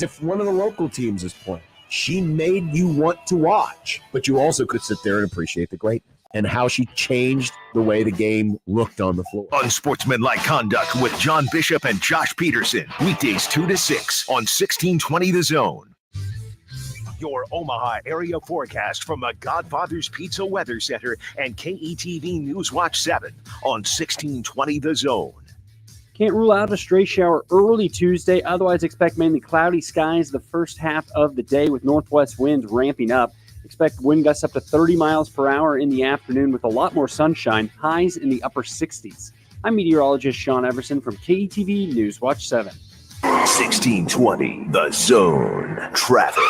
if one of the local teams is playing. She made you want to watch, but you also could sit there and appreciate the greatness and how she changed the way the game looked on the floor. Unsportsmanlike Conduct with John Bishop and Josh Peterson. Weekdays 2 to 6 on 1620 The Zone. Your Omaha area forecast from the Godfather's Pizza Weather Center and KETV News Watch 7 on 1620 The Zone. Can't rule out a stray shower early Tuesday. Otherwise, expect mainly cloudy skies the first half of the day with northwest winds ramping up. Expect wind gusts up to 30 miles per hour in the afternoon with a lot more sunshine, highs in the upper 60s. I'm meteorologist Sean Everson from KETV News Watch 7. 1620 The Zone. Traffic.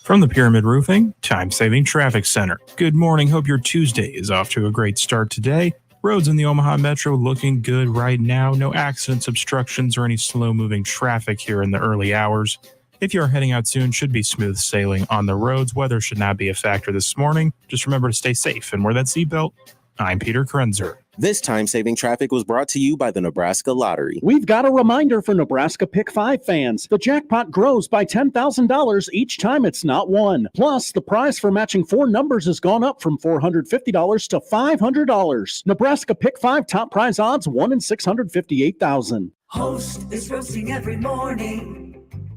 From the Pyramid Roofing Time-Saving Traffic Center. Good morning. Hope your Tuesday is off to a great start today. Roads in the Omaha Metro looking good right now. No accidents, obstructions, or any slow-moving traffic here in the early hours. If you're heading out soon, should be smooth sailing on the roads. Weather should not be a factor this morning. Just remember to stay safe and wear that seatbelt. I'm Peter Krenzer. This time-saving traffic was brought to you by the Nebraska Lottery. We've got a reminder for Nebraska Pick 5 fans. The jackpot grows by $10,000 each time it's not won. Plus, the prize for matching 4 numbers has gone up from $450 to $500. Nebraska Pick 5 top prize odds 1 in 658,000. Host is roasting every morning.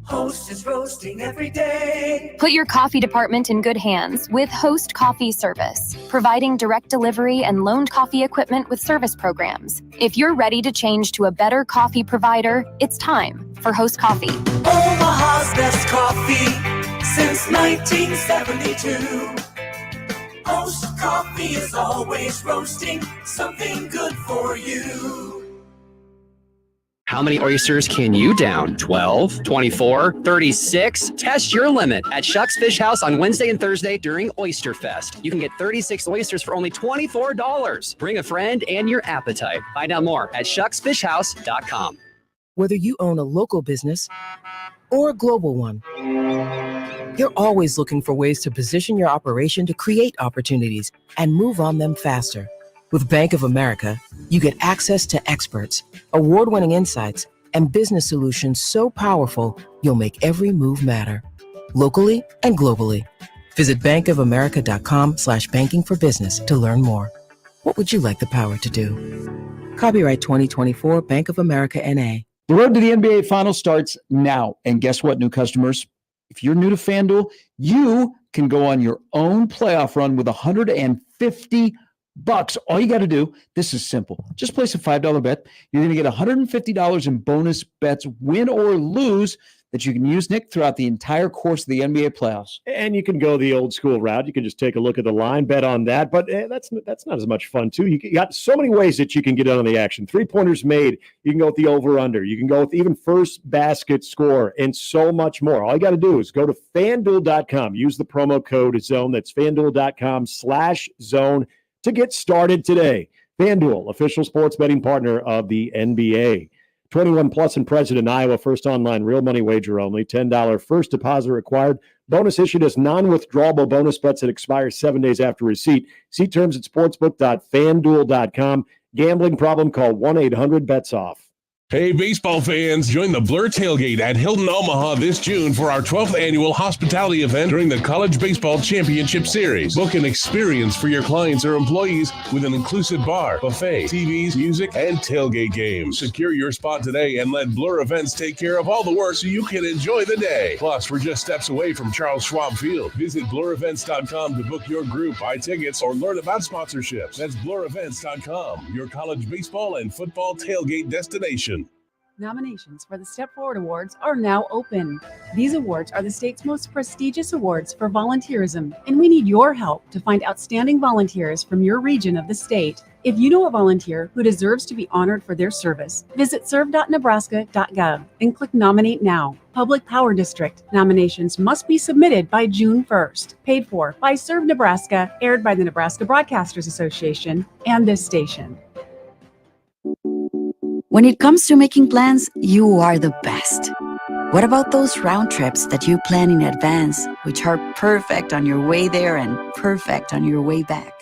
Host is roasting every day. Put your coffee department in good hands with Host Coffee Service, providing direct delivery and loaned coffee equipment with service programs. If you're ready to change to a better coffee provider, it's time for Host Coffee. Omaha's best coffee since 1972. Host Coffee is always roasting something good for you. How many oysters can you down? 12, 24, 36? Test your limit at Shuck's Fish House on Wednesday and Thursday during Oyster Fest. You can get 36 oysters for only $24. Bring a friend and your appetite. Find out more at shucksfishhouse.com. Whether you own a local business or a global one, you're always looking for ways to position your operation to create opportunities and move on them faster. With Bank of America, you get access to experts, award-winning insights, and business solutions so powerful, you'll make every move matter. Locally and globally. Visit bankofamerica.com/banking for business to learn more. What would you like the power to do? Copyright 2024 Bank of America N.A. The road to the NBA Finals starts now. And guess what, new customers? If you're new to FanDuel, you can go on your own playoff run with $150. All you got to do, this is simple. Just place a $5 bet. You're going to get $150 in bonus bets, win or lose, that you can use, Nick, throughout the entire course of the NBA playoffs. And you can go the old school route. You can just take a look at the line, bet on that. But that's not as much fun, too. You got so many ways that you can get in on the action. 3-pointers made. You can go with the over-under. You can go with even first basket score and so much more. All you got to do is go to FanDuel.com. Use the promo code ZONE. That's FanDuel.com/zone. to get started today. FanDuel, official sports betting partner of the NBA. 21 plus and present in Iowa. First online real money wager only. $10 first deposit required. Bonus issued as non-withdrawable bonus bets that expire 7 days after receipt. See terms at sportsbook.fanduel.com. Gambling problem? Call 1-800-BETS-OFF. Hey, baseball fans, join the Blur Tailgate at Hilton Omaha this June for our 12th annual hospitality event during the College Baseball Championship Series. Book an experience for your clients or employees with an inclusive bar, buffet, TVs, music, and tailgate games. Secure your spot today and let Blur Events take care of all the work so you can enjoy the day. Plus, we're just steps away from Charles Schwab Field. Visit blurevents.com to book your group, buy tickets, or learn about sponsorships. That's blurevents.com, your college baseball and football tailgate destination. Nominations for the Step Forward Awards are now open. These awards are the state's most prestigious awards for volunteerism, and we need your help to find outstanding volunteers from your region of the state. If you know a volunteer who deserves to be honored for their service, visit serve.nebraska.gov and click Nominate Now. Public Power District nominations must be submitted by June 1st. Paid for by Serve Nebraska, aired by the Nebraska Broadcasters Association and this station. When it comes to making plans, you are the best. What about those round trips that you plan in advance, which are perfect on your way there and perfect on your way back?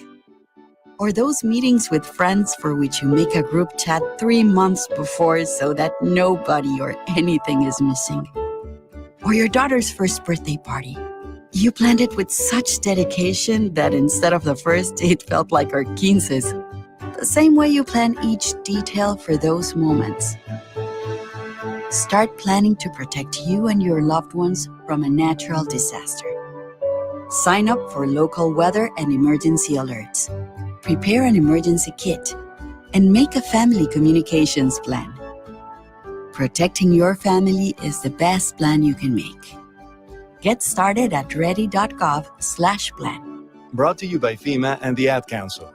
Or those meetings with friends for which you make a group chat 3 months before so that nobody or anything is missing? or your daughter's first birthday party. You planned it with such dedication that instead of the first, it felt like our 15's. The same way you plan each detail for those moments. Start planning to protect you and your loved ones from a natural disaster. Sign up for local weather and emergency alerts. Prepare an emergency kit and make a family communications plan. Protecting your family is the best plan you can make. Get started at ready.gov/plan. Brought to you by FEMA and the Ad Council.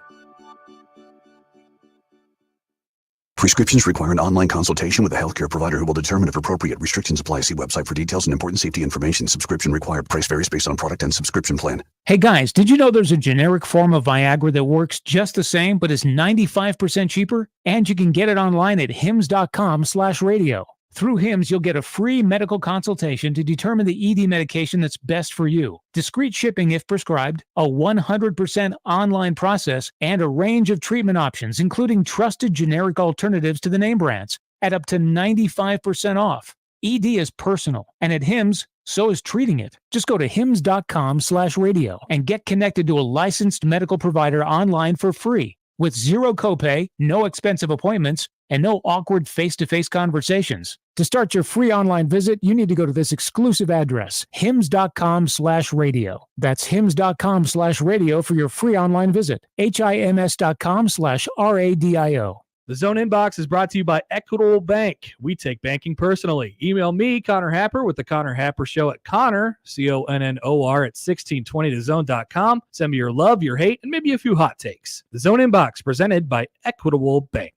Prescriptions require an online consultation with a healthcare provider who will determine if appropriate. Restrictions apply. See website for details and important safety information. Subscription required. Price varies based on product and subscription plan. Hey guys, did you know there's a generic form of Viagra that works just the same but is 95% cheaper? And you can get it online at hims.com/radio. Through HIMS, you'll get a free medical consultation to determine the ED medication that's best for you, discreet shipping if prescribed, a 100% online process, and a range of treatment options, including trusted generic alternatives to the name brands, at up to 95% off. ED is personal, and at HIMS, so is treating it. Just go to hims.com/radio and get connected to a licensed medical provider online for free, with zero copay, no expensive appointments, and no awkward face-to-face conversations. To start your free online visit, you need to go to this exclusive address, hims.com/radio. That's hims.com/radio for your free online visit. hims.com/radio. The Zone Inbox is brought to you by Equitable Bank. We take banking personally. Email me, Connor Happer, with the Connor Happer Show at Connor, CONNOR, at 1620thezone.com. Send me your love, your hate, and maybe a few hot takes. The Zone Inbox, presented by Equitable Bank.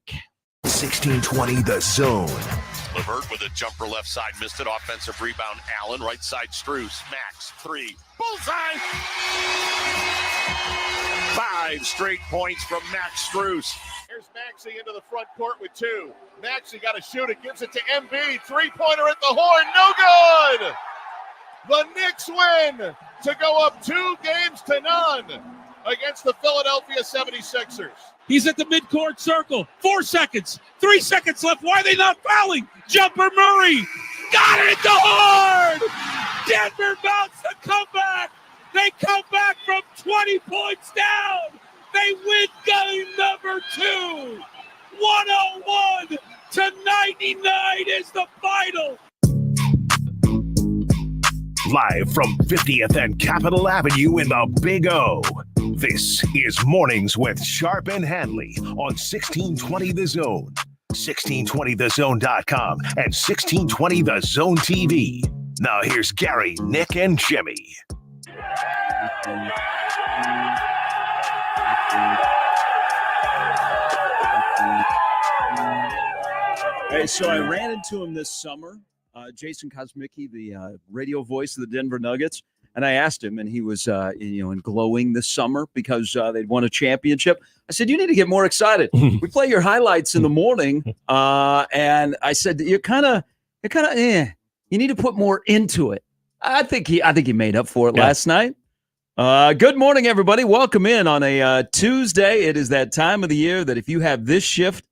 1620 The Zone. Levert with a jumper left side, missed it. Offensive rebound, Allen. Right side, Strus. Max, three. Bullseye! 5 straight points from Max Strus. Here's Maxey into the front court with 2. Maxey got to shoot it, gives it to Embiid. 3-pointer at the horn, no good! The Knicks win to go up 2-0 against the Philadelphia 76ers. He's at the midcourt circle. 4 seconds. 3 seconds left. Why are they not fouling? Jumper Murray. Got it at the horn. Denver mounts the comeback. They come back from 20 points down. They win game number 2. 101-99 is the final. Live from 50th and Capitol Avenue in the Big O. This is Mornings with Sharp and Handley on 1620 The Zone, 1620thezone.com, and 1620 The Zone TV. Now here's Gary, Nick, and Jimmy. Hey, so I ran into him this summer, Jason Kosmicki, the radio voice of the Denver Nuggets. And I asked him, and he was, in glowing this summer because they'd won a championship. I said, "You need to get more excited. We play your highlights in the morning." And I said, "You need to put more into it." I think he made up for it last night. Good morning, everybody. Welcome in on a Tuesday. It is that time of the year that if you have this shift,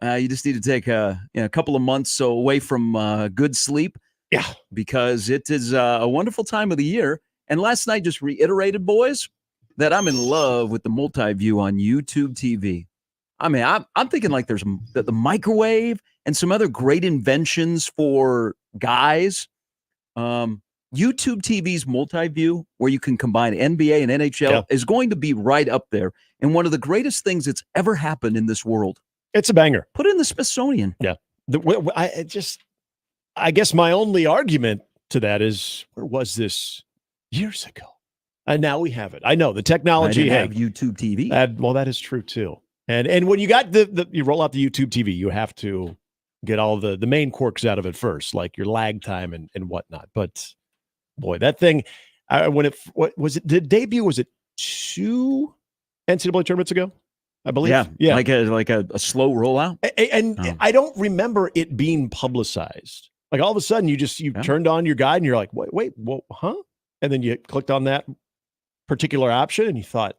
you just need to take a couple of months away from good sleep. Yeah, because it is a wonderful time of the year. And last night just reiterated, boys, that I'm in love with the multi-view on YouTube TV. I mean, I'm thinking like there's the microwave and some other great inventions for guys. YouTube TV's multi-view, where you can combine NBA and NHL, is going to be right up there. And one of the greatest things that's ever happened in this world. It's a banger. Put it in the Smithsonian. Yeah. I guess my only argument to that is, where was this years ago? And now we have it. I know the technology. I didn't have YouTube TV. Well, that is true too. And when you got you roll out the YouTube TV, you have to get all the main quirks out of it first, like your lag time and whatnot. But boy, that thing, what was it? The debut, was it 2 NCAA tournaments ago? I believe. Yeah. Like a slow rollout. And I don't remember it being publicized. Like all of a sudden you turned on your guide and you're like, wait, huh? And then you clicked on that particular option and you thought,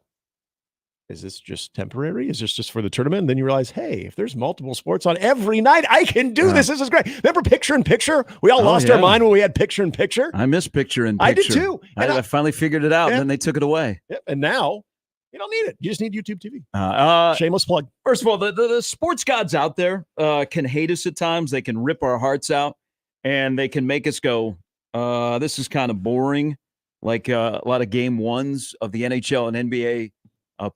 is this just temporary? Is this just for the tournament? And then you realize, hey, if there's multiple sports on every night, I can do this. This is great. Remember picture in picture? We all lost our mind when we had picture in picture. I miss picture in picture. I did too. I finally figured it out, and then they took it away. Yep. And now you don't need it. You just need YouTube TV. Shameless plug. First of all, the sports gods out there can hate us at times. They can rip our hearts out, and they can make us go, this is kind of boring, like a lot of game ones of the NHL and NBA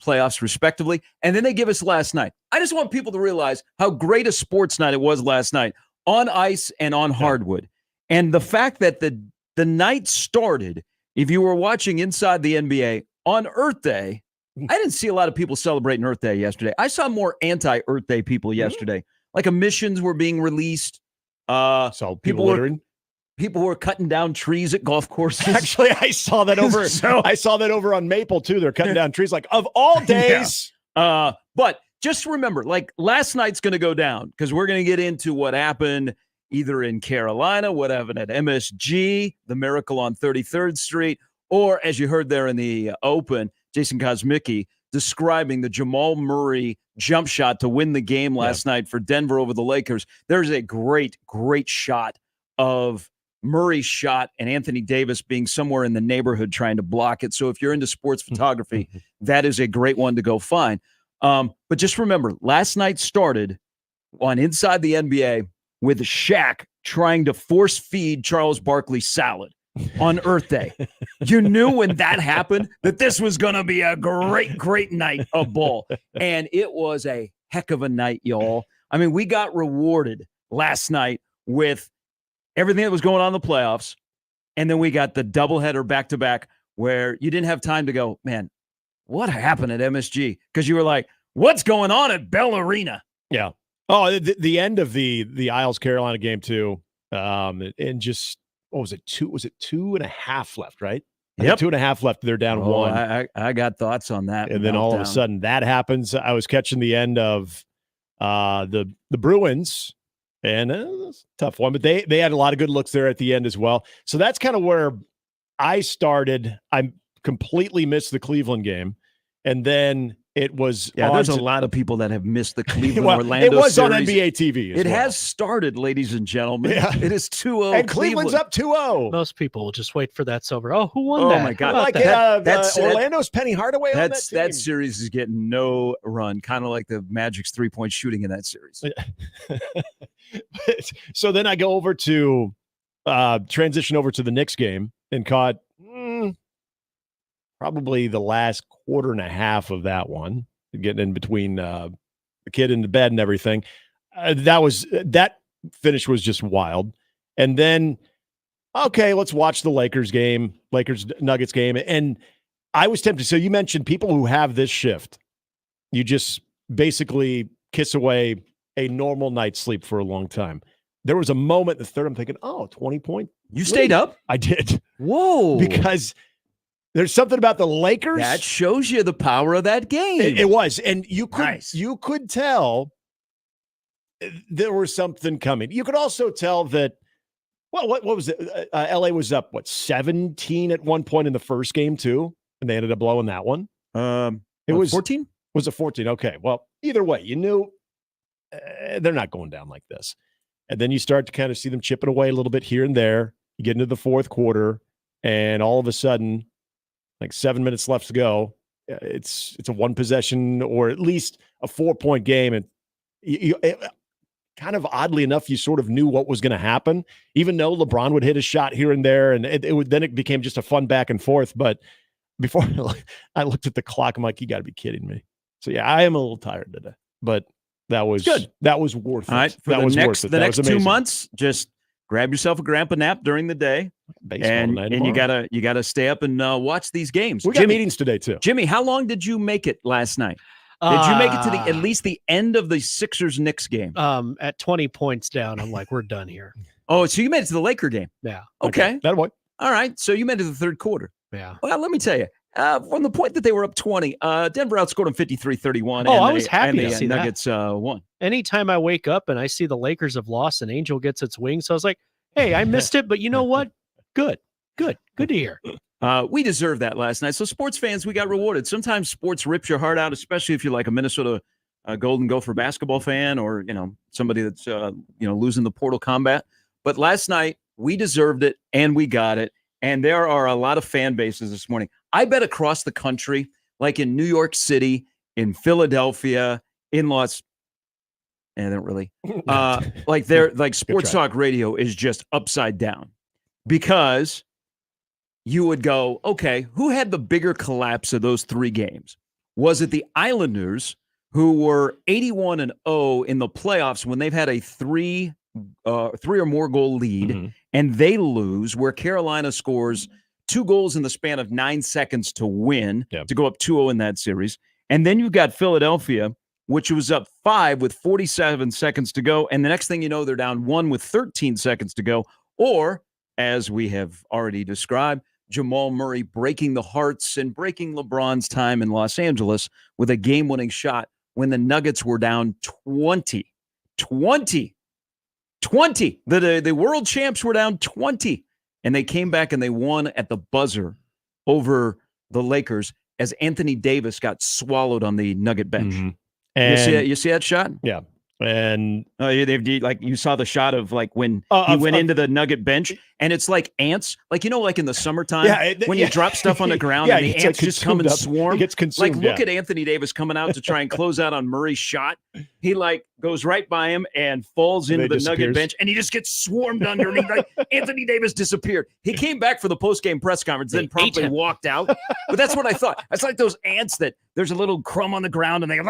playoffs, respectively. And then they give us last night. I just want people to realize how great a sports night it was last night on ice and on hardwood. And the fact that the night started, if you were watching Inside the NBA on Earth Day, I didn't see a lot of people celebrating Earth Day yesterday. I saw more anti-Earth Day people yesterday. Like emissions were being released. So people littering. People were cutting down trees at golf courses. Actually, I saw that over. I saw that over on Maple too. They're cutting down trees. Like of all days. But just remember, like last night's going to go down because we're going to get into what happened either in Carolina, what happened at MSG, the Miracle on 33rd Street, or as you heard there in the Open, Jason Kosmicki describing the Jamal Murray jump shot to win the game last night for Denver over the Lakers. There's a great, great shot of Murray's shot and Anthony Davis being somewhere in the neighborhood trying to block it. So if you're into sports photography, that is a great one to go find. But just remember, last night started on Inside the NBA with Shaq trying to force feed Charles Barkley salad on Earth Day. You knew when that happened that this was going to be a great, great night of ball. And it was a heck of a night, y'all. I mean, we got rewarded last night with everything that was going on in the playoffs. And then we got the doubleheader back-to-back where you didn't have time to go, man, what happened at MSG? Because you were like, what's going on at Bell Arena? Yeah. Oh, the end of the Isles Carolina game too. And just, what was it? Was it 2.5 left, right? Yep. 2.5 left. They're down 1. I got thoughts on that. And then all of a sudden that happens. I was catching the end of the Bruins. And it's a tough one, but they had a lot of good looks there at the end as well. So that's kind of where I started. I completely missed the Cleveland game. And then it was there's a lot of people that have missed the Cleveland Orlando It was series. on NBA TV It has started, ladies and gentlemen. Yeah. It is 2-0. And Cleveland's up 2-0. Most people will just wait for that over. Oh, who won Oh, that? my God. How about That's Orlando's Penny Hardaway on that team. That series is getting no run, kind of like the Magic's 3-point shooting in that series. So then I go over to transition over to the Knicks game and caught probably the last quarter and a half of that one, getting in between the kid in the bed and everything. That finish was just wild. And then, okay, let's watch the Lakers Nuggets game. And I was tempted. So you mentioned people who have this shift. You just basically kiss away a normal night's sleep for a long time. There was a moment in the third, I'm thinking, 20-point. You stayed up? I did. Whoa. Because there's something about the Lakers. That shows you the power of that game. It was. And you could tell there was something coming. You could also tell that, well, what was it? LA was up, 17 at one point in the first game too? And they ended up blowing that one. It was 14? Was it 14? Okay. Well, either way, you knew they're not going down like this. And then you start to kind of see them chipping away a little bit here and there. You get into the fourth quarter, and all of a sudden, like 7 minutes left to go, it's a one possession or at least a 4-point game. And kind of oddly enough, you sort of knew what was going to happen, even though LeBron would hit a shot here and there. And then it became just a fun back and forth. But before I looked at the clock, I'm like, you got to be kidding me. So yeah, I am a little tired today, but that was good. That was worth it. All right, that was worth it. The next 2 months, just grab yourself a grandpa nap during the day, and you gotta stay up and watch these games. We got meetings today too. Jimmy, how long did you make it last night? Did you make it to at least the end of the Sixers-Knicks game? At 20 points down, I'm like, we're done here. Oh, so you made it to the Laker game? Yeah. Okay. That boy. All right. So you made it to the third quarter. Yeah. Well, let me tell you, from the point that they were up 20, Denver outscored them 53-31. Oh, I was happy to see Nuggets won. Anytime I wake up and I see the Lakers have lost and Angel gets its wings, so I was like, hey, I missed it, but you know what? Good to hear. We deserved that last night. So sports fans, we got rewarded. Sometimes sports rips your heart out, especially if you're like a Minnesota Golden Gopher basketball fan or, somebody that's, losing the Portal Combat. But last night, we deserved it, and we got it. And there are a lot of fan bases this morning. I bet across the country, like in New York City, in Philadelphia, in they don't really. Like sports talk radio is just upside down because you would go, okay, who had the bigger collapse of those 3 games? Was it the Islanders, who were 81-0 in the playoffs when they've had a 3 or more goal lead, and they lose, where Carolina scores 2 goals in the span of 9 seconds to win, to go up 2-0 in that series? And then you've got Philadelphia, which was up 5 with 47 seconds to go. And the next thing you know, they're down 1 with 13 seconds to go. Or, as we have already described, Jamal Murray breaking the hearts and breaking LeBron's time in Los Angeles with a game-winning shot when the Nuggets were down 20. The world champs were down 20. And they came back and they won at the buzzer over the Lakers as Anthony Davis got swallowed on the Nugget bench. And you see that shot? Yeah. And you saw the shot of like when he went into the Nugget bench, and it's like ants, like in the summertime when you drop stuff on the ground and the ants just come and swarm. He gets consumed. Like look at Anthony Davis coming out to try and close out on Murray's shot. He goes right by him and falls into the Nugget bench, and he just gets swarmed underneath. Like Anthony Davis disappeared. He came back for the post-game press conference, then promptly walked out. But that's what I thought. It's like those ants that there's a little crumb on the ground and they go.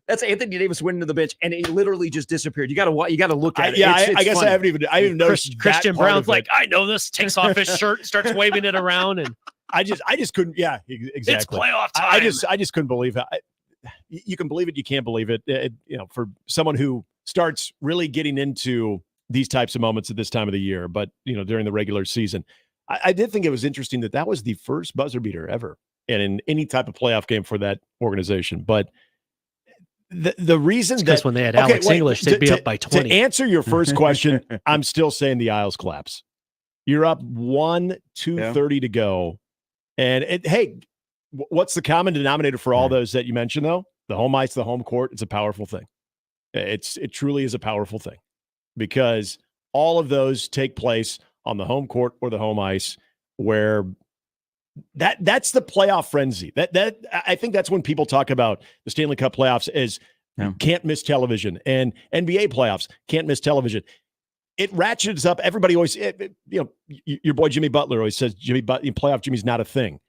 That's Anthony Davis went into the bench, and he literally just disappeared. You got to look at it. Yeah, It's I guess funny. I haven't even noticed. Christian Brown's like, I know this. Takes off his shirt, starts waving it around, and I just couldn't. Yeah, exactly. It's playoff time. I just couldn't believe it. You can believe it, you can't believe it. For someone who starts really getting into these types of moments at this time of the year, but during the regular season, I did think it was interesting that was the first buzzer beater ever, and in any type of playoff game for that organization. But the reason because when they had Alex English, they'd be up by 20. To answer your first question, I'm still saying the Isles collapse. You're up 2:30 to go. And hey, what's the common denominator for all those that you mentioned, though? The home ice, the home court, it's a powerful thing. It truly is a powerful thing because all of those take place on the home court or the home ice where that's the playoff frenzy. That I think that's when people talk about the Stanley Cup playoffs as can't miss television, and NBA playoffs can't miss television. It ratchets up. Everybody always, your boy Jimmy Butler always says playoff Jimmy's not a thing.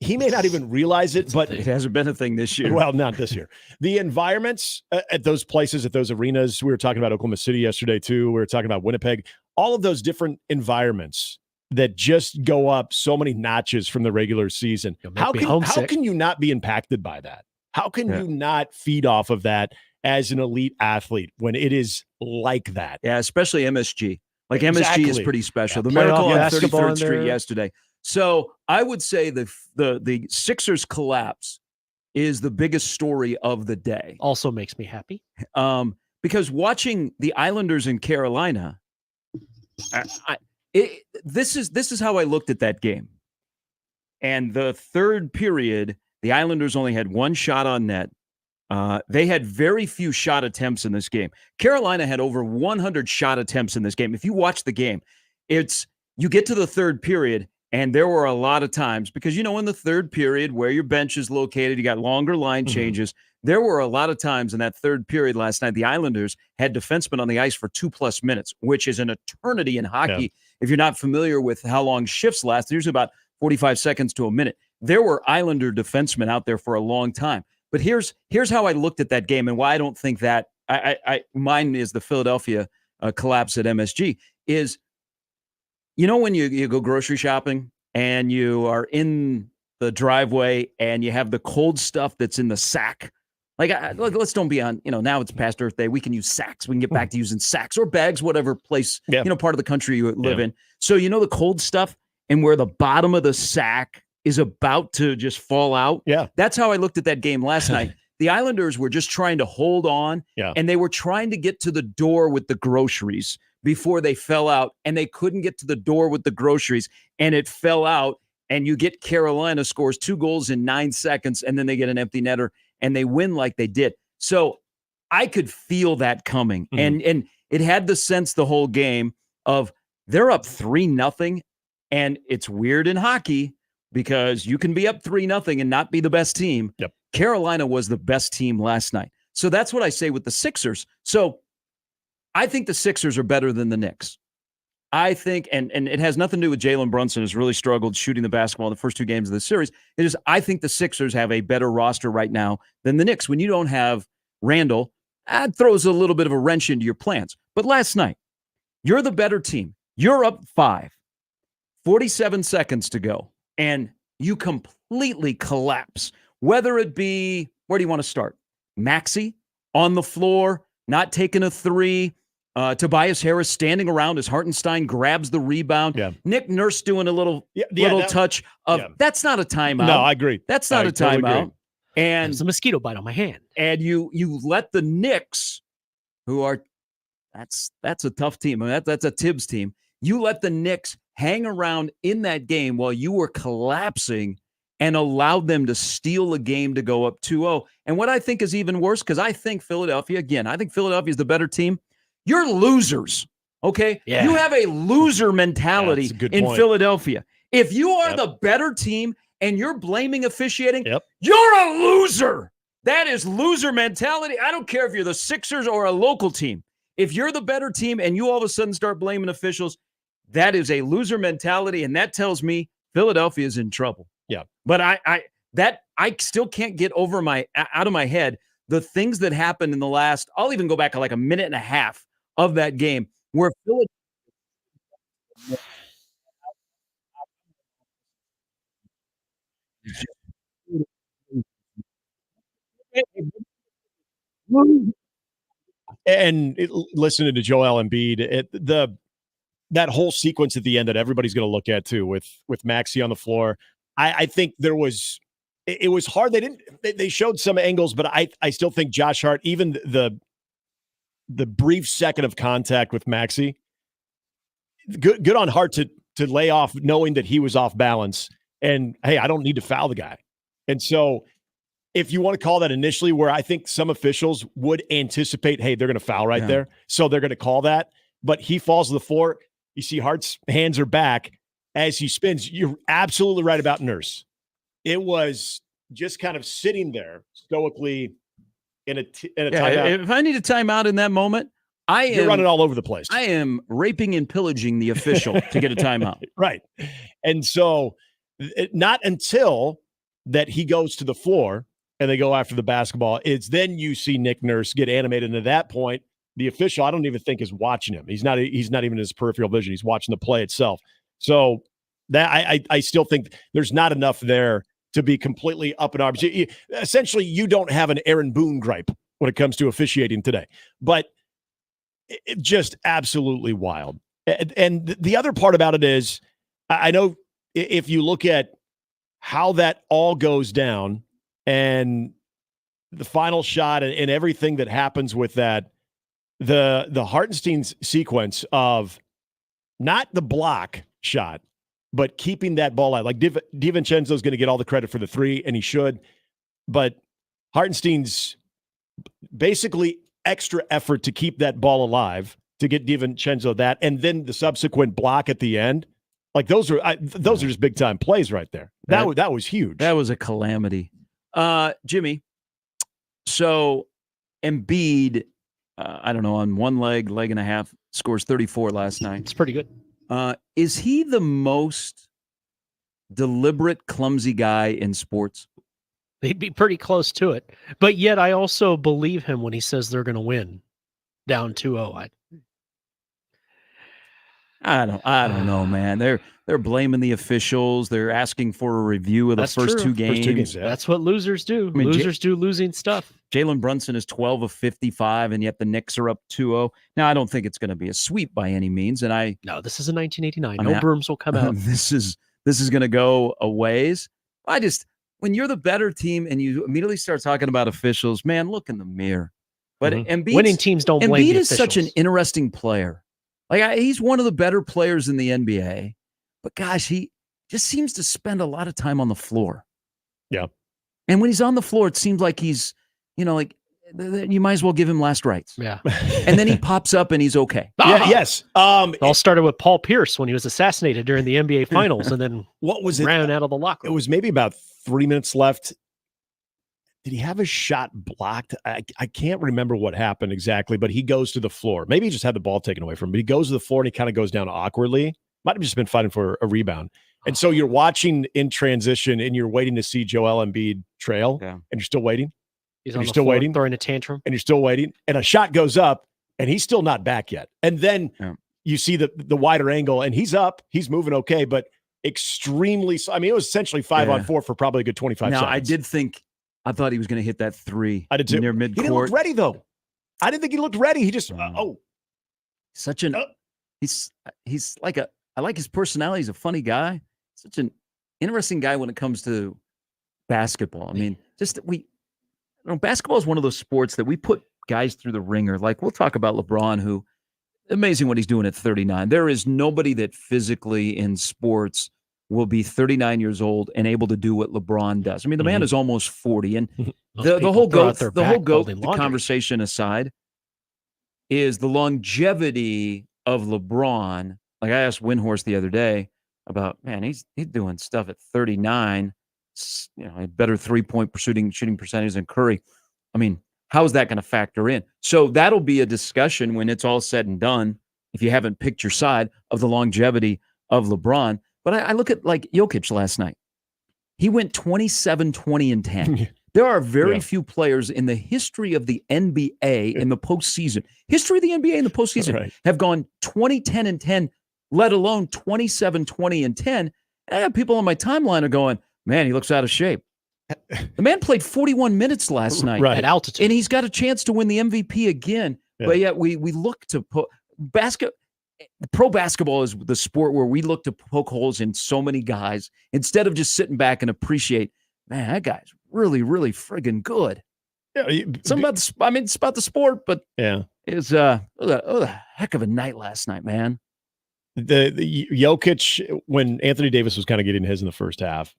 He may not even realize it, but it hasn't been a thing this year. Well, not this year. The environments at those places, at those arenas, we were talking about Oklahoma City yesterday too. We were talking about Winnipeg, all of those different environments that just go up so many notches from the regular season. How can you not be impacted by that? How can you not feed off of that as an elite athlete when it is like that? Yeah, especially MSG. Like Exactly. MSG is pretty special. Yeah, the Miracle on basketball 33rd in Street there. yesterday. So I would say the Sixers collapse is the biggest story of the day. Also makes me happy. Because watching the Islanders in Carolina, this is how I looked at that game. And the third period, the Islanders only had 1 shot on net. They had very few shot attempts in this game. Carolina had over 100 shot attempts in this game. If you watch the game, you get to the third period, and there were a lot of times, because in the third period where your bench is located, you got longer line changes. There were a lot of times in that third period last night, the Islanders had defensemen on the ice for 2+ minutes, which is an eternity in hockey. Yeah. If you're not familiar with how long shifts last, they're usually about 45 seconds to a minute. There were Islander defensemen out there for a long time. But here's how I looked at that game and why I don't think that mine is the Philadelphia collapse at MSG is, when you go grocery shopping and you are in the driveway and you have the cold stuff that's in the sack. Like, let's don't be on, now it's past Earth Day. We can use sacks. We can get back to using sacks or bags, whatever place, part of the country you live in. So, the cold stuff and where the bottom of the sack is about to just fall out. Yeah. That's how I looked at that game last night. The Islanders were just trying to hold on, and they were trying to get to the door with the groceries before they fell out, and they couldn't get to the door with the groceries, and it fell out, and you get Carolina scores 2 goals in 9 seconds, and then they get an empty netter, and they win like they did. So I could feel that coming. And it had the sense the whole game of they're up 3-0, and it's weird in hockey because you can be up 3-0 and not be the best team. Yep. Carolina was the best team last night. So that's what I say with the Sixers. So I think the Sixers are better than the Knicks. I think, and it has nothing to do with Jalen Brunson, who's really struggled shooting the basketball in the first 2 games of the series. It is, I think the Sixers have a better roster right now than the Knicks. When you don't have Randall, that throws a little bit of a wrench into your plans. But last night, you're the better team. You're up 5, 47 seconds to go, and you completely collapse. Whether it be, where do you want to start? Maxey on the floor, not taking a 3. Tobias Harris standing around as Hartenstein grabs the rebound. Yeah. Nick Nurse doing a little touch of, that's not a timeout. No, I agree. That's not a totally timeout. agree. And There's a mosquito bite on my hand. And you let the Knicks, who are, that's a tough team. I mean, that's a Tibbs team. You let the Knicks hang around in that game while you were collapsing and allowed them to steal a game to go up 2-0. And what I think is even worse, because I think Philadelphia is the better team. You're losers, okay? Yeah. You have a loser mentality that's a good in point. Philadelphia. If you are the better team and you're blaming officiating, you're a loser. That is loser mentality. I don't care if you're the Sixers or a local team. If you're the better team and you all of a sudden start blaming officials, that is a loser mentality, and that tells me Philadelphia is in trouble. Yeah. But I still can't get out of my head the things that happened in the last, I'll even go back like a minute and a half of that game where Philadelphia And listening to Joel Embiid, that whole sequence at the end that everybody's going to look at too, with Maxey on the floor. I think it was hard. They showed some angles, but I still think Josh Hart, even the brief second of contact with Maxey, good on Hart to lay off knowing that he was off balance. And hey, I don't need to foul the guy. And so if you want to call that initially, where I think some officials would anticipate, hey, they're going to foul right there. So they're going to call that. But he falls to the floor. You see Hart's hands are back as he spins. You're absolutely right about Nurse. It was just kind of sitting there stoically in a timeout. If I need a timeout in that moment, You're running all over the place. I am raping and pillaging the official to get a timeout. Right. And so not until that he goes to the floor and they go after the basketball, it's then you see Nick Nurse get animated. And at that point, the official, I don't even think, is watching him. He's not even in his peripheral vision. He's watching the play itself. So that I still think there's not enough there to be completely up in arms. Essentially, you don't have an Aaron Boone gripe when it comes to officiating today. But it just absolutely wild. And the other part about it is, I know if you look at how that all goes down and the final shot and everything that happens with that, the Hartenstein's sequence of not the block shot, but keeping that ball out. Like DiVincenzo's going to get all the credit for the 3, and he should. But Hartenstein's basically extra effort to keep that ball alive, to get DiVincenzo that, and then the subsequent block at the end. Like those are just big time plays right there. That was huge. That was a calamity. Jimmy, so Embiid, I don't know, on one leg and a half, scores 34 last night. It's pretty good. Is he the most deliberate, clumsy guy in sports? He'd be pretty close to it. But yet I also believe him when he says they're going to win down 2-0. I don't know, man. They're blaming the officials. They're asking for a review of the first two games. That's what losers do. I mean, Losers do losing stuff. Jalen Brunson is 12 of 55, and yet the Knicks are up 2-0. Now, I don't think it's going to be a sweep by any means. And No, this is a 1989. No brooms will come out. This is going to go a ways. When you're the better team and you immediately start talking about officials, man, look in the mirror. But winning teams don't blame Embiid the is such an officials. interesting player. Like he's one of the better players in the NBA. But gosh, he just seems to spend a lot of time on the floor. Yeah. And when he's on the floor, it seems like he's, like you might as well give him last rites. Yeah. And then he pops up and he's okay. Yeah, yes. It all started with Paul Pierce when he was assassinated during the NBA Finals, and then what was it? Ran out of the locker room. It was maybe about 3 minutes left. Did he have a shot blocked? I can't remember what happened exactly, but he goes to the floor. Maybe he just had the ball taken away from him, but he goes to the floor and he kind of goes down awkwardly. Might have just been fighting for a rebound. And so you're watching in transition and you're waiting to see Joel Embiid trail, and you're still waiting. He's and on you're the still floor waiting, throwing a tantrum. and you're still waiting. And a shot goes up, and he's still not back yet. And then you see the wider angle, and he's up. He's moving okay, but extremely. I mean, it was essentially 5-on-4 for probably a good 25 seconds. I thought he was going to hit that three. I did too. Near midcourt. He didn't look ready though. I didn't think he looked ready. He just such an he's like I like his personality. He's a funny guy. Such an interesting guy when it comes to basketball. I mean, basketball is one of those sports that we put guys through the ringer. Like we'll talk about LeBron, who amazing what he's doing at 39. There is nobody that physically in sports will be 39 years old and able to do what LeBron does. I mean, the man is almost 40, and the whole GOAT conversation aside is the longevity of LeBron. Like I asked Windhorst the other day about, man, he's doing stuff at 39. A better 3-point shooting percentage than Curry. I mean, how is that going to factor in? So that'll be a discussion when it's all said and done. If you haven't picked your side of the longevity of LeBron. But I look at like Jokic last night. He went 27, 20, and 10. There are very few players in the history of the NBA in the postseason, have gone 20, 10, and 10, let alone 27, 20, and 10. And I have people on my timeline are going, man, he looks out of shape. The man played 41 minutes last night at altitude. And he's got a chance to win the MVP again. Yeah. But yet we look to put pro basketball is the sport where we look to poke holes in so many guys instead of just sitting back and appreciate, man, that guy's really, really friggin' good. Yeah, it's about the sport, but it's a heck of a night last night, man. The Jokic, when Anthony Davis was kind of getting his in the first half,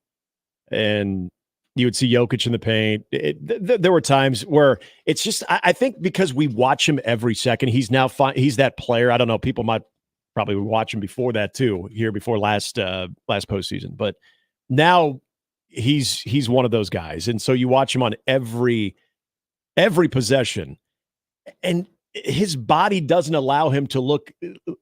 and you would see Jokic in the paint. There were times where it's just, I think because we watch him every second, he's now fine. He's that player. I don't know. People might probably watch him before that too, here before last postseason. But now he's one of those guys. And so you watch him on every possession. And his body doesn't allow him to look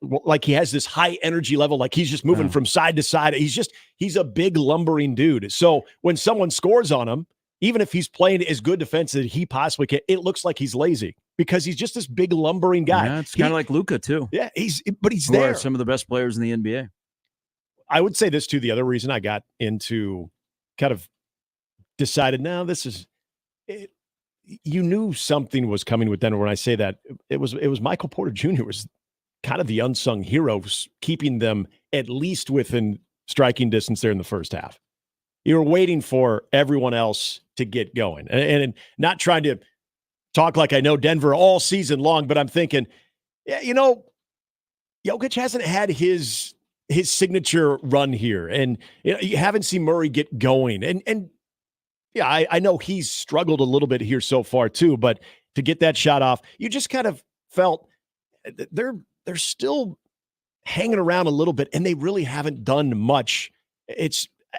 like he has this high energy level, like he's just moving from side to side. He's a big lumbering dude. So when someone scores on him, even if he's playing as good defense as he possibly can, it looks like he's lazy because he's just this big lumbering guy. Yeah, it's kind of like Luka too. Yeah, he's Who there. are some of the best players in the NBA. I would say this too. The other reason I got into kind of decided, now this is it. You knew something was coming with Denver. When I say that, it was Michael Porter Jr. was kind of the unsung hero, keeping them at least within striking distance there in the first half. You were waiting for everyone else to get going, and not trying to talk like I know Denver all season long, but I'm thinking, Jokic hasn't had his signature run here, and you haven't seen Murray get going, and. Yeah, I know he's struggled a little bit here so far too, but to get that shot off, you just kind of felt they're still hanging around a little bit, and they really haven't done much. It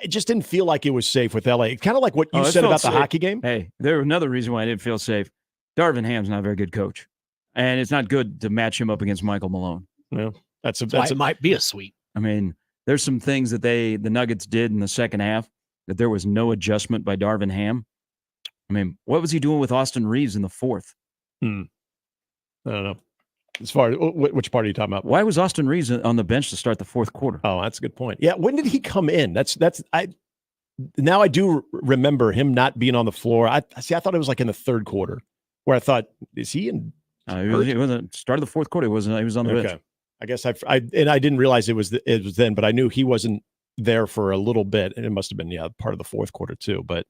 just didn't feel like it was safe with LA. Kind of like what you said about the hockey game. Hey, there's another reason why I didn't feel safe. Darvin Ham's not a very good coach, and it's not good to match him up against Michael Malone. No, that's it might be a sweep. I mean, there's some things that the Nuggets did in the second half that there was no adjustment by Darvin Ham. I mean, what was he doing with Austin Reeves in the fourth? I don't know. As far as which part are you talking about? Why was Austin Reeves on the bench to start the fourth quarter? Oh, that's a good point. Yeah, when did he come in? Now I do remember him not being on the floor. I thought it was like in the third quarter, where I thought, is he in? He wasn't started the fourth quarter. He was on the bench. I guess I didn't realize it was then, but I knew he wasn't there for a little bit, and it must have been part of the fourth quarter too. But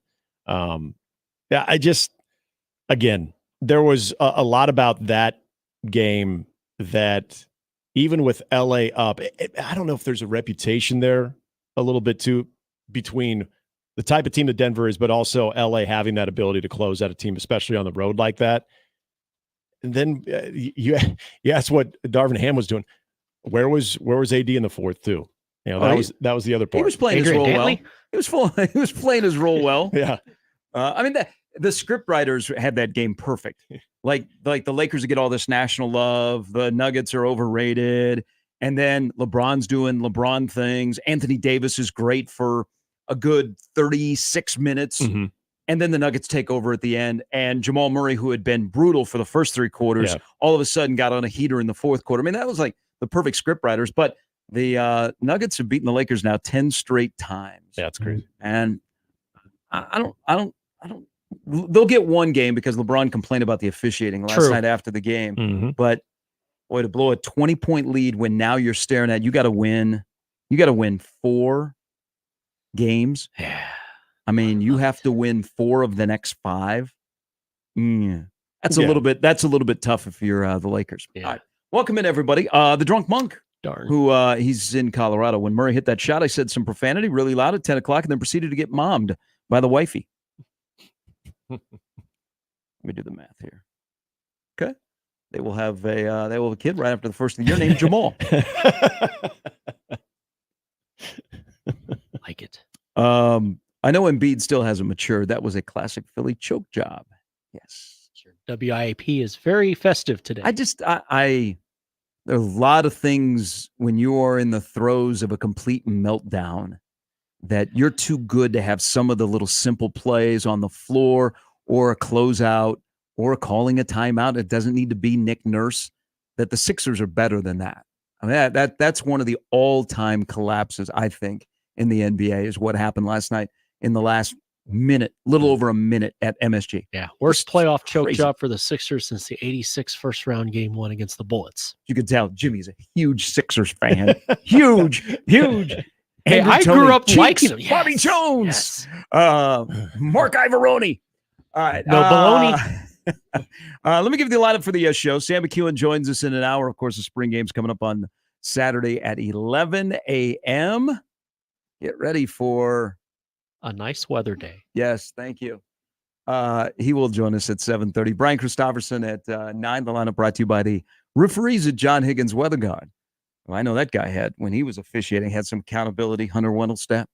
again, there was a lot about that game that even with LA up, I don't know if there's a reputation there a little bit too between the type of team that Denver is, but also LA having that ability to close out a team, especially on the road like that. And then you asked what Darvin Ham was doing. Where was AD in the fourth too? You know, that was the other part. He was playing his role well. He was playing his role well. Yeah. I mean, the script writers had that game perfect. Like the Lakers get all this national love. The Nuggets are overrated. And then LeBron's doing LeBron things. Anthony Davis is great for a good 36 minutes. Mm-hmm. And then the Nuggets take over at the end. And Jamal Murray, who had been brutal for the first three quarters, all of a sudden got on a heater in the fourth quarter. I mean, that was like the perfect script writers. But the Nuggets have beaten the Lakers now 10 straight times. Yeah, that's crazy. And I don't. They'll get one game because LeBron complained about the officiating last night after the game. Mm-hmm. But boy, to blow a 20-point lead when now you're staring at, you got to win. You got to win 4 games. Yeah. I mean, you have to win 4 of the next 5. That's a little bit tough if you're the Lakers. Yeah. All right. Welcome in, everybody. The Drunk Monk. Darn. Who he's in Colorado. When Murray hit that shot, I said some profanity really loud at 10 o'clock and then proceeded to get mommed by the wifey. Let me do the math here. Okay. They will have a kid right after the first of the year named Jamal. Like it. I know Embiid still hasn't matured. That was a classic Philly choke job. Yes. Sure. WIAP is very festive today. There are a lot of things when you are in the throes of a complete meltdown that you're too good to have some of the little simple plays on the floor or a closeout or calling a timeout. It doesn't need to be Nick Nurse, that the Sixers are better than that. I mean, that's one of the all-time collapses, I think, in the NBA is what happened last night in the last minute, little over a minute at MSG. Yeah. Worst playoff choke job for the Sixers since the 86 first round game 1 against the Bullets. You can tell Jimmy's a huge Sixers fan. huge. Hey, I grew up liking him. Yes. Bobby Jones. Mark Ivoroni. All right. No baloney. Let me give you the lineup for the show. Sam McEwen joins us in an hour. Of course, the spring game's coming up on Saturday at 11 a.m. Get ready for a nice weather day. Yes, thank you. He will join us at 7:30. Brian Christopherson at 9. The lineup brought to you by the referees at John Higgins Weather Guard. Well, I know that guy when he was officiating, had some accountability. Hunter Wendelstedt.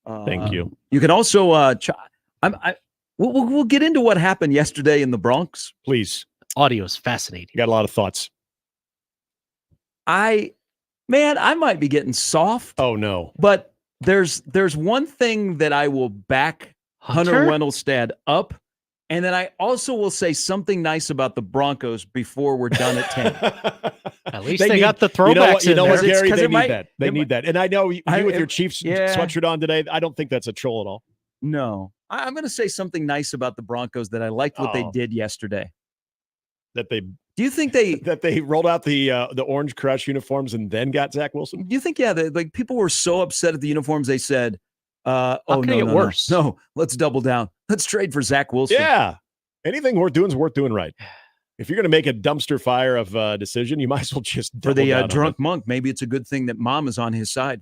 Thank you. You can also we'll get into what happened yesterday in the Bronx. Please. Audio is fascinating. You got a lot of thoughts. I might be getting soft. Oh no. But there's one thing that I will back Hunter Wendelstedt up, and then I also will say something nice about the Broncos before we're done at 10. At least they got the throwbacks you know what, in there. Gary? They need that. They need that. And I know you with your Chiefs sweatshirt on today, I don't think that's a troll at all. No. I'm going to say something nice about the Broncos that I liked what they did yesterday. Do you think they rolled out the orange crush uniforms and then got Zach Wilson? Do you think people were so upset at the uniforms they said, worse? No, let's double down. Let's trade for Zach Wilson. Yeah. Anything worth doing is worth doing right. If you're going to make a dumpster fire of a decision, you might as well just for the drunk monk. Maybe it's a good thing that mom is on his side.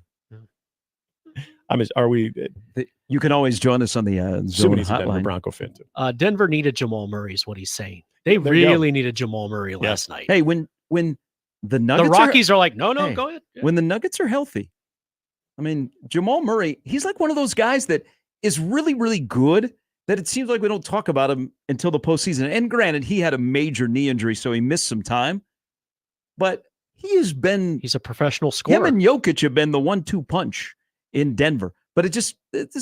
Are we? You can always join us on the Zone Hotline. Bronco fan too. Denver needed Jamal Murray, is what he's saying. They really needed Jamal Murray last night. Hey, when the Nuggets, the Rockies are like, no, go ahead. Yeah. When the Nuggets are healthy, I mean, Jamal Murray, he's like one of those guys that is really, really good. That it seems like we don't talk about him until the postseason. And granted, he had a major knee injury, so he missed some time. But he's a professional scorer. Him and Jokic have been the 1-2 punch in Denver. But at this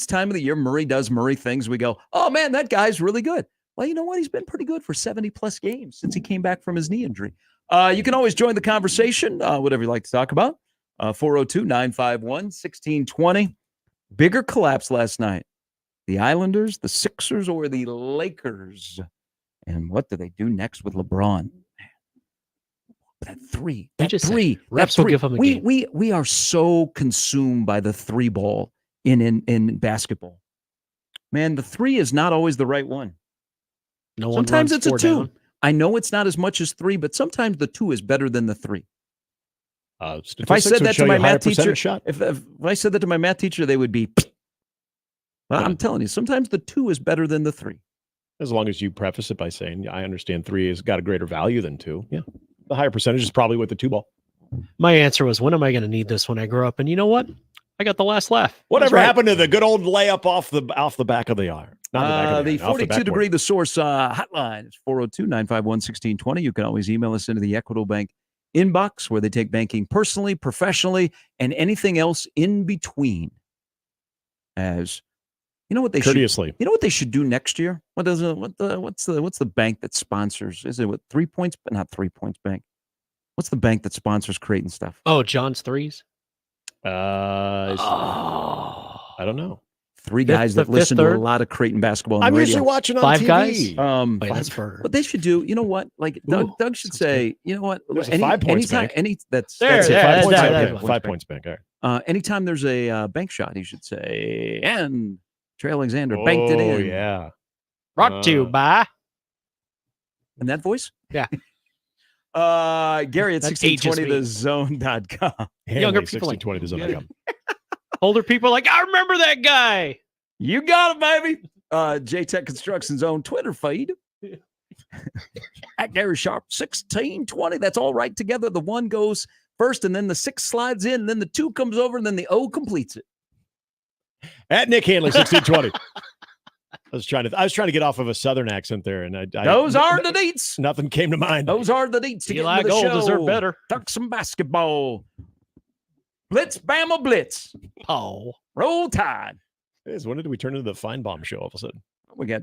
time of the year, Murray does Murray things. We go, oh man, that guy's really good. Well, you know what? He's been pretty good for 70 plus games since he came back from his knee injury. You can always join the conversation, whatever you like to talk about. 402-951-1620. Bigger collapse last night. The Islanders, the Sixers, or the Lakers? And what do they do next with LeBron? That three. Refs will give him a game. We are so consumed by the 3 ball in basketball. Man, the 3 is not always the right one. Sometimes it's a 2. I know it's not as much as 3, but sometimes the 2 is better than the 3. If I said that to my math teacher, shot. if I said that to my math teacher, they would be. Well, I'm telling you, sometimes the 2 is better than the 3. As long as you preface it by saying, I understand 3 has got a greater value than 2. Yeah. The higher percentage is probably with the 2 ball. My answer was, when am I going to need this when I grow up? And you know what? I got the last laugh. Whatever happened to the good old layup off the back of the iron? Not the back of the iron, 42 degree The Source hotline is 402-951-1620. You can always email us into the Equitable Bank inbox, where they take banking personally, professionally, and anything else in between. As you know what they courteously. You know what they should do next year? What's the bank that sponsors? Is it what 3 Points? Not 3 Points Bank. What's the bank that sponsors Creighton stuff? Oh, John's Threes. I don't know. 3 guys that listen to a lot of Creighton basketball. I'm radio. usually watching on 5 TV. guys. What they should do, you know what? Like Doug should say, you know what? There's a 5 points bank. That's it. 5 points bank. 5 points bank. All right. Anytime there's a bank shot, he should say, and Trey Alexander banked it in. Oh, yeah. Brought to you by. And that voice? Yeah. Gary at That ages me. 1620thezone.com. Younger people like 1620thezone.com. Older people are like, I remember that guy. You got it, baby. J-Tech Construction's own Twitter feed. At Gary Sharp, 1620. That's all right together. The 1 goes first, and then the 6 slides in, and then the 2 comes over, and then the O completes it. At Nick Handley, 1620. I was trying to get off of a Southern accent there, and Those are the deets. Nothing came to mind. Those are the deets to get Eli into the Gold show. deserve better. Talk some basketball. Blitz, Bama, Blitz. Oh, Roll Tide. When did we turn into the Feinbaum show all of a sudden? We got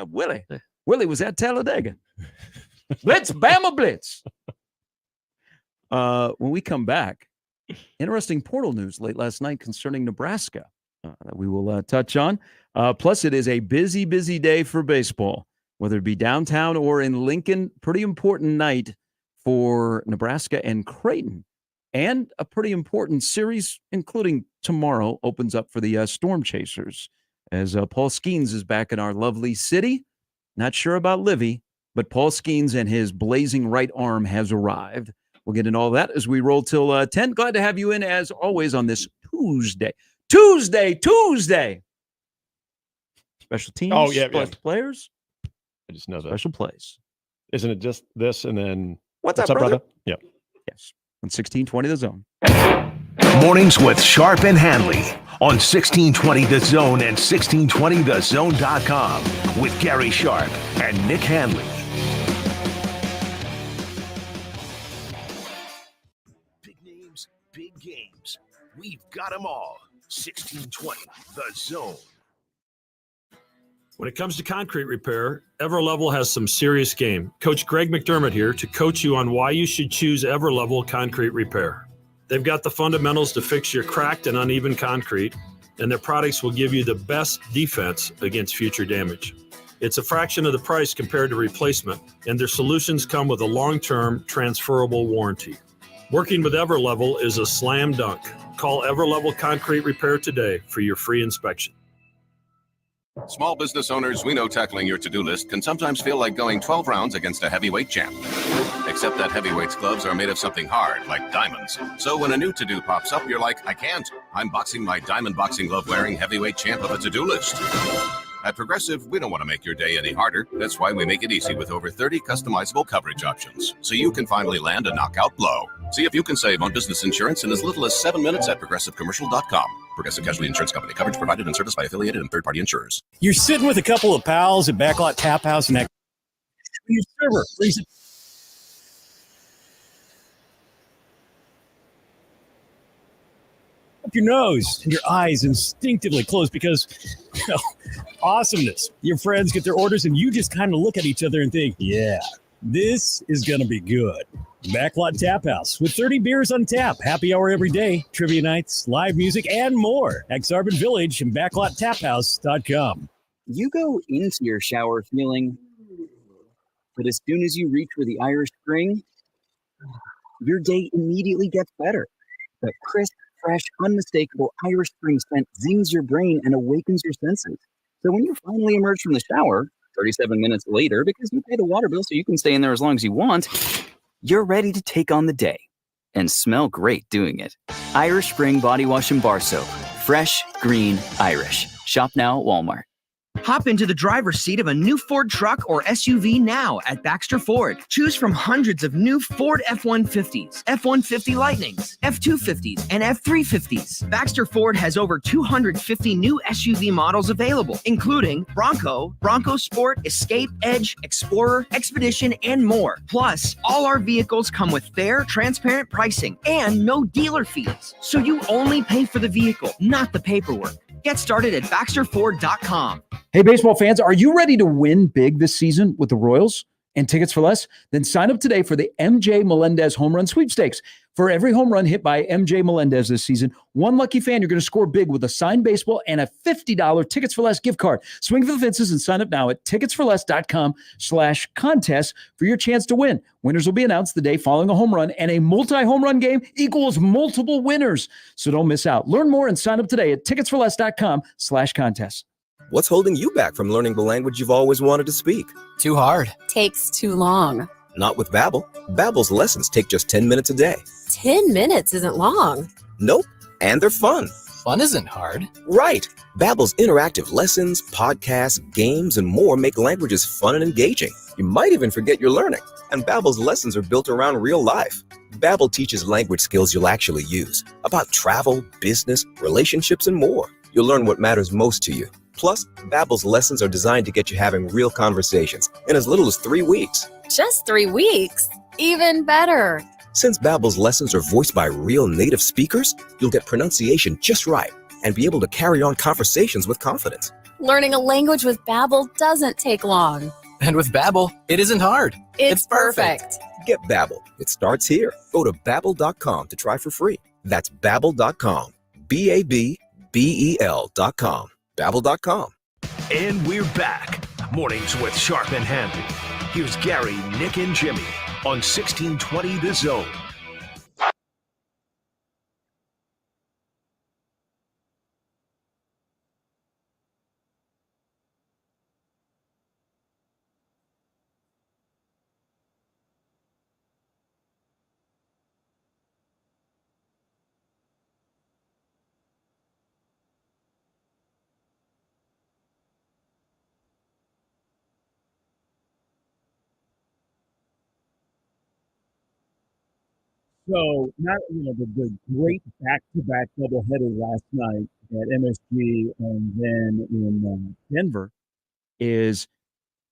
Willie. Willie was at Talladega. Blitz, Bama, Blitz. When we come back, interesting portal news late last night concerning Nebraska that we will touch on. Plus, it is a busy, busy day for baseball, whether it be downtown or in Lincoln. Pretty important night for Nebraska and Creighton. And a pretty important series, including tomorrow, opens up for the Storm Chasers as Paul Skeens is back in our lovely city. Not sure about Livy, but Paul Skeens and his blazing right arm has arrived. We'll get into all that as we roll till 10. Glad to have you in, as always, on this Tuesday. Tuesday. Special teams. Oh, yeah. Players. I just know that. Special plays. Isn't it just this and then... What's up, brother? Yep. Yes. On 1620 The Zone. Mornings with Sharp and Handley on 1620 The Zone and 1620thezone.com with Gary Sharp and Nick Handley. Big names, big games. We've got them all. 1620 The Zone. When it comes to concrete repair, Everlevel has some serious game. Coach Greg McDermott here to coach you on why you should choose Everlevel Concrete Repair. They've got the fundamentals to fix your cracked and uneven concrete, and their products will give you the best defense against future damage. It's a fraction of the price compared to replacement, and their solutions come with a long-term transferable warranty. Working with Everlevel is a slam dunk. Call Everlevel Concrete Repair today for your free inspection. Small business owners, we know tackling your to-do list can sometimes feel like going 12 rounds against a heavyweight champ. Except that heavyweight's gloves are made of something hard, like diamonds. So when a new to-do pops up, you're like, I can't. I'm boxing my diamond boxing glove-wearing heavyweight champ of a to-do list. At Progressive, we don't want to make your day any harder. That's why we make it easy with over 30 customizable coverage options, so you can finally land a knockout blow. See if you can save on business insurance in as little as 7 minutes at ProgressiveCommercial.com. Progressive Casualty Insurance Company. Coverage provided and serviced by affiliated and third-party insurers. You're sitting with a couple of pals at Backlot Tap House and your server brings it. Up your nose and your eyes instinctively close because, awesomeness. Your friends get their orders and you just kind of look at each other and think, yeah, this is going to be good. Backlot Tap House with 30 beers on tap, happy hour every day, trivia nights, live music, and more. Exarban Village and BacklotTapHouse.com. You go into your shower feeling, but as soon as you reach for the Irish Spring, your day immediately gets better. The crisp, fresh, unmistakable Irish Spring scent zings your brain and awakens your senses. So when you finally emerge from the shower, 37 minutes later, because you pay the water bill so you can stay in there as long as you want, you're ready to take on the day. and smell great doing it. Irish Spring Body Wash and Bar Soap. Fresh, green, Irish. Shop now at Walmart. Hop into the driver's seat of a new Ford truck or SUV now at Baxter Ford. Choose from hundreds of new Ford F-150s, F-150 Lightnings, F-250s, and F-350s. Baxter Ford has over 250 new SUV models available, including Bronco, Bronco Sport, Escape, Edge, Explorer, Expedition, and more. Plus, all our vehicles come with fair, transparent pricing and no dealer fees. So you only pay for the vehicle, not the paperwork. Get started at BaxterFord.com. Hey, baseball fans, are you ready to win big this season with the Royals and tickets for less? Then sign up today for the MJ Melendez Home Run Sweepstakes. For every home run hit by MJ Melendez this season, one lucky fan, you're going to score big with a signed baseball and a $50 Tickets for Less gift card. Swing for the fences and sign up now at ticketsforless.com/contest for your chance to win. Winners will be announced the day following a home run, and a multi-home run game equals multiple winners. So don't miss out. Learn more and sign up today at ticketsforless.com/contest. What's holding you back from learning the language you've always wanted to speak? Too hard. Takes too long. Not with Babbel. Babbel's lessons take just 10 minutes a day. 10 minutes isn't long. Nope. And they're fun. Fun isn't hard. Right. Babbel's interactive lessons, podcasts, games, and more make languages fun and engaging. You might even forget you're learning. And Babbel's lessons are built around real life. Babbel teaches language skills you'll actually use. About travel, business, relationships, and more. You'll learn what matters most to you. Plus, Babbel's lessons are designed to get you having real conversations in as little as 3 weeks. Just 3 weeks? Even better. Since Babbel's lessons are voiced by real native speakers, you'll get pronunciation just right and be able to carry on conversations with confidence. Learning a language with Babbel doesn't take long. And with Babbel, it isn't hard. It's perfect. Get Babbel. It starts here. Go to Babbel.com to try for free. That's Babbel.com. Babbel.com. Babbel.com. And we're back. Mornings with Sharp and Handley. Here's Gary, Nick, and Jimmy on 1620 The Zone. So, the great back-to-back doubleheader last night at MSG and then in Denver is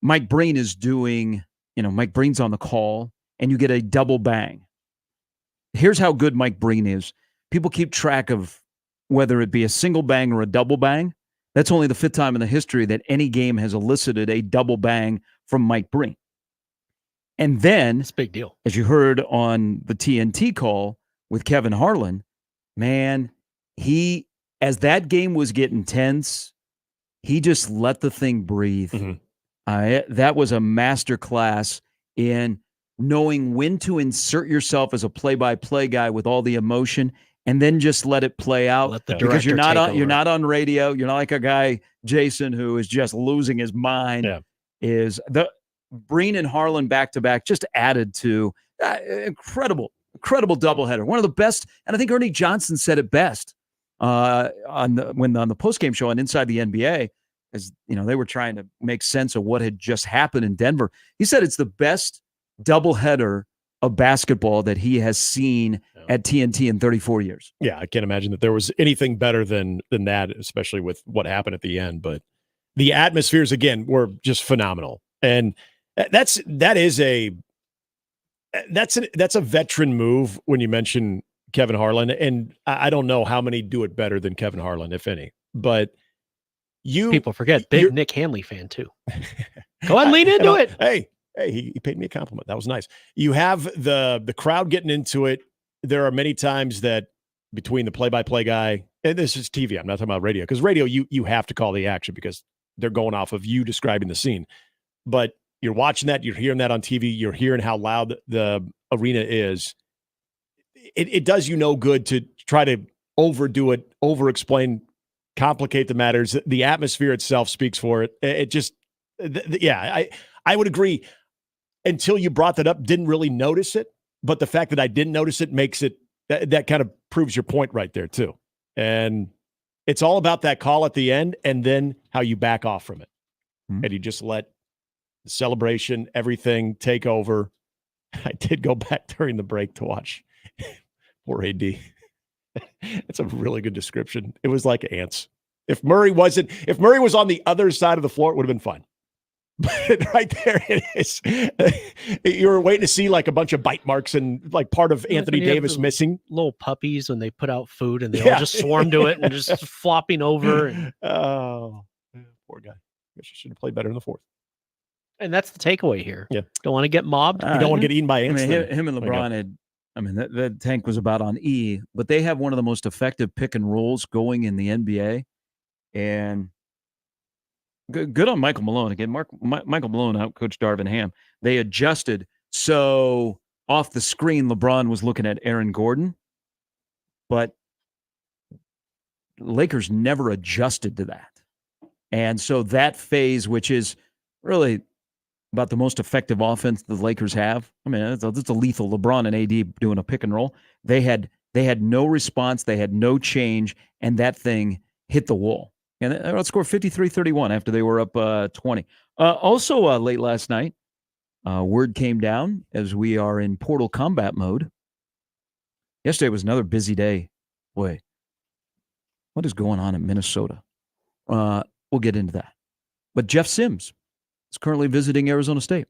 Mike Breen is doing, Mike Breen's on the call, and you get a double bang. Here's how good Mike Breen is. People keep track of whether it be a single bang or a double bang. That's only the 5th time in the history that any game has elicited a double bang from Mike Breen. And then, it's a big deal. As you heard on the TNT call with Kevin Harlan, man, as that game was getting tense, he just let the thing breathe. Mm-hmm. That was a masterclass in knowing when to insert yourself as a play-by-play guy with all the emotion, and then just let it play out. Because you're not on radio. You're not like a guy, Jason, who is just losing his mind. Yeah. Breen and Harlan back-to-back just added to incredible doubleheader. One of the best, and I think Ernie Johnson said it best on the postgame show on Inside the NBA, as they were trying to make sense of what had just happened in Denver. He said it's the best doubleheader of basketball that he has seen at TNT in 34 years. Yeah, I can't imagine that there was anything better than that, especially with what happened at the end. But the atmospheres, again, were just phenomenal. And that's a veteran move when you mention Kevin Harlan, and I don't know how many do it better than Kevin Harlan, if any. But people forget, big Nick Handley fan too. Go on, lean into it. Hey, he paid me a compliment. That was nice. You have the crowd getting into it. There are many times that between the play-by-play guy, and this is TV, I'm not talking about radio, because radio you have to call the action because they're going off of you describing the scene. But you're watching that, you're hearing that on TV, you're hearing how loud the arena is. It does you no good to try to overdo it, over-explain, complicate the matters. The atmosphere itself speaks for it. It just, I would agree. Until you brought that up, didn't really notice it. But the fact that I didn't notice it makes it that kind of proves your point right there too. And it's all about that call at the end and then how you back off from it. Mm-hmm. And you just let the celebration, everything take over. I did go back during the break to watch poor AD. It's a really good description. It was like ants. If Murray was on the other side of the floor, it would have been fun. But right there it is. You were waiting to see like a bunch of bite marks and like part of Anthony Davis missing. Little puppies when they put out food and they all just swarm to it and just flopping over. And, oh, poor guy. Guess you should have played better in the fourth. and that's the takeaway here. Yeah. Don't want to get mobbed. You don't want to get eaten by ants. Him and LeBron had. That tank was about on E, but they have one of the most effective pick and rolls going in the NBA. And good on Michael Malone. Again, Michael Malone outcoached Darvin Ham. They adjusted. So off the screen, LeBron was looking at Aaron Gordon, but Lakers never adjusted to that. And so that phase, which is really about the most effective offense the Lakers have. I mean, it's a lethal LeBron and AD doing a pick and roll. They had no response. They had no change, and that thing hit the wall. And they outscored 53-31 after they were up 20. Also, late last night, word came down as we are in Portal combat mode. Yesterday was another busy day. Boy, what is going on in Minnesota? We'll get into that. But Jeff Sims is currently visiting Arizona State.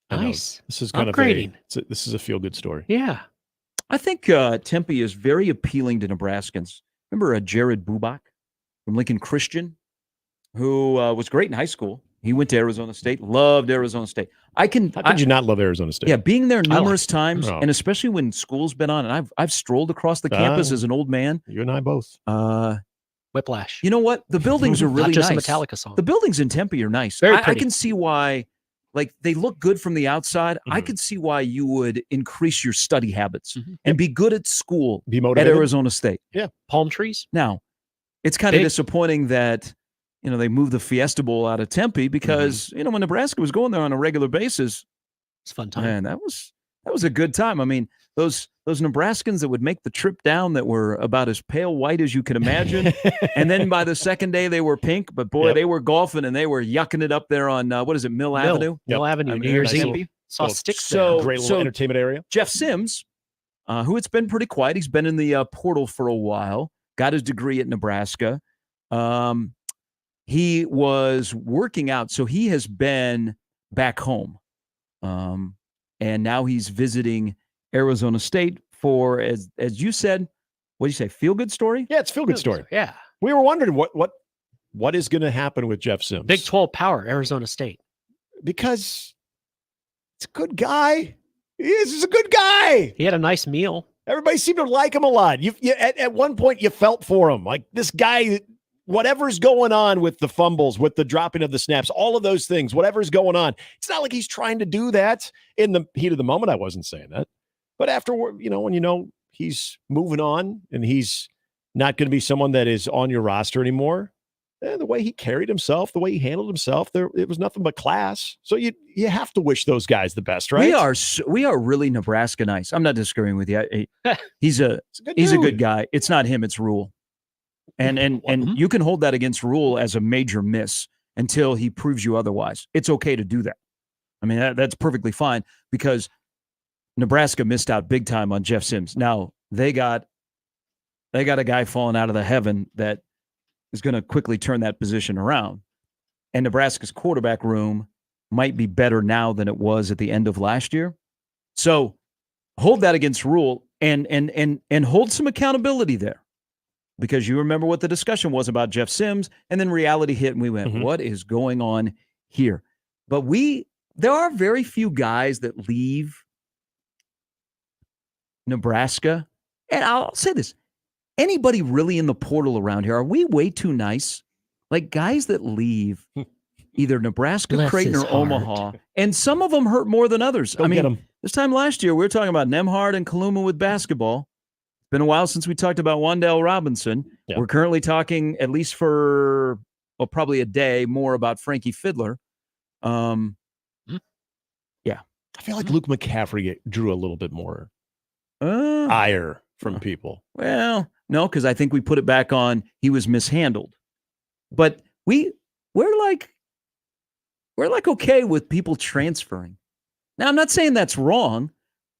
Nice. This is kind upgrading. This is a feel-good story. Yeah. I think Tempe is very appealing to Nebraskans. Remember Jared Bubak from Lincoln Christian, who was great in high school. He went to Arizona State, loved Arizona State. How could you not love Arizona State? Yeah, being there numerous times, and especially when school's been on, and I've strolled across the campus as an old man. You and I both. Whiplash. You know what? The buildings are really Not just nice. a Metallica song. The buildings in Tempe are nice. Very I pretty. can see why, like, they look good from the outside. I could see why you would increase your study habits and be good at school Be at motivated. Arizona State. Yeah. Palm trees. Now, it's kind of Big. disappointing that, they moved the Fiesta Bowl out of Tempe because, when Nebraska was going there on a regular basis, it's a fun time. Man, that was a good time. I mean, those Nebraskans that would make the trip down that were about as pale white as you could imagine, and then by the second day they were pink. But boy, they were golfing and they were yucking it up there on Mill Avenue. Mill Avenue, New Year's Eve. Saw sticks there. Great little entertainment area. Jeff Sims, who it's been pretty quiet. He's been in the portal for a while. Got his degree at Nebraska. He was working out, so he has been back home. And now he's visiting Arizona State for, as you said, what do you say, feel-good story? Yeah, it's a feel-good story. Yeah. We were wondering what is going to happen with Jeff Sims. Big 12 power, Arizona State. Because it's a good guy. He's a good guy. He had a nice meal. Everybody seemed to like him a lot. At one point, you felt for him. Like, this guy, whatever's going on with the fumbles, with the dropping of the snaps, all of those things, whatever's going on, it's not like he's trying to do that in the heat of the moment. I wasn't saying that. But afterward, when he's moving on and he's not going to be someone that is on your roster anymore, the way he carried himself, the way he handled himself, it was nothing but class. So you have to wish those guys the best, right? We are really Nebraska nice. I'm not disagreeing with you. He's a good guy. It's not him, it's Rule. And you can hold that against Rule as a major miss until he proves you otherwise. It's okay to do that. I mean, that's perfectly fine because Nebraska missed out big time on Jeff Sims. Now they got a guy falling out of the heaven that is going to quickly turn that position around. And Nebraska's quarterback room might be better now than it was at the end of last year. So hold that against Rule and hold some accountability there. Because you remember what the discussion was about Jeff Sims, and then reality hit, and we went, what is going on here? But there are very few guys that leave Nebraska. And I'll say this, anybody really in the portal around here, are we way too nice? Like guys that leave either Nebraska, Bless Creighton, his or heart. Omaha, and some of them hurt more than others. Go get 'em. This time last year, we were talking about Nemhard and Kaluma with basketball. Been a while since we talked about Wandale Robinson. Yeah. We're currently talking, at least for probably a day, more about Frankie Fiddler. Yeah. I feel like Luke McCaffrey drew a little bit more ire from people. Well, no, because I think we put it back on he was mishandled. But we're like okay with people transferring. Now, I'm not saying that's wrong,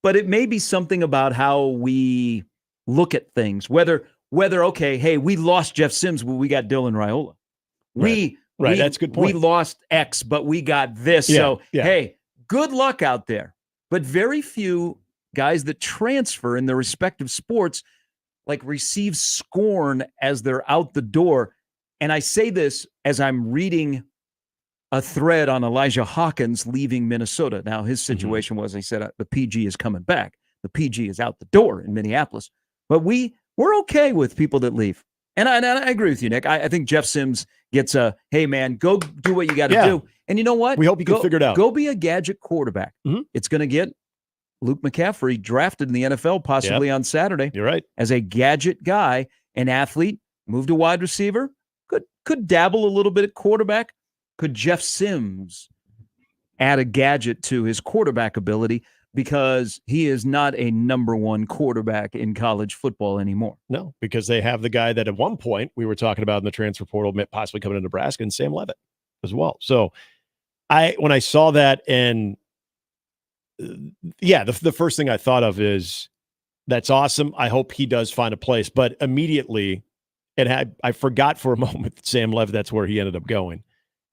but it may be something about how we look at things. Whether okay, hey, we lost Jeff Sims, but we got Dylan Raiola. Right, that's a good point. We lost X, but we got this. So, hey, good luck out there. But very few guys that transfer in their respective sports receive scorn as they're out the door. And I say this as I'm reading a thread on Elijah Hawkins leaving Minnesota. Now, his situation was, he said, the PG is coming back. The PG is out the door in Minneapolis. But we're okay with people that leave. And I agree with you, Nick. I think Jeff Sims gets a, hey, man, go do what you got to do. And you know what? We hope you can figure it out. Go be a gadget quarterback. It's going to get Luke McCaffrey drafted in the NFL possibly on Saturday. You're right. As a gadget guy, an athlete, move to wide receiver, could dabble a little bit at quarterback. Could Jeff Sims add a gadget to his quarterback ability? Because he is not a number one quarterback in college football anymore. No, because they have the guy that at one point we were talking about in the transfer portal, possibly coming to Nebraska, and Sam Levitt as well. So when I saw that, and the first thing I thought of is that's awesome. I hope he does find a place. But immediately, and I forgot for a moment that Sam Levitt, that's where he ended up going,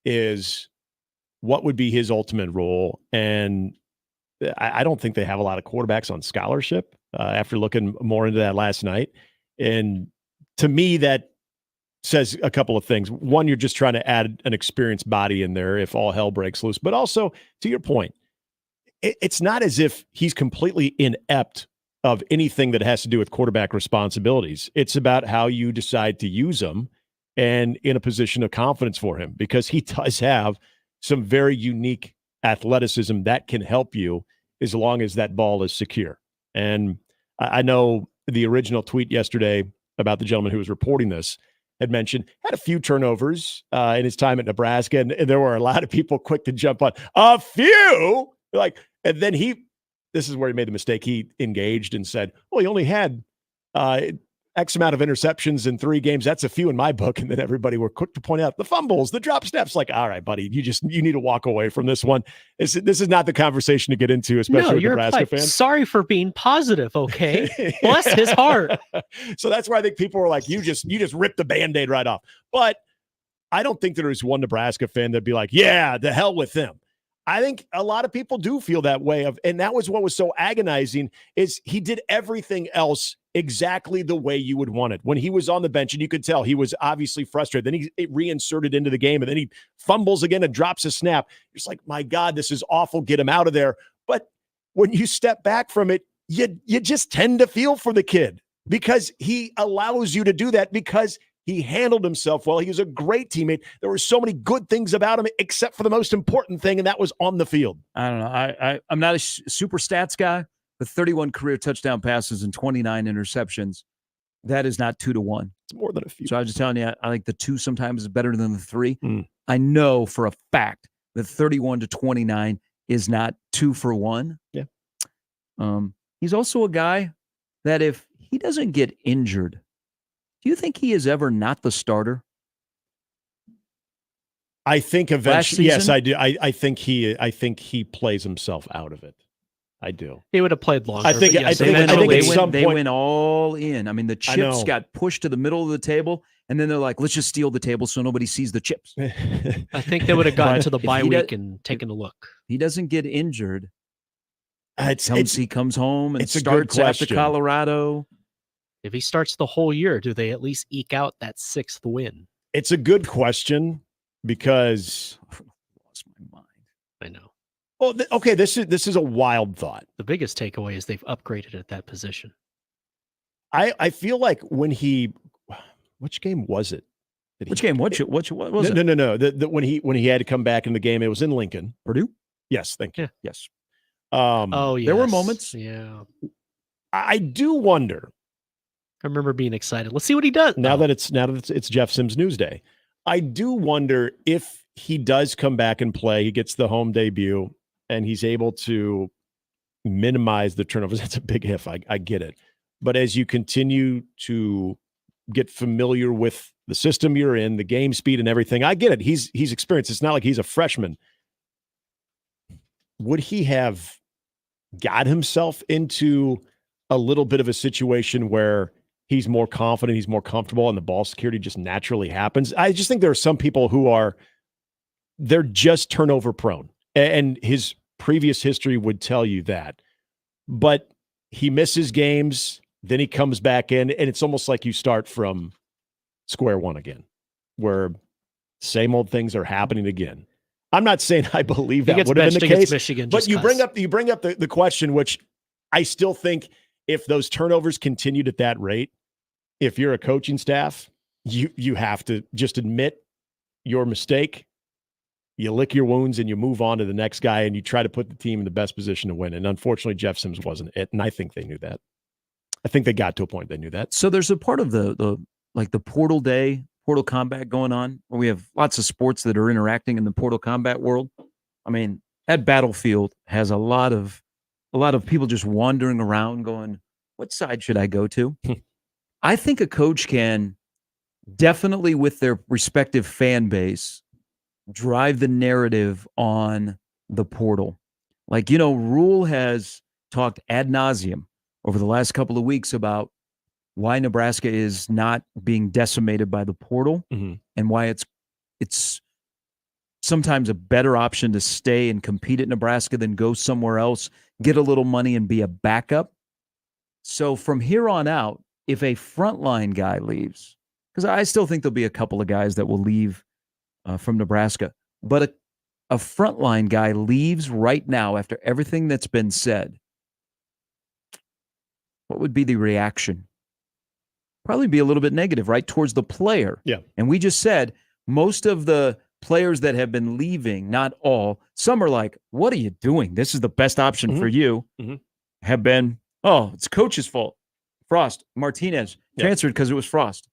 is what would be his ultimate role. And I don't think they have a lot of quarterbacks on scholarship after looking more into that last night. And to me, that says a couple of things. One, you're just trying to add an experienced body in there if all hell breaks loose. But also, to your point, it's not as if he's completely inept of anything that has to do with quarterback responsibilities. It's about how you decide to use them and in a position of confidence for him, because he does have some very unique athleticism that can help you as long as that ball is secure. And I know the original tweet yesterday about the gentleman who was reporting this had mentioned had a few turnovers in his time at Nebraska, and there were a lot of people quick to jump on a few. And then this is where he made the mistake. He engaged and said, "Well, he only had X amount of interceptions in 3 games. That's a few in my book." And then everybody were quick to point out the fumbles, the drop steps. All right, buddy, you need to walk away from this one. This is not the conversation to get into, especially with Nebraska fans. Sorry for being positive. Okay. Bless his heart. So that's why I think people were like, you just ripped the Band-Aid right off. But I don't think there is one Nebraska fan that'd be like, yeah, the hell with them. I think a lot of people do feel that way and that was what was so agonizing is he did everything else exactly the way you would want it. When he was on the bench, and you could tell he was obviously frustrated, then he reinserted into the game, and then he fumbles again and drops a snap. It's like, my God, this is awful. Get him out of there. But when you step back from it, you just tend to feel for the kid because he allows you to do that because he handled himself well. He was a great teammate. There were so many good things about him, except for the most important thing, and that was on the field. I don't know. I'm not a super stats guy, but 31 career touchdown passes and 29 interceptions, that is not 2 to 1. It's more than a few. So I was just telling you, I think the 2 sometimes is better than the 3. I know for a fact that 31 to 29 is not 2 for 1. Yeah. He's also a guy that if he doesn't get injured, do you think he is ever not the starter? I think eventually, yes, I do. I think he plays himself out of it. I do. He would have played longer. I think at some point they went all in. I mean, the chips got pushed to the middle of the table, and then they're like, let's just steal the table so nobody sees the chips. I think they would have gotten to the bye week and taken a look. He doesn't get injured. He comes home and starts after Colorado. If he starts the whole year, do they at least eke out that 6th win? It's a good question because lost my mind. I know. Well, okay, this is a wild thought. The biggest takeaway is they've upgraded at that position. I feel like when which game was it? Which game? What was it? No. When he had to come back in the game, it was in Lincoln. Purdue? Yes, thank you. Yeah. Yes. Yes. There were moments. Yeah. I do wonder. I remember being excited. Let's see what he does. Now that it's Jeff Sims Newsday, I do wonder if he does come back and play. He gets the home debut, and he's able to minimize the turnovers. That's a big if. I get it. But as you continue to get familiar with the system you're in, the game speed and everything, I get it. He's experienced. It's not like he's a freshman. Would he have got himself into a little bit of a situation where he's more confident, he's more comfortable, and the ball security just naturally happens? I just think there are some people who they're just turnover prone. And his previous history would tell you that. But he misses games, then he comes back in, and it's almost like you start from square one again, where same old things are happening again. I'm not saying I believe that would have been the case, Michigan, but you bring up the question, which I still think if those turnovers continued at that rate, if you're a coaching staff, you have to just admit your mistake. You lick your wounds and you move on to the next guy, and you try to put the team in the best position to win. And unfortunately, Jeff Sims wasn't it, and I think they knew that. I think they got to a point they knew that. So there's a part of the portal day, portal combat going on, where we have lots of sports that are interacting in the portal combat world. I mean, that battlefield has a lot of people just wandering around going, what side should I go to? I think a coach can definitely, with their respective fan base, drive the narrative on the portal. Like, Rule has talked ad nauseum over the last couple of weeks about why Nebraska is not being decimated by the portal, and why it's sometimes a better option to stay and compete at Nebraska than go somewhere else, get a little money, and be a backup. So from here on out, if a frontline guy leaves, because I still think there'll be a couple of guys that will leave from Nebraska, but a frontline guy leaves right now after everything that's been said, what would be the reaction? Probably be a little bit negative, right, towards the player. Yeah. And we just said most of the players that have been leaving, not all, some are like, what are you doing? This is the best option for you. Have been, it's coach's fault. Frost. Martinez transferred because it was Frost.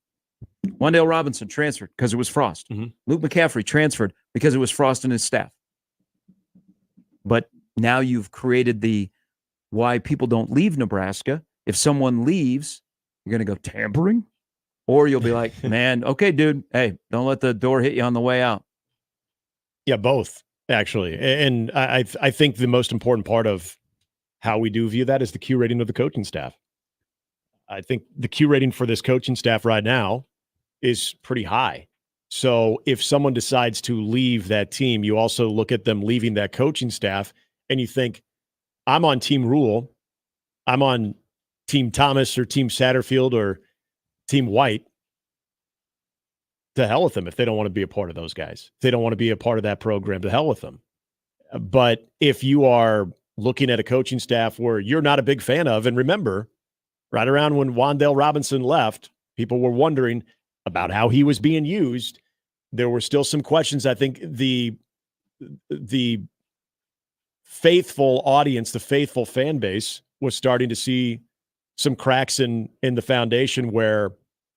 Wan'Dale Robinson transferred because it was Frost. Luke McCaffrey transferred because it was Frost and his staff. But now you've created the why people don't leave Nebraska. If someone leaves, you're going to go tampering, or you'll be like, man, okay, dude, hey, don't let the door hit you on the way out. Yeah, both, actually. And I think the most important part of how we do view that is the Q rating of the coaching staff. I think the Q rating for this coaching staff right now is pretty high. So if someone decides to leave that team, you also look at them leaving that coaching staff and you think, I'm on Team Rule, I'm on Team Thomas or Team Satterfield or Team White. To hell with them if they don't want to be a part of those guys. If they don't want to be a part of that program, to hell with them. But if you are looking at a coaching staff where you're not a big fan of, and remember, right around when Wan'Dale Robinson left, people were wondering about how he was being used. There were still some questions. I think the faithful audience, the faithful fan base was starting to see some cracks in the foundation where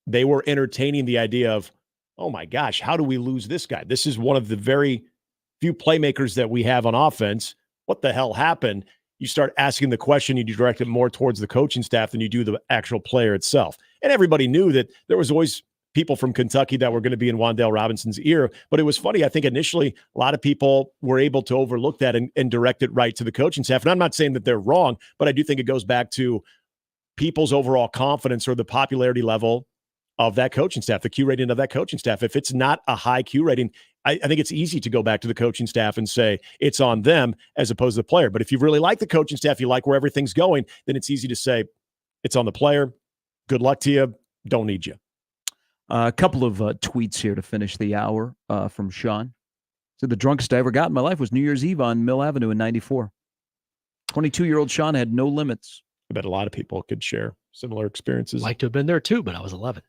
they were entertaining the idea of, oh my gosh, how do we lose this guy? This is one of the very few playmakers that we have on offense. What the hell happened? You start asking the question, you direct it more towards the coaching staff than you do the actual player itself. And everybody knew that there was always people from Kentucky that were going to be in Wan'Dale Robinson's ear. But it was funny. I think initially a lot of people were able to overlook that and direct it right to the coaching staff. And I'm not saying that they're wrong, but I do think it goes back to people's overall confidence or the popularity level of that coaching staff, the Q rating of that coaching staff. If it's not a high Q rating, I think it's easy to go back to the coaching staff and say it's on them as opposed to the player. But if you really like the coaching staff, you like where everything's going, then it's easy to say it's on the player. Good luck to you. Don't need you. A couple of tweets here to finish the hour from Sean. So the drunkest I ever got in my life was New Year's Eve on Mill Avenue in 94. 22-year-old Sean had no limits. I bet a lot of people could share similar experiences. Like to have been there too, but I was 11.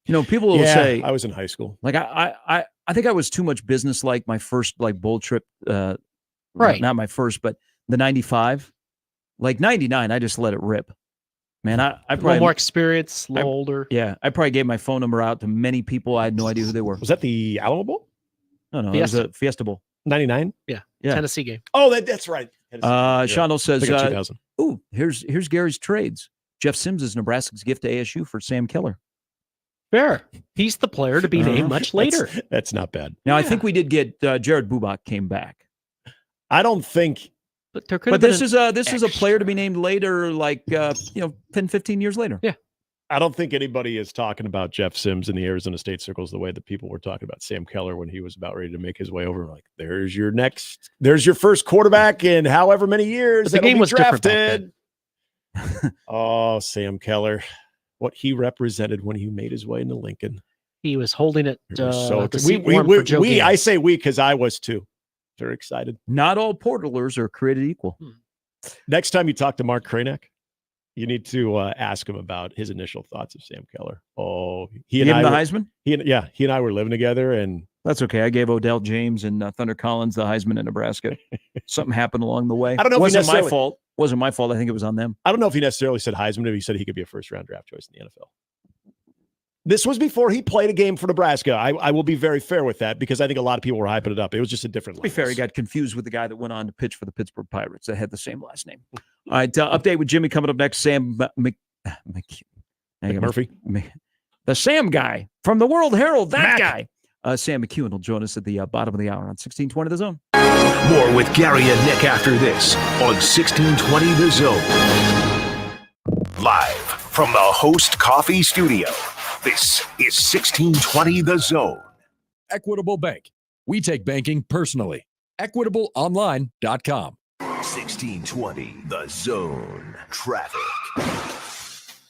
People will say I was in high school. Like I think I was too much business-like my first bowl trip. Right. Not my first, but the 95. Like 99, I just let it rip. Man, I probably a little more experience, a little older. Yeah, I probably gave my phone number out to many people. I had no idea who they were. Was that the Alamo Bowl? No, Fiesta. it was a Fiesta Bowl. 99? Yeah. Yeah. Tennessee game. Oh, that's right. Shondell says, Think of 2000. here's Gary's trades. Jeff Sims is Nebraska's gift to ASU for Sam Keller. Fair. He's the player to be named much later. That's not bad. Now, I think we did get Jared Bubak came back. I don't think. But there could. But this is a player to be named later, like 10, 15 years later. Yeah. I don't think anybody is talking about Jeff Sims in the Arizona State circles the way that people were talking about Sam Keller when he was about ready to make his way over. Like, there's your first quarterback in however many years. But the game was drafted. Oh, Sam Keller, what he represented when he made his way into Lincoln. He was holding it. I say we because I was too. Very excited. Not all portalers are created equal. Next time you talk to Mark Kranek, you need to ask him about his initial thoughts of Sam Keller. Oh, he and I the were, Heisman? He and I were living together, and that's okay. I gave Odell James and Thunder Collins the Heisman in Nebraska. Something happened along the way. I don't know. It wasn't my fault. Wasn't my fault. I think it was on them. I don't know if he necessarily said Heisman, but he said he could be a first-round draft choice in the NFL. This was before he played a game for Nebraska. I will be very fair with that because I think a lot of people were hyping it up. It was just a different. To be fair, he got confused with the guy that went on to pitch for the Pittsburgh Pirates that had the same last name. All right, update with Jimmy coming up next. Sam McMurphy, the Sam guy from the World Herald. That guy, Sam McEwen, will join us at the bottom of the hour on 1620 The Zone. More with Gary and Nick after this on 1620 The Zone. Live from the Host Coffee Studio. This is 1620 The Zone. Equitable Bank. We take banking personally. EquitableOnline.com. 1620 The Zone. Traffic.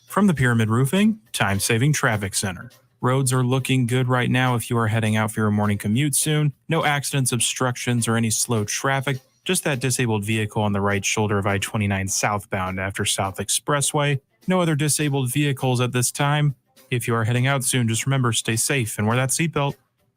From the Pyramid Roofing, time-saving traffic center. Roads are looking good right now if you are heading out for your morning commute soon. No accidents, obstructions, or any slow traffic. Just that disabled vehicle on the right shoulder of I-29 southbound after South Expressway. No other disabled vehicles at this time. If you are heading out soon, just remember, stay safe and wear that seatbelt.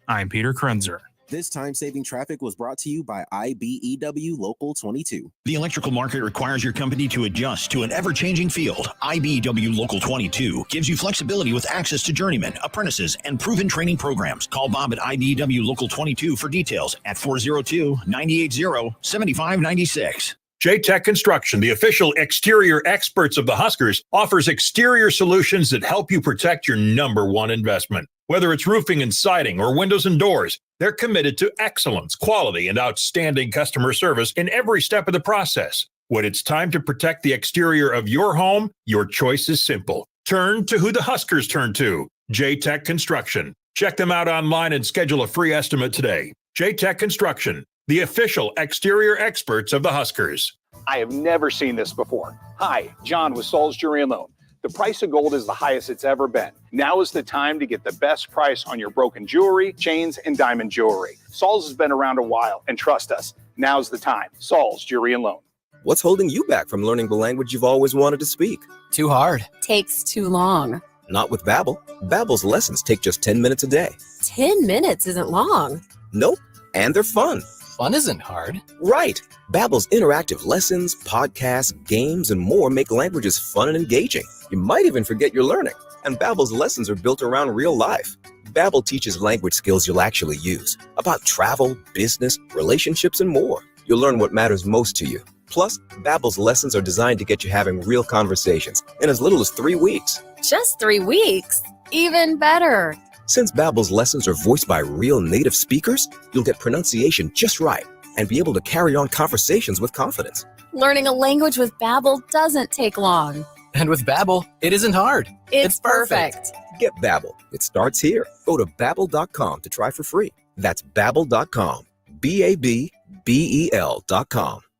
I'm Peter Krenzer. This time-saving traffic was brought to you by IBEW Local 22. The electrical market requires your company to adjust to an ever-changing field. IBEW Local 22 gives you flexibility with access to journeymen, apprentices, and proven training programs. Call Bob at IBEW Local 22 for details at 402-980-7596. J-Tech Construction, the official exterior experts of the Huskers, offers exterior solutions that help you protect your number one investment. Whether it's roofing and siding or windows and doors, they're committed to excellence, quality, and outstanding customer service in every step of the process. When it's time to protect the exterior of your home, your choice is simple. Turn to who the Huskers turn to, J-Tech Construction. Check them out online and schedule a free estimate today. J-Tech Construction, the official exterior experts of the Huskers. I have never seen this before. Hi, John with Saul's Jewelry and Loan. The price of gold is the highest it's ever been. Now is the time to get the best price on your broken jewelry, chains, and diamond jewelry. Saul's has been around a while, and trust us, now's the time. Saul's Jewelry and Loan. What's holding you back from learning the language you've always wanted to speak? Too hard. Takes too long. Not with Babbel. Babbel's lessons take just 10 minutes a day. 10 minutes isn't long. Nope, and they're fun. Fun isn't hard. Right. Babbel's interactive lessons, podcasts, games, and more make languages fun and engaging. You might even forget you're learning. And Babbel's lessons are built around real life. Babbel teaches language skills you'll actually use, about travel, business, relationships, and more. You'll learn what matters most to you. Plus, Babbel's lessons are designed to get you having real conversations in as little as 3 weeks. Just 3 weeks? Even better. Since Babbel's lessons are voiced by real native speakers, you'll get pronunciation just right and be able to carry on conversations with confidence. Learning a language with Babbel doesn't take long. And with Babbel, it isn't hard. It's perfect. Get Babbel. It starts here. Go to Babbel.com to try for free. That's Babbel.com. Babbel.com.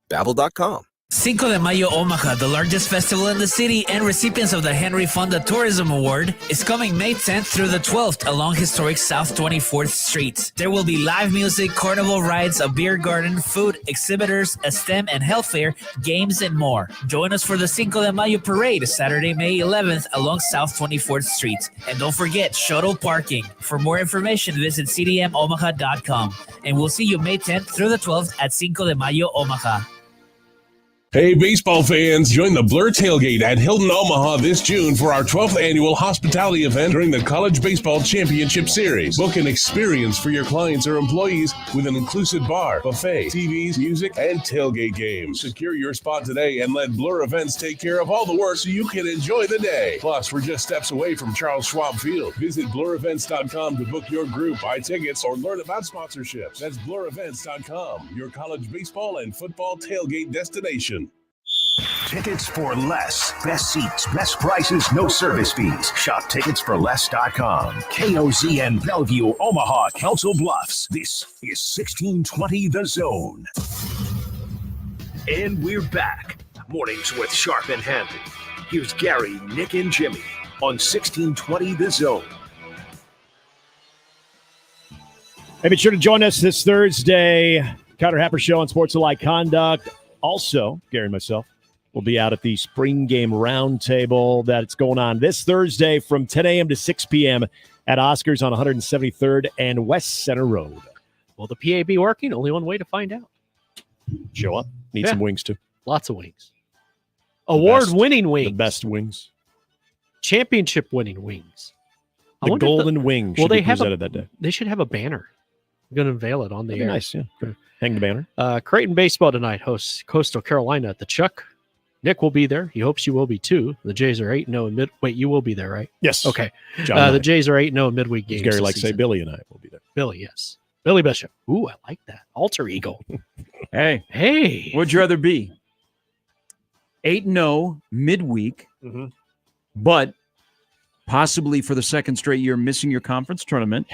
Babbel.com. Cinco de Mayo Omaha, the largest festival in the city and recipients of the Henry Fonda Tourism Award, is coming May 10th through the 12th along historic South 24th Street. There will be live music, carnival rides, a beer garden, food, exhibitors, a STEM and health fair, games, and more. Join us for the Cinco de Mayo Parade, Saturday, May 11th along South 24th Street. And don't forget, shuttle parking. For more information, visit cdmomaha.com. And we'll see you May 10th through the 12th at Cinco de Mayo Omaha. Hey, baseball fans, join the Blur Tailgate at Hilton Omaha this June for our 12th annual hospitality event during the College Baseball Championship Series. Book an experience for your clients or employees with an inclusive bar, buffet, TVs, music, and tailgate games. Secure your spot today and let Blur Events take care of all the work so you can enjoy the day. Plus, we're just steps away from Charles Schwab Field. Visit blurevents.com to book your group, buy tickets, or learn about sponsorships. That's blurevents.com, your college baseball and football tailgate destination. Tickets for less. Best seats, best prices, no service fees. Shop ticketsforless.com. KOZN Bellevue, Omaha, Council Bluffs. This is 1620 The Zone. And we're back. Mornings with Sharp and Handley. Here's Gary, Nick, and Jimmy on 1620 The Zone. Hey, be sure to join us this Thursday. Carter Happer Show on Sports Alike Conduct. Also, Gary and myself will be out at the spring game roundtable that's going on this Thursday from 10 a.m. to 6 p.m. at Oscars on 173rd and West Center Road. Will the PA be working? Only one way to find out. Show up. Need some wings, too. Lots of wings. Award-winning wings. The best wings. Championship-winning wings. The golden wing should be presented that day. They should have a banner. I'm going to unveil it on the air. Nice, yeah. Hang the banner. Creighton Baseball tonight hosts Coastal Carolina at the Chuck. Nick will be there. He hopes you will be, too. The Jays are 8-0 in Wait, you will be there, right? Yes. Okay. The Jays are 8-0 in midweek games. Gary likes to say Billy and I will be there. Billy, yes. Billy Bishop. Ooh, I like that. Alter ego. Hey. Would you rather be 8-0 midweek, but possibly for the second straight year missing your conference tournament,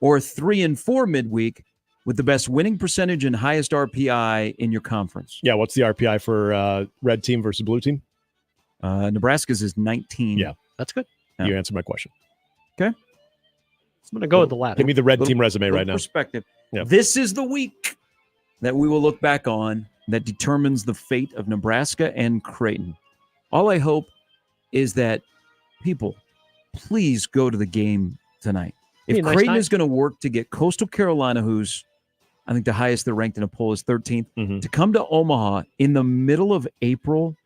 or 3-4 midweek with the best winning percentage and highest RPI in your conference? Yeah, what's the RPI for red team versus blue team? Nebraska's is 19. Yeah. That's good. Yeah. You answered my question. Okay. I'm going to go with the latter. Give me the red team resume right now. Perspective. Yeah. This is the week that we will look back on that determines the fate of Nebraska and Creighton. All I hope is that people, please go to the game tonight. If Creighton is going to work to get Coastal Carolina, who's, I think the highest they're ranked in a poll is 13th, to come to Omaha in the middle of April,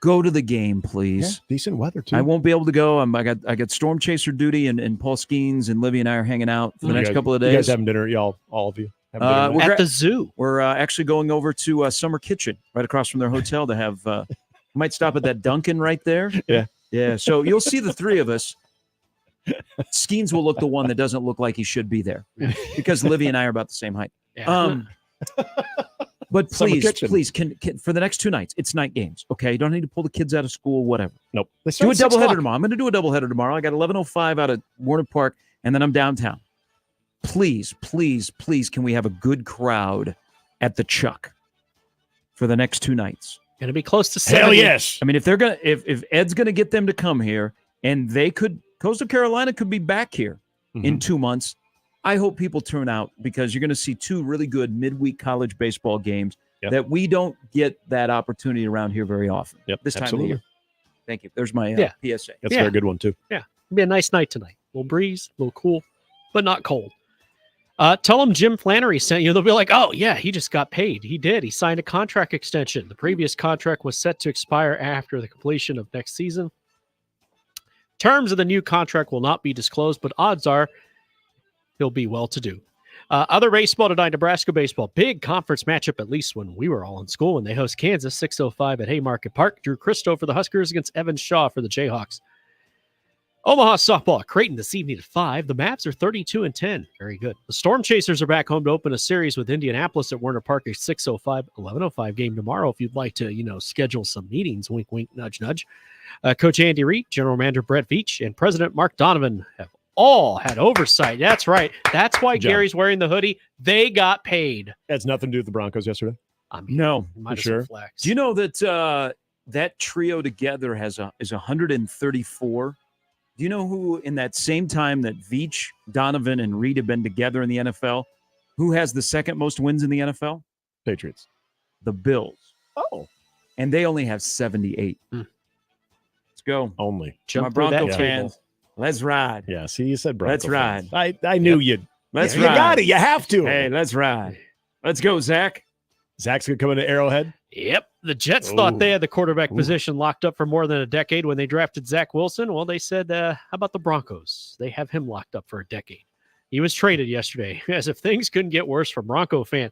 go to the game, please. Yeah, decent weather, too. I won't be able to go. I got Storm Chaser duty, and Paul Skeens and Livy and I are hanging out for the next couple of days. You guys having dinner, y'all, all of you? We're at the zoo. We're actually going over to Summer Kitchen right across from their hotel to have might stop at that Dunkin' right there. Yeah. So you'll see the three of us. Skeens will look the one that doesn't look like he should be there because Livy and I are about the same height. But please, can for the next 2 nights, it's night games. Okay, you don't need to pull the kids out of school, whatever. Nope. Do a doubleheader tomorrow. I'm going to do a doubleheader tomorrow. I got 11:05 out of Warner Park, and then I'm downtown. Please, can we have a good crowd at the Chuck for the next 2 nights? Going to be close to 70. Hell yes. I mean, if Ed's going to get them to come here, and Coastal Carolina could be back here in 2 months. I hope people turn out because you're going to see 2 really good midweek college baseball games that we don't get that opportunity around here very often. This time of the year. Thank you. There's my PSA. That's a very good one, too. Yeah. It'll be a nice night tonight. A little breeze, a little cool, but not cold. Tell them Jim Flannery sent you. They'll be like, oh, yeah, he just got paid. He did. He signed a contract extension. The previous contract was set to expire after the completion of next season. Terms of the new contract will not be disclosed, but odds are he'll be well-to-do. Other baseball tonight, Nebraska baseball. Big conference matchup, at least when we were all in school, when they host Kansas, 6:05 at Haymarket Park. Drew Christo for the Huskers against Evan Shaw for the Jayhawks. Omaha softball, Creighton this evening at 5. The Mavs are 32-10. Very good. The Storm Chasers are back home to open a series with Indianapolis at Warner Park at 6:05, 11:05 game tomorrow. If you'd like to, schedule some meetings, wink, wink, nudge, nudge. Coach Andy Reid, General Manager Brett Veach, and President Mark Donovan have all had oversight. That's right. That's why Gary's wearing the hoodie. They got paid. That's nothing to do with the Broncos yesterday. No, for sure. Do you know that that trio together is 134? Do you know who in that same time that Veach, Donovan, and Reed have been together in the NFL, who has the second most wins in the NFL? Patriots. The Bills. Oh. And they only have 78. Let's go. Only. My Bronco fans. Let's ride. Yeah, see, you said Bronco Let's ride. fans. I knew you'd. Let's ride. You got it. You have to. Hey, let's ride. Let's go, Zach. Zach's going to come into Arrowhead. Yep. The Jets thought they had the quarterback position locked up for more than a decade when they drafted Zach Wilson. Well, they said, how about the Broncos? They have him locked up for a decade. He was traded yesterday, as if things couldn't get worse for Bronco fan.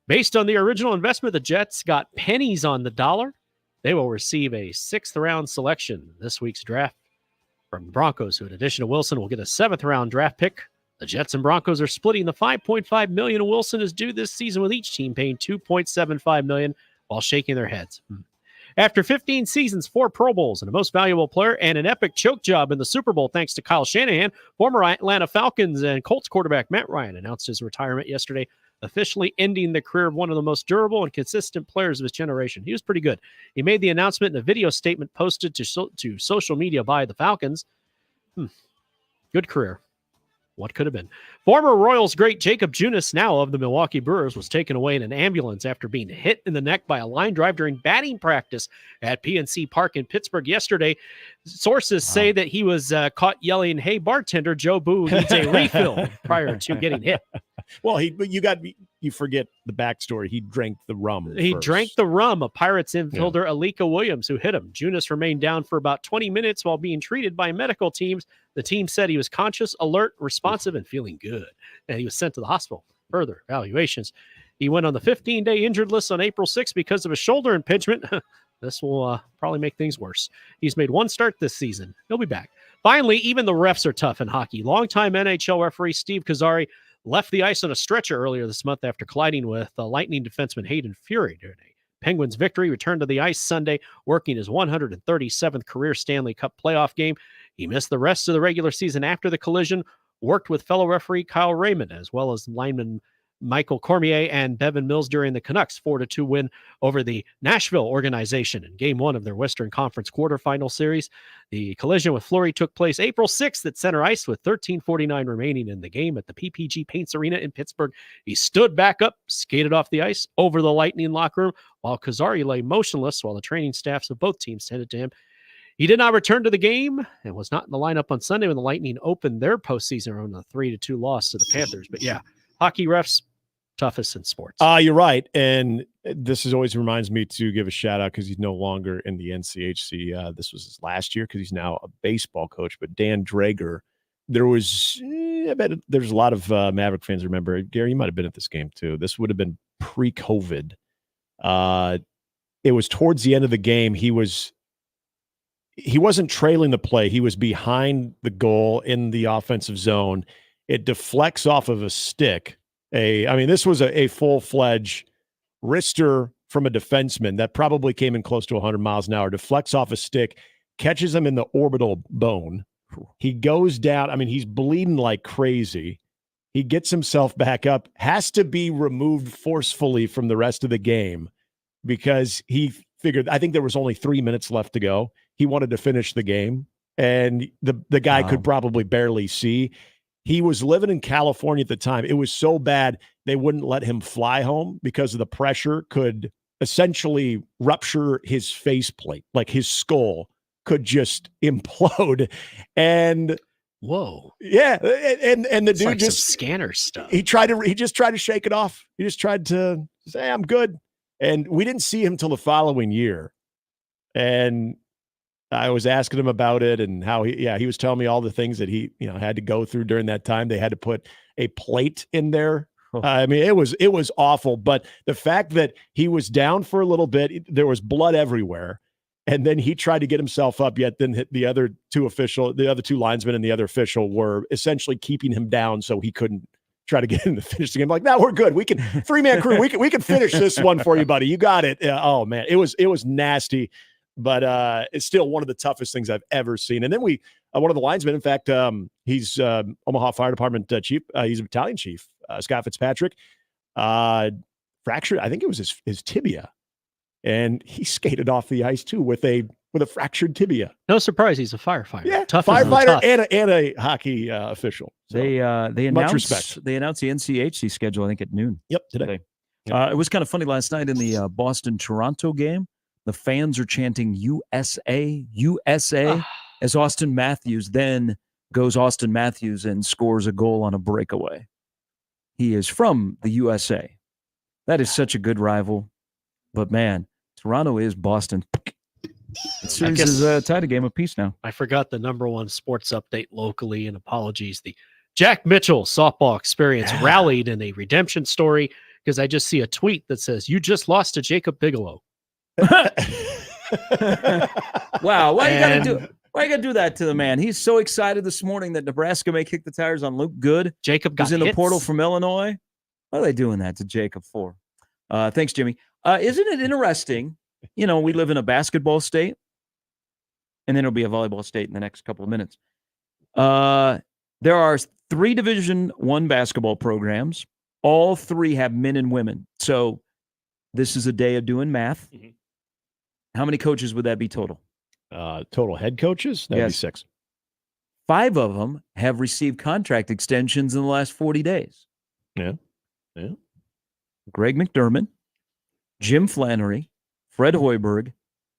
Based on the original investment, the Jets got pennies on the dollar. They will receive a 6th-round selection this week's draft from the Broncos, who in addition to Wilson will get a 7th-round draft pick. The Jets and Broncos are splitting the $5.5 million Wilson is due this season, with each team paying $2.75 million while shaking their heads. After 15 seasons, 4 Pro Bowls, and a most valuable player, and an epic choke job in the Super Bowl thanks to Kyle Shanahan, former Atlanta Falcons and Colts quarterback Matt Ryan announced his retirement yesterday, officially ending the career of one of the most durable and consistent players of his generation. He was pretty good. He made the announcement in a video statement posted to social media by the Falcons. Good career. What could have been? Former Royals great Jacob Junis, now of the Milwaukee Brewers, was taken away in an ambulance after being hit in the neck by a line drive during batting practice at PNC Park in Pittsburgh yesterday. Sources say that he was caught yelling, "Hey, bartender, Joe Boo needs a refill," prior to getting hit. Well, you forget the backstory. He drank the rum. He first. drank the rum, a Pirates infielder, Alika Williams, who hit him. Junis remained down for about 20 minutes while being treated by medical teams. The team said he was conscious, alert, responsive, and feeling good. And he was sent to the hospital for further evaluations. He went on the 15-day injured list on April 6th because of a shoulder impingement. This will probably make things worse. He's made 1 start this season. He'll be back. Finally, even the refs are tough in hockey. Longtime NHL referee Steve Kazari left the ice on a stretcher earlier this month after colliding with Lightning defenseman Hayden Fury during a Penguins victory. Returned to the ice Sunday, working his 137th career Stanley Cup playoff game. He missed the rest of the regular season after the collision, worked with fellow referee Kyle Raymond, as well as lineman Michael Cormier and Bevan Mills during the Canucks' 4-2 win over the Nashville organization in Game 1 of their Western Conference quarterfinal series. The collision with Fleury took place April 6th at center ice with 13:49 remaining in the game at the PPG Paints Arena in Pittsburgh. He stood back up, skated off the ice over the Lightning locker room, while Kazari lay motionless while the training staffs of both teams tended to him. He did not return to the game and was not in the lineup on Sunday when the Lightning opened their postseason run with a 3-2 loss to the Panthers. But yeah, hockey refs, toughest in sports. You're right. And this always reminds me to give a shout out because he's no longer in the NCHC. This was his last year because he's now a baseball coach. But Dan Drager, there was, I bet there's a lot of Maverick fans remember. Gary, you might have been at this game too. This would have been pre-COVID. It was towards the end of the game. He wasn't trailing the play. He was behind the goal in the offensive zone. It deflects off of a stick. This was a full-fledged wrister from a defenseman that probably came in close to 100 miles an hour, deflects off a stick, catches him in the orbital bone. He goes down. He's bleeding like crazy. He gets himself back up, has to be removed forcefully from the rest of the game because he figured, I think there was only 3 minutes left to go. He wanted to finish the game, and the guy could probably barely see. He was living in California at the time. It was so bad they wouldn't let him fly home because of the pressure could essentially rupture his faceplate, like his skull could just implode. And whoa, yeah, and the dude like just some scanner stuff. He just tried to shake it off. He just tried to say, "I'm good." And we didn't see him till the following year. And I was asking him about it and how he was telling me all the things that he, had to go through during that time. They had to put a plate in there. It was awful. But the fact that he was down for a little bit, there was blood everywhere. And then he tried to get himself up, yet then the other two linesmen and the other official were essentially keeping him down so he couldn't try to get him to finish the game. Like, no, we're good. We can 3-man crew. We can finish this one for you, buddy. You got it. Oh man, it was nasty. But it's still one of the toughest things I've ever seen. And then one of the linesmen, in fact, he's Omaha Fire Department chief. He's a battalion chief, Scott Fitzpatrick, fractured. I think it was his tibia, and he skated off the ice too with a fractured tibia. No surprise, he's a firefighter. Yeah, tough firefighter and a hockey official. So, They much announced respect. They announced the NCHC schedule, I think, at noon. Yep, today. It was kind of funny last night in the Boston-Toronto game. The fans are chanting USA, USA, as Austin Matthews then goes Austin Matthews and scores a goal on a breakaway. He is from the USA. That is such a good rival. But man, Toronto is Boston. The series is tied a game apiece now. I forgot the number one sports update locally, and apologies. The Jack Mitchell softball experience rallied in a redemption story because I just see a tweet that says, "You just lost to Jacob Bigelow." Wow, why you gotta do that to the man? He's so excited this morning that Nebraska may kick the tires on Luke Good. Jacob got who's in the hits. portal from Illinois. What are they doing that to Jacob for? Thanks, Jimmy. Isn't it interesting? You know, we live in a basketball state, and then it'll be a volleyball state in the next couple of minutes. There are 3 Division I basketball programs. All 3 have men and women. So this is a day of doing math. Mm-hmm. How many coaches would that be total? Total head coaches? That'd be 6. 5 of them have received contract extensions in the last 40 days. Yeah. Greg McDermott, Jim Flannery, Fred Hoiberg,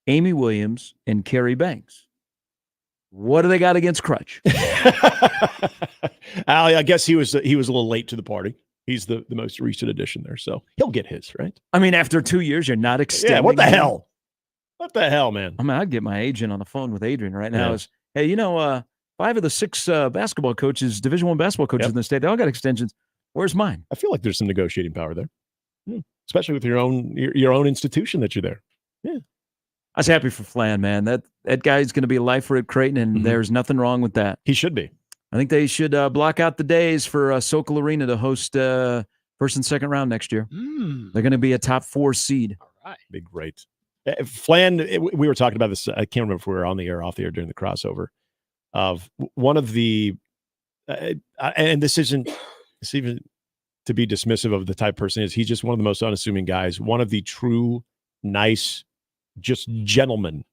Amy Williams, and Kerry Banks. What do they got against Crutch? I guess he was a little late to the party. He's the most recent addition there, so he'll get his, right? I mean, after 2 years, you're not extending. Yeah, what the him? hell? What the hell, man? I mean, I'd get my agent on the phone with Adrian right now. Yeah. Hey, 5 of the 6 basketball coaches, Division I basketball coaches in the state, they all got extensions. Where's mine? I feel like there's some negotiating power there, especially with your own institution that you're there. Yeah, I was happy for Flan, man. That guy's going to be a lifer at Creighton, and there's nothing wrong with that. He should be. I think they should block out the days for Sokol Arena to host first and second round next year. They're going to be a top 4 seed. All right. Be great. Flan, we were talking about this. I can't remember if we were on the air or off the air during the crossover of one of the, and this isn't even to be dismissive of the type of person he is. He's just one of the most unassuming guys. One of the true, nice, just gentlemen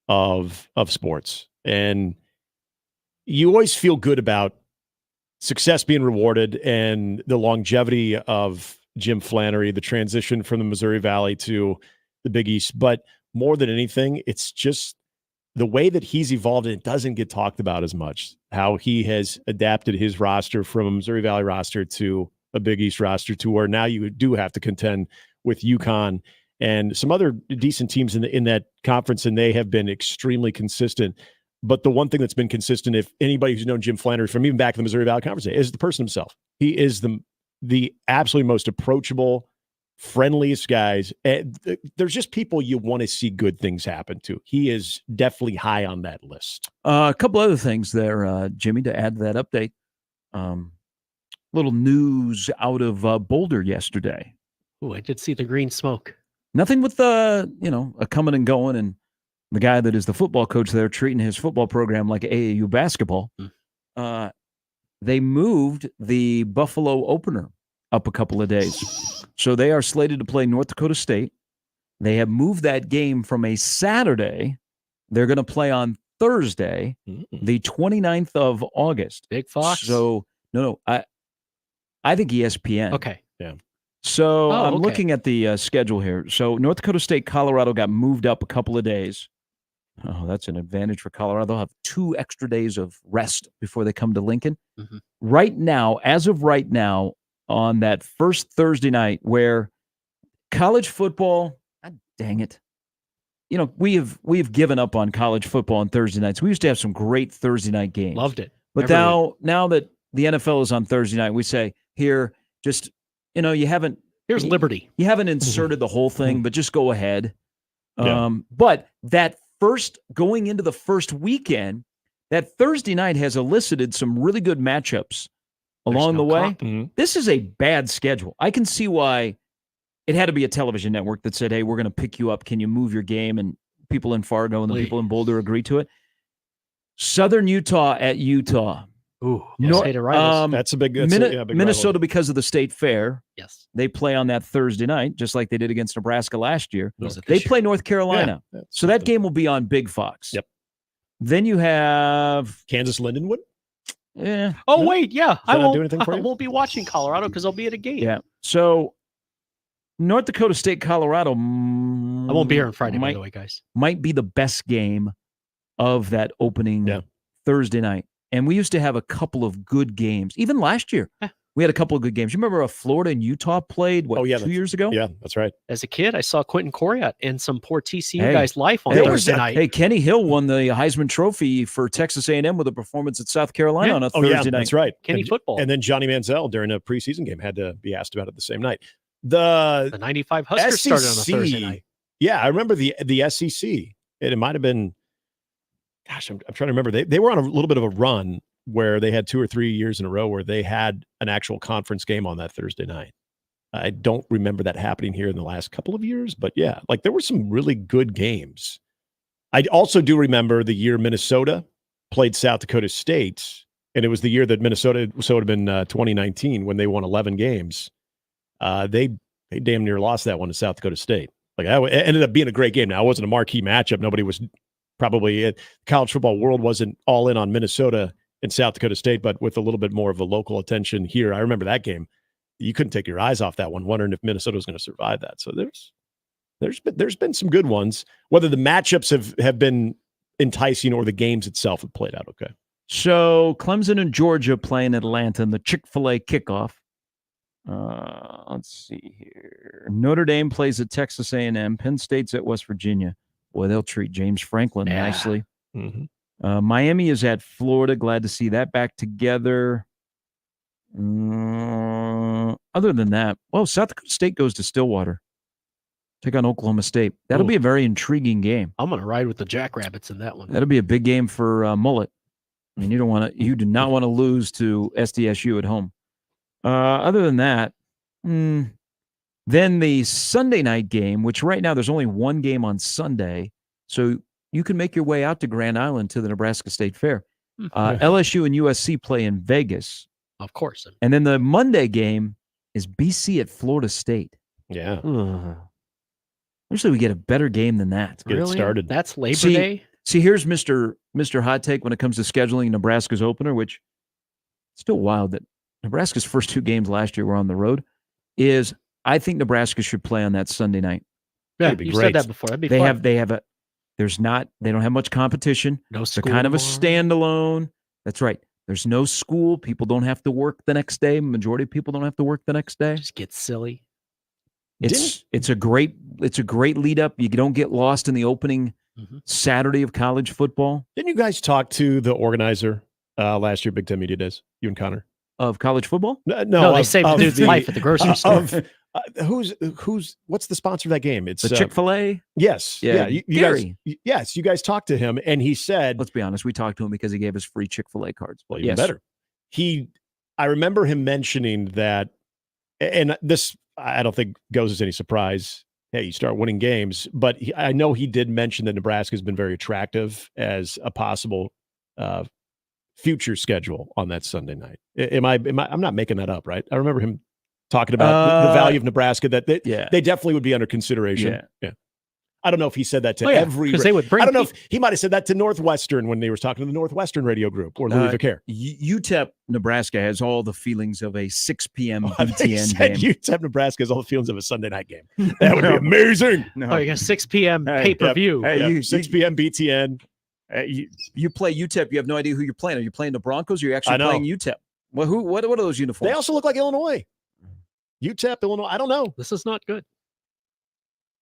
of sports. And you always feel good about success being rewarded and the longevity of Jim Flannery, the transition from the Missouri Valley to the Big East. But more than anything, it's just the way that he's evolved, and it doesn't get talked about as much, how he has adapted his roster from a Missouri Valley roster to a Big East roster to where now you do have to contend with UConn and some other decent teams in that conference, and they have been extremely consistent. But the one thing that's been consistent, if anybody who's known Jim Flannery from even back in the Missouri Valley Conference, is the person himself. He is the absolutely most approachable, friendliest guys. There's just people you want to see good things happen to. He is definitely high on that list. A couple other things there, Jimmy, to add to that update. Little news out of Boulder yesterday. Oh, I did see the green smoke. Nothing with a coming and going, and the guy that is the football coach there treating his football program like AAU basketball. They moved the Buffalo opener up a couple of days. So they are slated to play North Dakota State. They have moved that game from a Saturday. They're going to play on Thursday, the 29th of August. Big Fox? So, no, I think ESPN. Okay. Yeah. So I'm looking at the schedule here. So North Dakota State, Colorado got moved up a couple of days. Oh, that's an advantage for Colorado. They'll have 2 extra days of rest before they come to Lincoln. Right now, as of right now, on that first Thursday night where college football, God dang it. We have given up on college football on Thursday nights. We used to have some great Thursday night games. Loved it. But now that the NFL is on Thursday night, we say, here, just, you haven't. Here's Liberty. You haven't inserted the whole thing, but just go ahead. Yeah. But that going into the first weekend, that Thursday night has elicited some really good matchups along the way. This is a bad schedule. I can see why it had to be a television network that said, hey, we're going to pick you up. Can you move your game? And people in Fargo and the people in Boulder agree to it. Southern Utah at Utah. Ooh, rivals. That's a big Minnesota rivalry. because of the state fair. Yes. They play on that Thursday night, just like they did against Nebraska last year. They play North Carolina. Yeah, so that game will be on Big Fox. Yep. Then you have Kansas Lindenwood. Yeah. Oh, wait, yeah. I not do anything for you? won't be watching Colorado because I'll be at a game. Yeah. So North Dakota State, Colorado. I won't be here on Friday, by the way, guys. Might be the best game of that opening Thursday night. And we used to have a couple of good games. Even last year, We had a couple of good games. You remember Florida and Utah played, 2 years ago? Yeah, that's right. As a kid, I saw Quentin Coriat and some poor TCU guys life on Thursday night. Hey, Kenny Hill won the Heisman Trophy for Texas A&M with a performance at South Carolina on a Thursday night. That's right. Kenny football. And then Johnny Manziel during a preseason game had to be asked about it the same night. The 95 Huskers started on a Thursday night. Yeah, I remember the SEC. It might have been, gosh, I'm trying to remember. They were on a little bit of a run where they had 2 or 3 years in a row where they had an actual conference game on that Thursday night. I don't remember that happening here in the last couple of years, but yeah, like there were some really good games. I also do remember the year Minnesota played South Dakota State, and it was the year that Minnesota, so it would have been 2019 when they won 11 games. They damn near lost that one to South Dakota State. Like it ended up being a great game. Now, it wasn't a marquee matchup. Nobody was probably college football world wasn't all in on Minnesota and South Dakota State, but with a little bit more of a local attention here. I remember that game. You couldn't take your eyes off that one, wondering if Minnesota was going to survive that. So there's been some good ones. Whether the matchups have been enticing or the games itself have played out okay. So Clemson and Georgia playing Atlanta in the Chick-fil-A kickoff. Let's see here. Notre Dame plays at Texas A&M. Penn State's at West Virginia. Boy, they'll treat James Franklin nicely. Mm-hmm. Miami is at Florida. Glad to see that back together. Other than that, South Dakota State goes to Stillwater. Take on Oklahoma State. That'll be a very intriguing game. I'm going to ride with the Jackrabbits in that one. That'll be a big game for Mullet. I mean, you do not want to lose to SDSU at home. Other than that, then the Sunday night game, which right now there's only one game on Sunday, so you can make your way out to Grand Island to the Nebraska State Fair. LSU and USC play in Vegas. Of course. And then the Monday game is BC at Florida State. Yeah. Usually we get a better game than that. Get it started. That's Labor Day? See, here's Mr. Hot Take when it comes to scheduling Nebraska's opener, which is still wild that Nebraska's first 2 games last year were on the road, is I think Nebraska should play on that Sunday night. Yeah, you said that before. That'd be fun. They don't have much competition. No school. They're kind of a standalone. That's right. There's no school. People don't have to work the next day. Majority of people don't have to work the next day. Just get silly. It's a great lead up. You don't get lost in the opening Saturday of college football. Didn't you guys talk to the organizer last year, Big Ten Media Days? You and Connor of college football? No, they saved the dude's life at the grocery store. What's the sponsor of that game? It's the Chick-fil-A. Yes, you guys. You guys talked to him, and he said, "Let's be honest, we talked to him because he gave us free Chick-fil-A cards." Well, even better. I remember him mentioning that, and this I don't think goes as any surprise. Hey, you start winning games, but I know he did mention that Nebraska has been very attractive as a possible future schedule on that Sunday night. I'm not making that up, right? I remember him talking about the value of Nebraska, that they definitely would be under consideration. Yeah. I don't know if he said that to every. Because they would bring. I don't know if he might have said that to Northwestern when they were talking to the Northwestern radio group or Louis Vicaire. UTEP Nebraska has all the feelings of a 6 p.m. They BTN said game. UTEP Nebraska has all the feelings of a Sunday night game. That would be amazing. Oh, you got 6 p.m. pay-per-view. Hey, 6 p.m. BTN. You play UTEP. You have no idea who you're playing. Are you playing the Broncos? Or are you actually playing UTEP? Well, what are those uniforms? They also look like Illinois. UTEP, Illinois. I don't know. This is not good.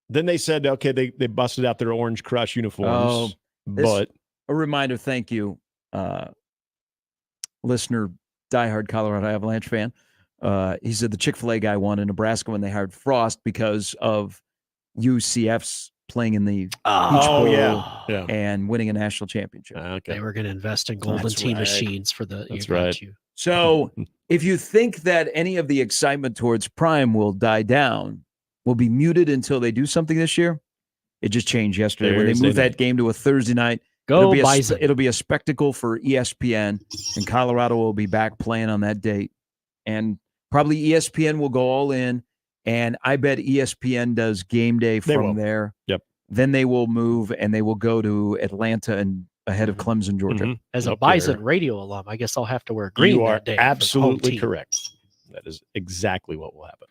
Then they said, okay, they busted out their Orange Crush uniforms. But a reminder, thank you, listener, diehard Colorado Avalanche fan. He said the Chick-fil-A guy won in Nebraska when they hired Frost because of UCF's playing in the Peach Bowl and winning a national championship. Okay. They were going to invest in Golden Tee machines for the. That's right. So if you think that any of the excitement towards Prime will die down, will be muted until they do something this year, it just changed yesterday when they moved that game to a Thursday night. It'll be a spectacle for ESPN, and Colorado will be back playing on that date. And probably ESPN will go all in, and I bet ESPN does game day from there. Yep. Then they will move, and they will go to Atlanta and ahead of Clemson, Georgia. As a Bison radio alum, I guess I'll have to wear green that day. Absolutely correct. That is exactly what will happen.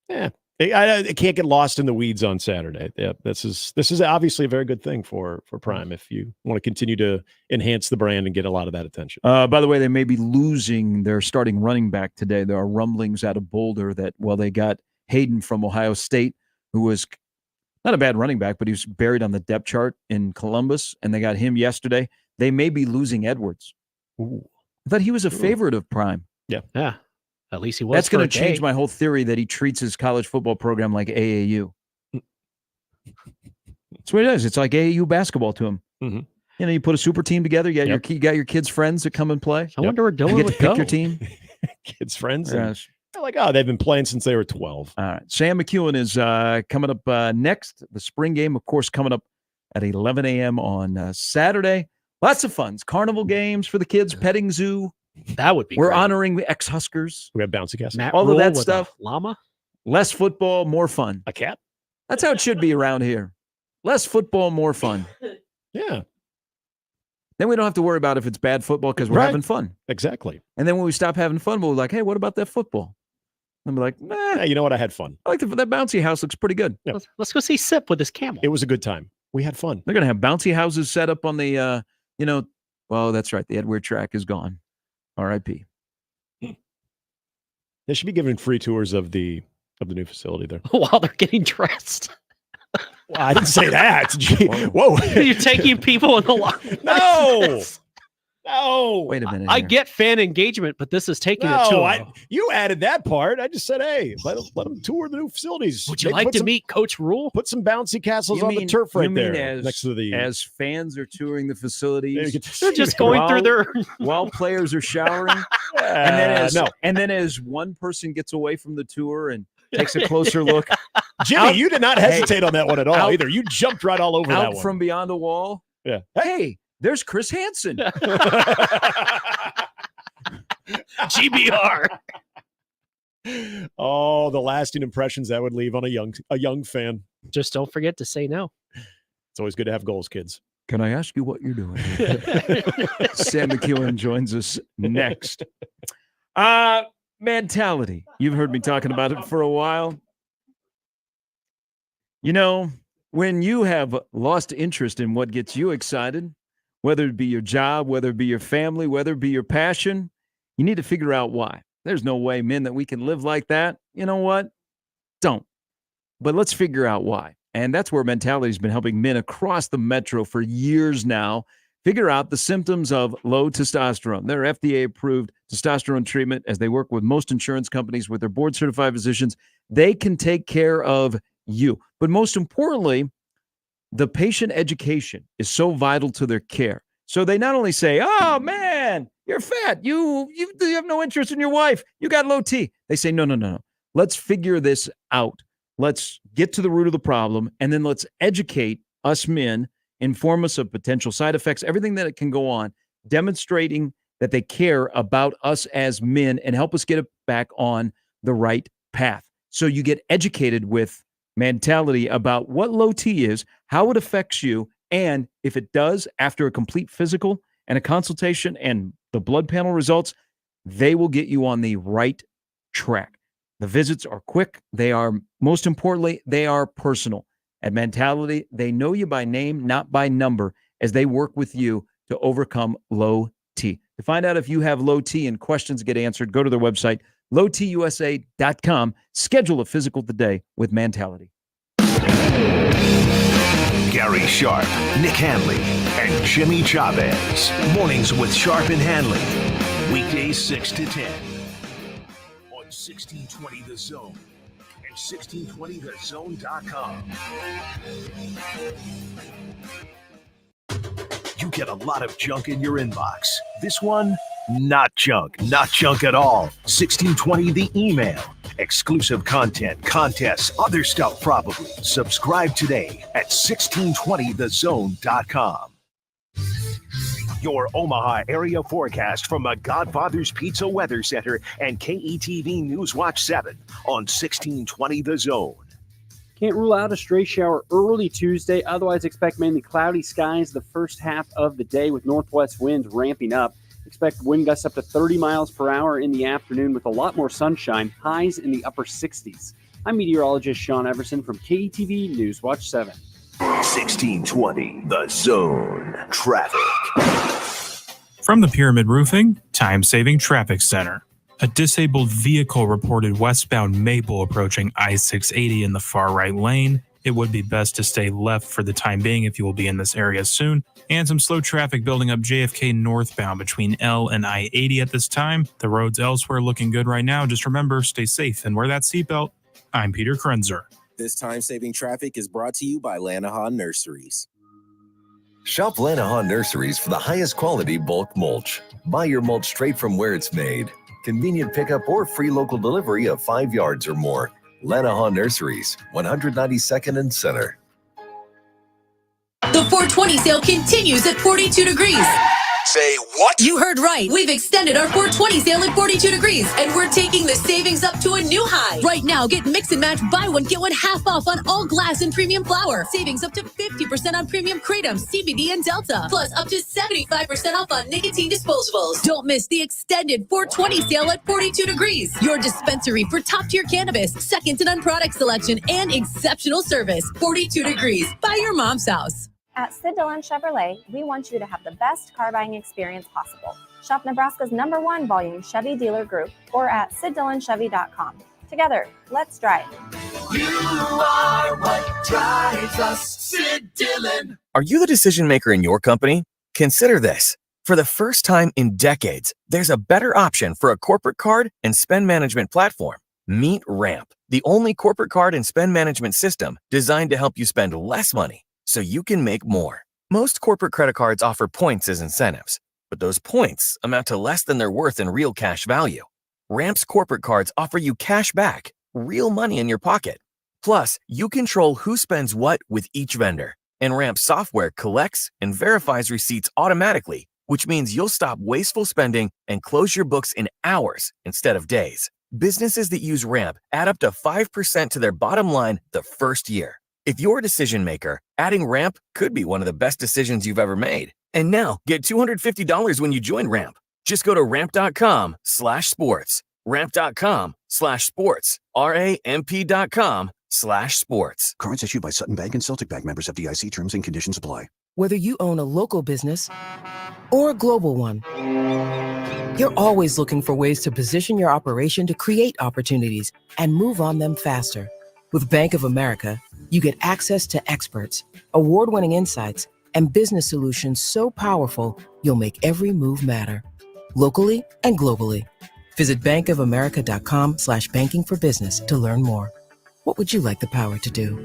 Yeah. I can't get lost in the weeds on Saturday. Yeah, this is obviously a very good thing for Prime if you want to continue to enhance the brand and get a lot of that attention. By the way, they may be losing their starting running back today. There are rumblings out of Boulder that, they got Hayden from Ohio State, who was not a bad running back, but he was buried on the depth chart in Columbus, and they got him yesterday. They may be losing Edwards. Ooh. I thought he was a favorite of Prime. Yeah. At least he was. That's going to change my whole theory that he treats his college football program like AAU. That's what it is. It's like AAU basketball to him. Mm-hmm. You put a super team together. You got your kids' friends that come and play. I wonder where Dylan you get would to pick go. your team. Kids' friends. Yes. They're like, they've been playing since they were 12. All right. Sam McEwen is coming up next. The spring game, of course, coming up at 11 a.m. on Saturday. Lots of fun. Carnival games for the kids, petting zoo. That would be We're great. honoring the ex-Huskers. We have bouncy castles. Matt all of Rule that with stuff. a llama? Less football, more fun. A cat? That's how it should be around here. Less football, more fun. Yeah. Then we don't have to worry about if it's bad football because we're having fun. Exactly. And then when we stop having fun, we're like, hey, what about that football? And we're like, Yeah, you know what? I had fun. I like that bouncy house looks pretty good. Yeah. Let's go see Sip with his camel. It was a good time. We had fun. They're going to have bouncy houses set up on the, well, that's right. The Edward track is gone. R.I.P. They should be giving free tours of the new facility there. While they're getting dressed. Well, I didn't say that. Gee, whoa. You're taking people in the line. No. No. Wait a minute. I get fan engagement, but this is taking it to you added that part. I just said, hey, let them tour the new facilities. Would you like to meet Coach Rule? Put some bouncy castles on the turf right there next to the. As fans are touring the facilities, They're just going through their while players are showering, and then as one person gets away from the tour and takes a closer look, Jimmy, you did not hesitate on that one at all either. You jumped right all over that out one. from beyond the wall. Yeah. Hey, there's Chris Hansen. GBR. Oh, the lasting impressions that would leave on a young fan. Just don't forget to say no. It's always good to have goals, kids. Can I ask you what you're doing? Sam McEwen joins us next. Mentality. You've heard me talking about it for a while. When you have lost interest in what gets you excited, whether it be your job, whether it be your family, whether it be your passion, you need to figure out why. There's no way, men, that we can live like that. You know what? Don't. But let's figure out why. And that's where Mentality has been helping men across the metro for years now figure out the symptoms of low testosterone. Their FDA-approved testosterone treatment, as they work with most insurance companies with their board-certified physicians, they can take care of you. But most importantly, the patient education is so vital to their care. So they not only say, oh, man, you're fat. You have no interest in your wife. You got low T. They say, no. Let's figure this out. Let's get to the root of the problem, and then let's educate us men, inform us of potential side effects, everything that it can go on, demonstrating that they care about us as men and help us get it back on the right path. So you get educated with Mentality about what low T is, how it affects you, and if it does, after a complete physical and a consultation and the blood panel results, they will get you on the right track. The visits are quick. They are, most importantly, they are personal. At Mentality, they know you by name, not by number, as they work with you to overcome low T. To find out if you have low T and questions get answered, go to their website, lowtusa.com. Schedule a physical today with Mentality. Gary Sharp, Nick Handley, and Jimmy Chavez. Mornings with Sharp and Handley. Weekdays 6 to 10. On 1620 The Zone and 1620thezone.com. You get a lot of junk in your inbox. This one, not junk. Not junk at all. 1620 The Email. Exclusive content, contests, other stuff probably. Subscribe today at 1620thezone.com. Your Omaha area forecast from the Godfather's Pizza Weather Center and KETV News Watch 7 on 1620 The Zone. Can't rule out a stray shower early Tuesday. Otherwise, expect mainly cloudy skies the first half of the day with northwest winds ramping up. Expect wind gusts up to 30 miles per hour in the afternoon with a lot more sunshine, highs in the upper 60s. I'm meteorologist Sean Everson from KETV News Watch 7. 1620 The Zone Traffic. From the Pyramid Roofing Time-Saving Traffic Center. A disabled vehicle reported westbound Maple approaching I-680 in the far right lane. It would be best to stay left for the time being if you will be in this area soon. And some slow traffic building up JFK northbound between L and I-80 at this time. The roads elsewhere looking good right now. Just remember, stay safe and wear that seatbelt. I'm Peter Krenzer. This time-saving traffic is brought to you by Lanahan Nurseries. Shop Lanahan Nurseries for the highest quality bulk mulch. Buy your mulch straight from where it's made. Convenient pickup or free local delivery of 5 yards or more. Lanahan Nurseries, 192nd and Center. The 420 sale continues at 42 degrees. Say what? You heard right. We've extended our 420 sale at 42 degrees, and we're taking the savings up to a new high. Right now, get mix and match, buy one, get one half off on all glass and premium flour. Savings up to 50% on premium Kratom, CBD, and Delta. Plus, up to 75% off on nicotine disposables. Don't miss the extended 420 sale at 42 degrees. Your dispensary for top-tier cannabis, second-to-none product selection, and exceptional service. 42 degrees. By your mom's house. At Sid Dillon Chevrolet, we want you to have the best car buying experience possible. Shop Nebraska's #1 volume Chevy dealer group or at SidDillonChevy.com. Together, let's drive. You are what drives us, Sid Dillon. Are you the decision maker in your company? Consider this. For the first time in decades, there's a better option for a corporate card and spend management platform. Meet Ramp, the only corporate card and spend management system designed to help you spend less money so you can make more. Most corporate credit cards offer points as incentives, but those points amount to less than their worth in real cash value. Ramp's corporate cards offer you cash back, real money in your pocket. Plus, you control who spends what with each vendor, and Ramp software collects and verifies receipts automatically, which means you'll stop wasteful spending and close your books in hours instead of days. Businesses that use Ramp add up to 5% to their bottom line the first year. If you're a decision maker, adding Ramp could be one of the best decisions you've ever made. And now, get $250 when you join Ramp. Just go to ramp.com/sports. Ramp.com/sports. RAMP.com/sports. Cards issued by Sutton Bank and Celtic Bank, members of FDIC. Terms and conditions apply. Whether you own a local business or a global one, you're always looking for ways to position your operation to create opportunities and move on them faster. With Bank of America, you get access to experts, award-winning insights, and business solutions so powerful, you'll make every move matter. Locally and globally. Visit bankofamerica.com/banking for business to learn more. What would you like the power to do?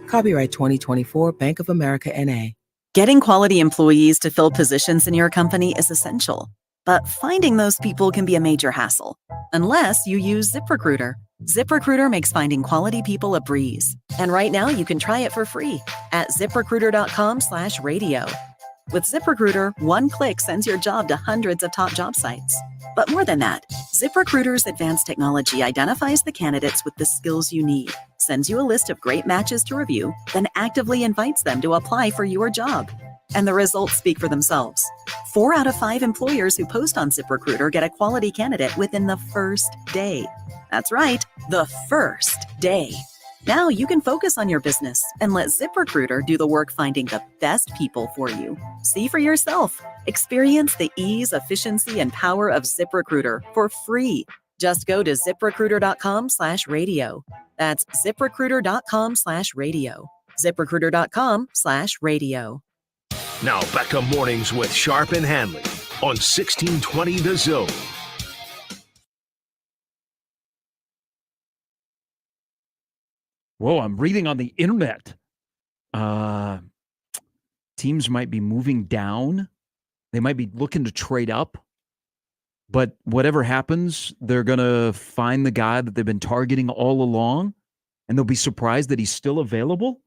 Copyright 2024 Bank of America NA. Getting quality employees to fill positions in your company is essential, but finding those people can be a major hassle, unless you use ZipRecruiter. ZipRecruiter makes finding quality people a breeze. And right now you can try it for free at ZipRecruiter.com/radio. With ZipRecruiter, one click sends your job to hundreds of top job sites. But more than that, ZipRecruiter's advanced technology identifies the candidates with the skills you need, sends you a list of great matches to review, then actively invites them to apply for your job. And the results speak for themselves. 4 out of 5 employers who post on ZipRecruiter get a quality candidate within the first day. That's right, the first day. Now you can focus on your business and let ZipRecruiter do the work finding the best people for you. See for yourself. Experience the ease, efficiency, and power of ZipRecruiter for free. Just go to ZipRecruiter.com/radio. That's ZipRecruiter.com/radio. ZipRecruiter.com/radio. Now back to mornings with Sharp and Handley on 1620 The Zone. Whoa, I'm reading on the internet. Teams might be moving down. They might be looking to trade up. But whatever happens, they're going to find the guy that they've been targeting all along, and they'll be surprised that he's still available.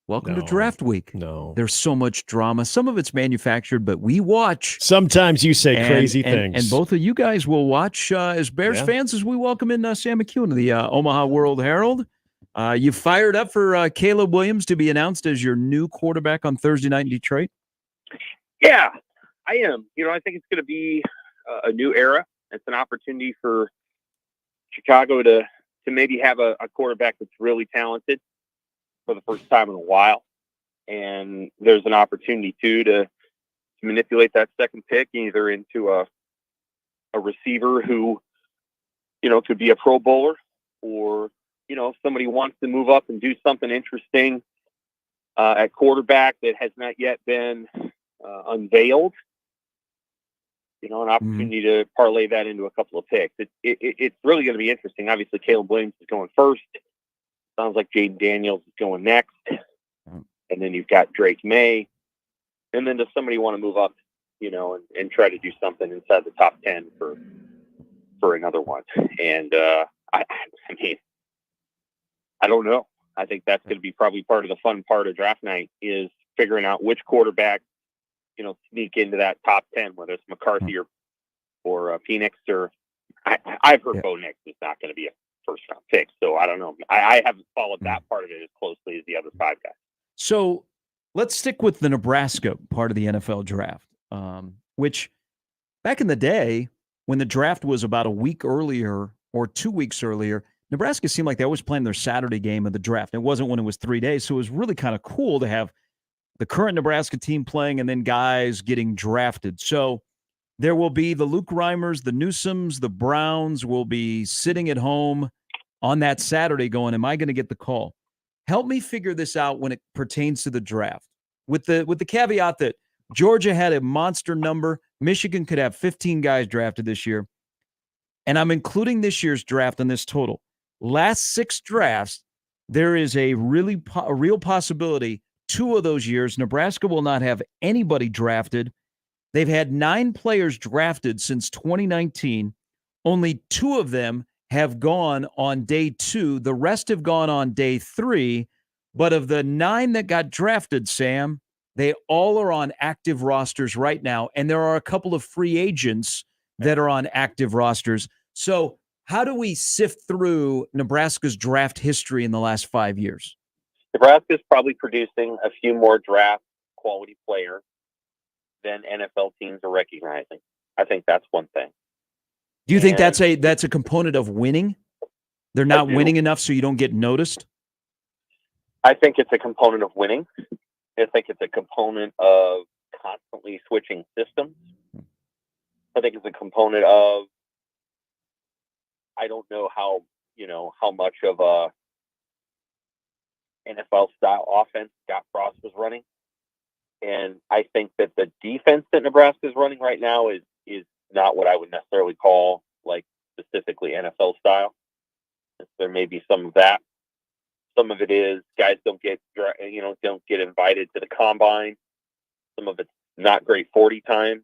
Welcome to draft week. No. There's so much drama. Some of it's manufactured, but we watch. Sometimes you say crazy things. And both of you guys will watch as Bears fans as we welcome in Sam McEwen of the Omaha World Herald. You fired up for Caleb Williams to be announced as your new quarterback on Thursday night in Detroit? Yeah, I am. I think it's going to be a new era. It's an opportunity for Chicago to to maybe have a quarterback that's really talented for the first time in a while. And there's an opportunity to manipulate that second pick either into a receiver who, could be a Pro Bowler, or, if somebody wants to move up and do something interesting at quarterback that has not yet been unveiled, an opportunity to parlay that into a couple of picks. It's really going to be interesting. Obviously, Caleb Williams is going first. Sounds like Jaden Daniels is going next. And then you've got Drake May. And then does somebody want to move up, and try to do something inside the top 10 for another one? And I mean, I don't know. I think that's going to be probably part of the fun part of draft night is figuring out which quarterback, sneak into that top 10, whether it's McCarthy or Phoenix, or I've heard Bo Nix is not going to be a first round pick. So I don't know. I haven't followed that part of it as closely as the other 5 guys. So let's stick with the Nebraska part of the NFL draft, which back in the day when the draft was about a week earlier or 2 weeks earlier, Nebraska seemed like they always planned their Saturday game of the draft. It wasn't when it was 3 days. So it was really kind of cool to have the current Nebraska team playing and then guys getting drafted. So there will be the Luke Reimers, the Newsoms, the Browns will be sitting at home on that Saturday going, am I going to get the call? Help me figure this out when it pertains to the draft. With the caveat that Georgia had a monster number, Michigan could have 15 guys drafted this year. And I'm including this year's draft in this total. Last 6 drafts, there is a real possibility 2 of those years, Nebraska will not have anybody drafted. They've had 9 players drafted since 2019. Only 2 of them have gone on day 2. The rest have gone on day 3. But of the 9 that got drafted, Sam, they all are on active rosters right now. And there are a couple of free agents that are on active rosters. So how do we sift through Nebraska's draft history in the last 5 years? Nebraska is probably producing a few more draft quality players than NFL teams are recognizing. I think that's one thing. Do you think that's a component of winning? They're not winning enough so you don't get noticed? I think it's a component of winning. I think it's a component of constantly switching systems. I think it's a component of, I don't know how much of a NFL style offense Scott Frost was running. And I think that the defense that Nebraska is running right now is not what I would necessarily call like specifically NFL style. There may be some of that. Some of it is guys don't get invited to the combine. Some of it's not great 40 times.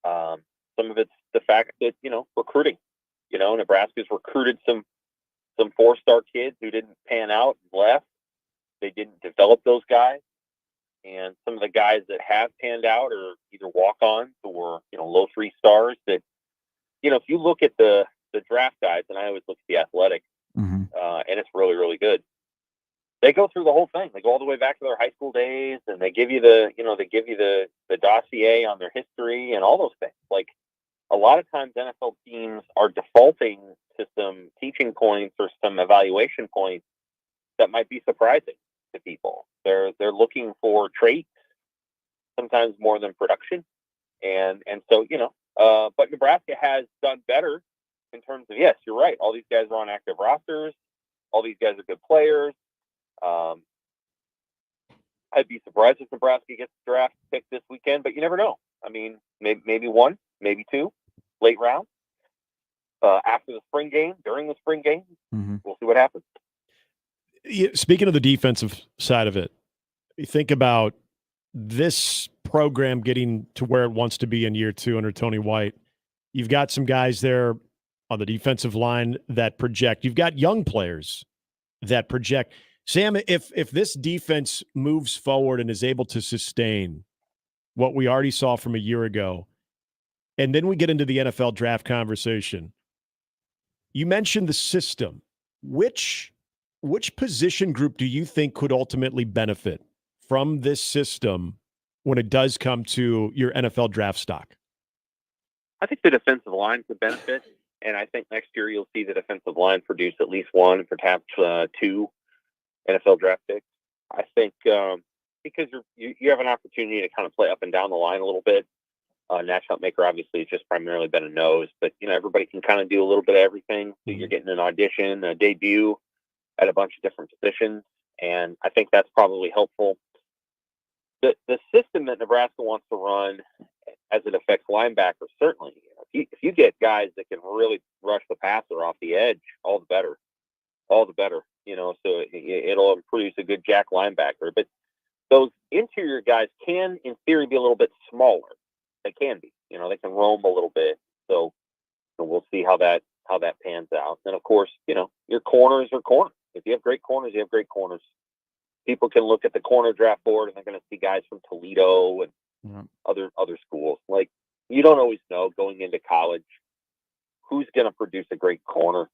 Some of it's the fact that, recruiting, Nebraska's recruited some 4-star kids who didn't pan out and left. They didn't develop those guys. And some of the guys that have panned out are either walk-ons or, low 3 stars that, if you look at the draft guides, and I always look at the athletic, and it's really, really good. They go through the whole thing. They go all the way back to their high school days, and they give you the dossier on their history and all those things. Like, a lot of times NFL teams are defaulting to some teaching points or some evaluation points that might be surprising to people. They're looking for traits, sometimes more than production. And so, but Nebraska has done better in terms of, yes, you're right. All these guys are on active rosters. All these guys are good players. I'd be surprised if Nebraska gets the draft pick this weekend, but you never know. I mean, maybe 1, maybe 2, late round. After the spring game, during the spring game, we'll see what happens. Speaking of the defensive side of it, you think about this program getting to where it wants to be in year 2 under Tony White. You've got some guys there on the defensive line that project. You've got young players that project. Sam, if this defense moves forward and is able to sustain what we already saw from a year ago, and then we get into the NFL draft conversation, you mentioned the system. Which position group do you think could ultimately benefit from this system when it does come to your NFL draft stock? I think the defensive line could benefit. And I think next year you'll see the defensive line produce at least one, perhaps two NFL draft picks. I think because you have an opportunity to kind of play up and down the line a little bit. Nash Huntmaker obviously has just primarily been a nose, but everybody can kind of do a little bit of everything. So you're getting an audition, a debut at a bunch of different positions, and I think that's probably helpful. The system that Nebraska wants to run as it affects linebackers, certainly. If you get guys that can really rush the passer off the edge, all the better. All the better. So it'll produce a good jack linebacker. But those interior guys can, in theory, be a little bit smaller. They can be. They can roam a little bit. So we'll see how that pans out. And of course, your corners are corners. If you have great corners, you have great corners. People can look at the corner draft board and they're going to see guys from Toledo and other schools. Like, you don't always know going into college who's going to produce a great corner.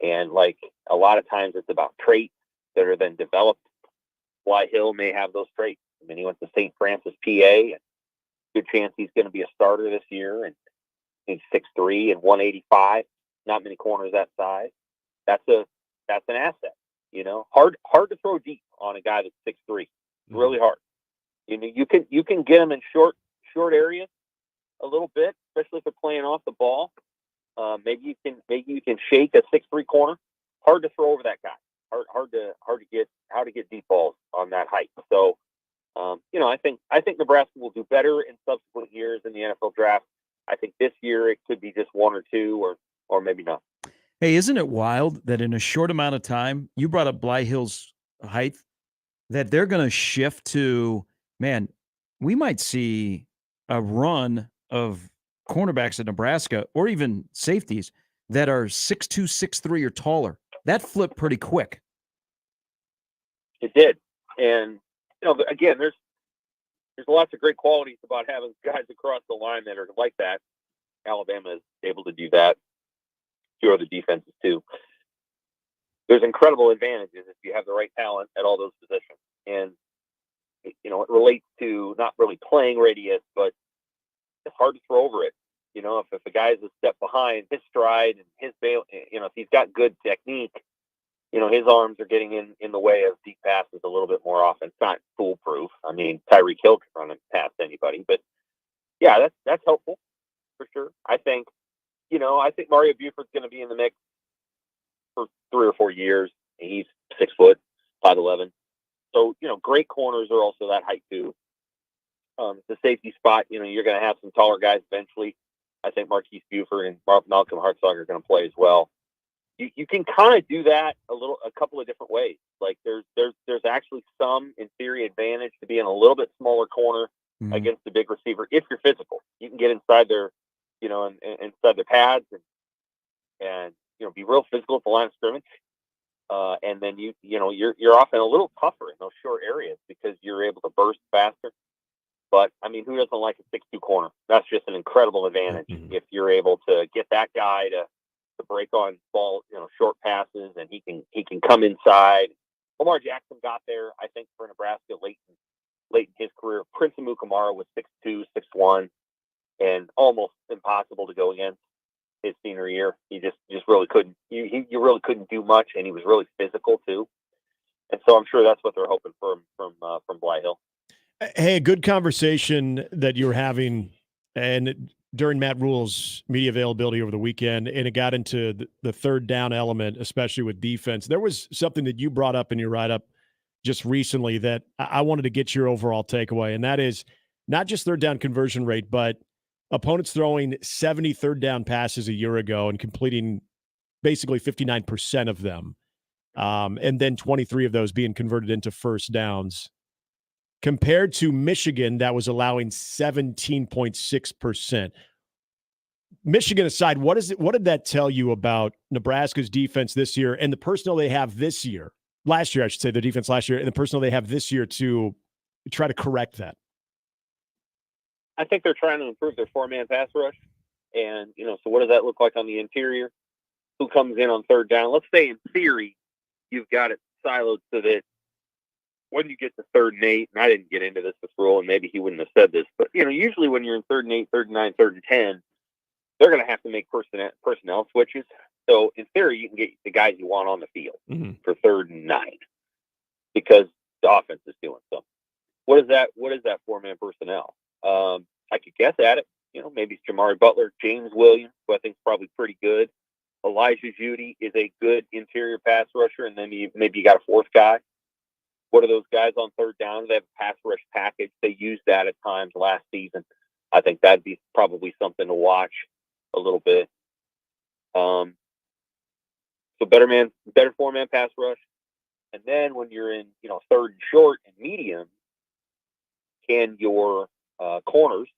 And like a lot of times it's about traits that are then developed. Bly Hill may have those traits. I mean, he went to St. Francis, PA, and good chance he's going to be a starter this year. And he's 6'3" and 185. Not many corners that size. That's an asset. Hard to throw deep on a guy that's 6'3". Really hard. You can get him in short areas a little bit, especially if they're playing off the ball. Maybe you can shake a 6'3" corner. Hard to throw over that guy. Hard to get deep balls on that height. So, I think Nebraska will do better in subsequent years in the NFL draft. I think this year it could be just one or two, or maybe not. Hey, isn't it wild that in a short amount of time, you brought up Bly Hill's height, that they're going to shift to, man, we might see a run of cornerbacks at Nebraska or even safeties that are 6'2", 6'3", or taller. That flipped pretty quick. It did. And, again, there's lots of great qualities about having guys across the line that are like that. Alabama is able to do that. Few other defenses too. There's incredible advantages if you have the right talent at all those positions. And, it relates to not really playing radius, but it's hard to throw over it. If a guy's a step behind his stride and his bail, if he's got good technique, his arms are getting in the way of deep passes a little bit more often. It's not foolproof. I mean, Tyreek Hill can run it past anybody, but yeah, that's helpful for sure. I think Mario Buford's going to be in the mix for 3 or 4 years. He's 6 foot, 5'11". So, great corners are also that height too. The safety spot, you're going to have some taller guys eventually. I think Marquise Buford and Malcolm Hartzog are going to play as well. You can kind of do that a couple of different ways. Like there's actually some, in theory, advantage to being a little bit smaller corner against the big receiver if you're physical. You can get inside their, inside their pads and be real physical at the line of scrimmage. And then you're often a little tougher in those short areas because you're able to burst faster. But I mean, who doesn't like a 6'2" corner? That's just an incredible advantage if you're able to get that guy to break on ball, short passes, and he can come inside. Lamar Jackson got there, I think, for Nebraska late in his career. Prince Amukamara was 6'2", 6'1", and almost impossible to go against his senior year. He just really couldn't. You really couldn't do much, and he was really physical too. And so I'm sure that's what they're hoping from Bly Hill. Hey, a good conversation that you were having, and during Matt Rule's media availability over the weekend, and it got into the third down element, especially with defense. There was something that you brought up in your write-up just recently that I wanted to get your overall takeaway, and that is not just third down conversion rate, but opponents throwing 70 third down passes a year ago and completing basically 59% of them, and then 23 of those being converted into first downs, compared to Michigan that was allowing 17.6%. Michigan aside, what did that tell you about Nebraska's defense this year and the personnel they have this year? Last year, I should say, the defense last year, and the personnel they have this year to try to correct that? I think they're trying to improve their 4-man pass rush. And, so what does that look like on the interior? Who comes in on third down? Let's say in theory, you've got it siloed so that when you get to 3rd and 8, and I didn't get into this with Rule, and maybe he wouldn't have said this, but, usually when you're in 3rd and 8, 3rd and 9, 3rd and 10, they're going to have to make personnel switches. So in theory, you can get the guys you want on the field for 3rd and 9 because the offense is doing something. What is that 4-man personnel? I could guess at it. Maybe it's Jamari Butler, James Williams, who I think is probably pretty good. Elijah Judy is a good interior pass rusher, and then maybe you got a 4th guy. What are those guys on 3rd down? They have a pass rush package. They used that at times last season. I think that'd be probably something to watch a little bit. So better 4-man pass rush. And then when you're in, 3rd and short and medium, can your corners,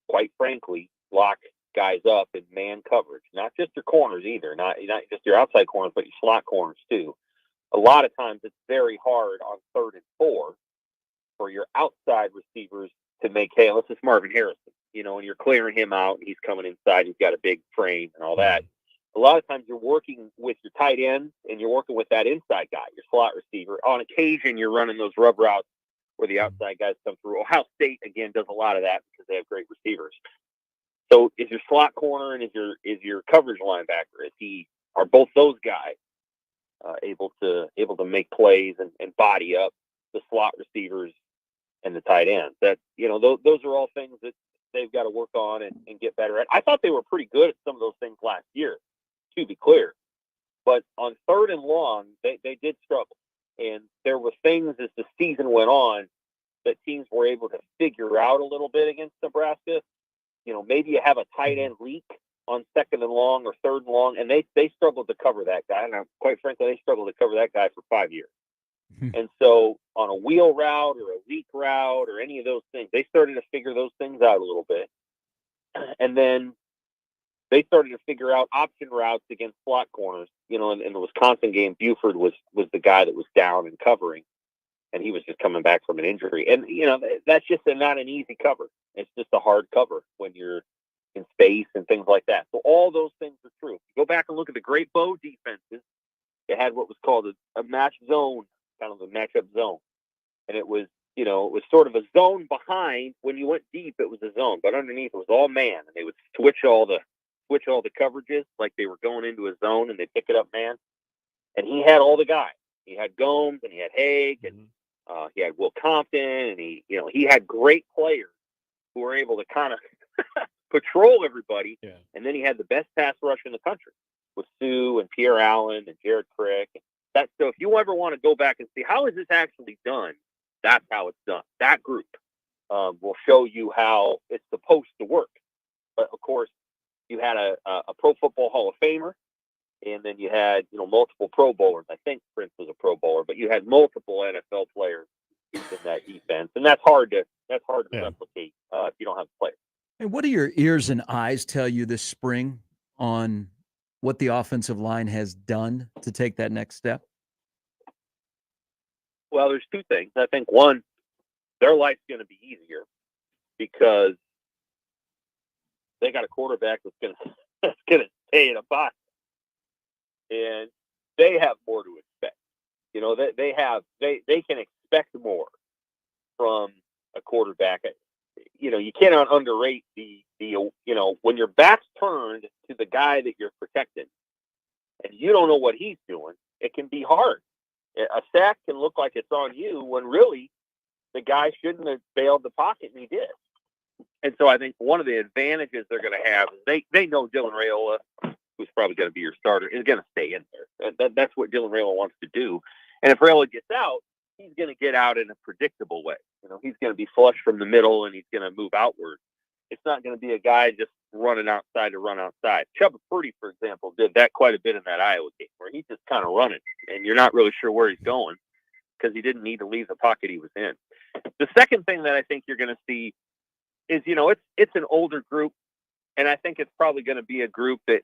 quite frankly, lock guys up in man coverage? Not just your corners either, not just your outside corners, but your slot corners too. A lot of times it's very hard on 3rd and 4 for your outside receivers to make hay. Unless it's Marvin Harrison, and you're clearing him out and he's coming inside. He's got a big frame and all that. A lot of times you're working with your tight end and you're working with that inside guy, your slot receiver. On occasion, you're running those rub routes where the outside guys come through. Ohio State, again, does a lot of that because they have great receivers. So is your slot corner and is your coverage linebacker, are both those guys able to make plays and body up the slot receivers and the tight ends? That, those are all things that they've got to work on and get better at. I thought they were pretty good at some of those things last year, to be clear. But on 3rd and long, they did struggle. And there were things as the season went on that teams were able to figure out a little bit against Nebraska. Maybe you have a tight end leak on 2nd and long or 3rd and long, and they struggled to cover that guy. And quite frankly, they struggled to cover that guy for 5 years. And so on a wheel route or a leak route or any of those things, they started to figure those things out a little bit. And then they started to figure out option routes against slot corners. In the Wisconsin game, Buford was the guy that was down and covering, and he was just coming back from an injury. And, that's just not an easy cover. It's just a hard cover when you're in space and things like that. So all those things are true. Go back and look at the Great Bow defenses. They had what was called a match zone, kind of a matchup zone. And it was, it was sort of a zone behind. When you went deep, it was a zone, but underneath it was all man. And they would switch all the coverages like they were going into a zone, and they pick it up man. And he had all the guys. He had Gomes and he had Haig and he had Will Compton, and he had great players who were able to kind of patrol everybody. Yeah. And then he had the best pass rush in the country with Sue and Pierre Allen and Jared Crick. So if you ever want to go back and see how is this actually done, that's how it's done. That group will show you how it's supposed to work. But of course, you had a Pro Football Hall of Famer, and then you had multiple Pro Bowlers. I think Prince was a Pro Bowler, but you had multiple NFL players in that defense, and that's hard to replicate if you don't have players. And what do your ears and eyes tell you this spring on what the offensive line has done to take that next step? Well, there's two things. I think one, their life's going to be easier because they got a quarterback that's going to stay in a box, and they have more to expect. They can expect more from a quarterback. You cannot underrate the when your back's turned to the guy that you're protecting, and you don't know what he's doing. It can be hard. A sack can look like it's on you when really the guy shouldn't have bailed the pocket, and he did. And so I think one of the advantages they're going to have is they know Dylan Raiola, who's probably going to be your starter, is going to stay in there. That's what Dylan Raiola wants to do. And if Raiola gets out, he's going to get out in a predictable way. He's going to be flush from the middle, and he's going to move outward. It's not going to be a guy just running outside to run outside. Chuba Purdy, for example, did that quite a bit in that Iowa game, where he's just kind of running, and you're not really sure where he's going because he didn't need to leave the pocket he was in. The second thing that I think you're going to see is, it's an older group, and I think it's probably going to be a group that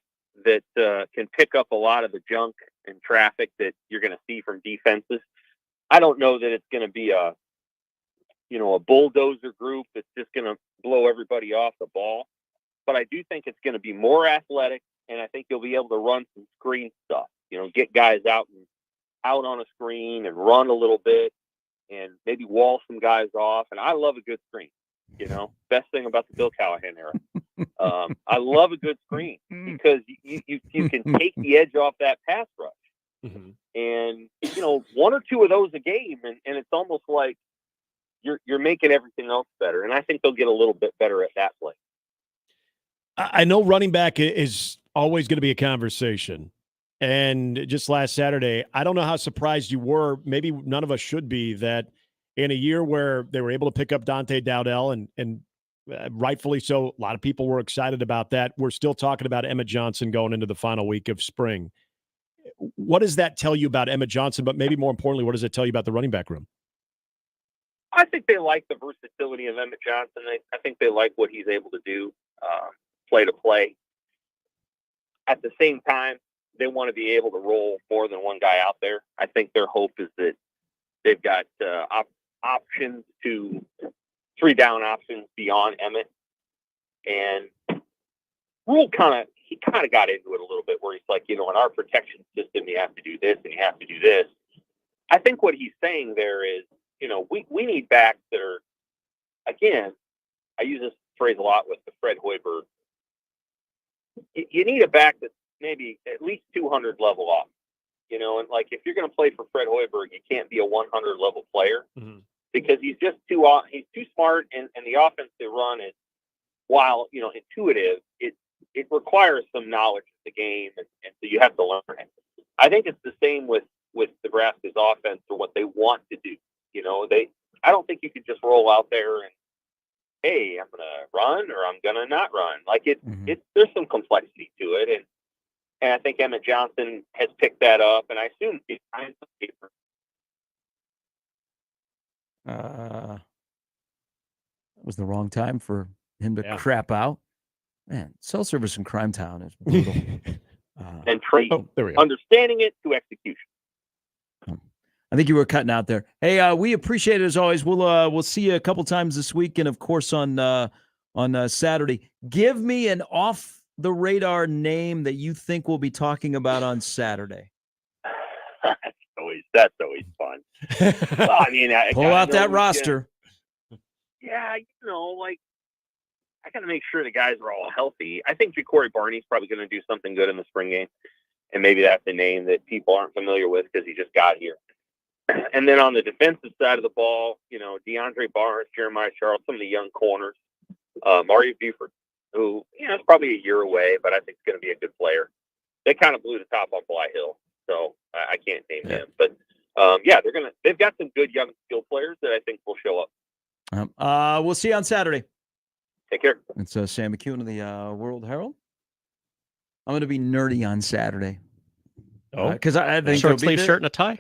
can pick up a lot of the junk and traffic that you're going to see from defenses. I don't know that it's going to be a bulldozer group that's just going to blow everybody off the ball, but I do think it's going to be more athletic, and I think you'll be able to run some screen stuff. Get guys out on a screen and run a little bit, and maybe wall some guys off. And I love a good screen. Best thing about the Bill Callahan era. I love a good screen because you can take the edge off that pass rush. And, one or two of those a game, and it's almost like you're making everything else better. And I think they'll get a little bit better at that play. I know running back is always going to be a conversation. And just last Saturday, I don't know how surprised you were. Maybe none of us should be that in a year where they were able to pick up Dante Dowdell and rightfully so, a lot of people were excited about that. We're still talking about Emmett Johnson going into the final week of spring. What does that tell you about Emmett Johnson? But maybe more importantly, what does it tell you about the running back room? I think they like the versatility of Emmett Johnson. I think they like what he's able to do, play to play. At the same time, they want to be able to roll more than one guy out there. I think their hope is that they've got options to 3-down options beyond Emmett. And Rule kind of got into it a little bit where he's like, in our protection system, you have to do this and you have to do this. I think what he's saying there is, we need backs that are, again, I use this phrase a lot with the Fred Hoiberg. You need a back that's maybe at least 200 level off, and like if you're going to play for Fred Hoiberg, you can't be a 100 level player because he's just too smart, and the offense they run is, while intuitive, it requires some knowledge of the game, and so you have to learn it. I think it's the same with Nebraska's offense or what they want to do. I don't think you could just roll out there and, hey, I'm going to run or I'm going to not run. Like there's some complexity to it. And I think Emmett Johnson has picked that up, and I assume it's kind of paper. That was the wrong time for him to crap out. Man, cell service in Crime Town is brutal. And trade understanding it to execution. I think you were cutting out there. Hey, we appreciate it as always. We'll see you a couple times this week, and of course on Saturday. Give me an off the radar name that you think we'll be talking about on Saturday. That's always fun. Well, I mean, pull out that roster. I got to make sure the guys are all healthy. I think Ja'Cory Barney's probably going to do something good in the spring game, and maybe that's a name that people aren't familiar with because he just got here. And then on the defensive side of the ball, DeAndre Barnes, Jeremiah Charles, some of the young corners, Mario Buford, who, is probably a year away, but I think he's going to be a good player. They kind of blew the top off Bly Hill, so I can't name him. But, they've got some good young skill players that I think will show up. We'll see you on Saturday. Take care. It's Sam McEwen of the World Herald. I'm going to be nerdy on Saturday. Because I think short sleeve shirt and a tie.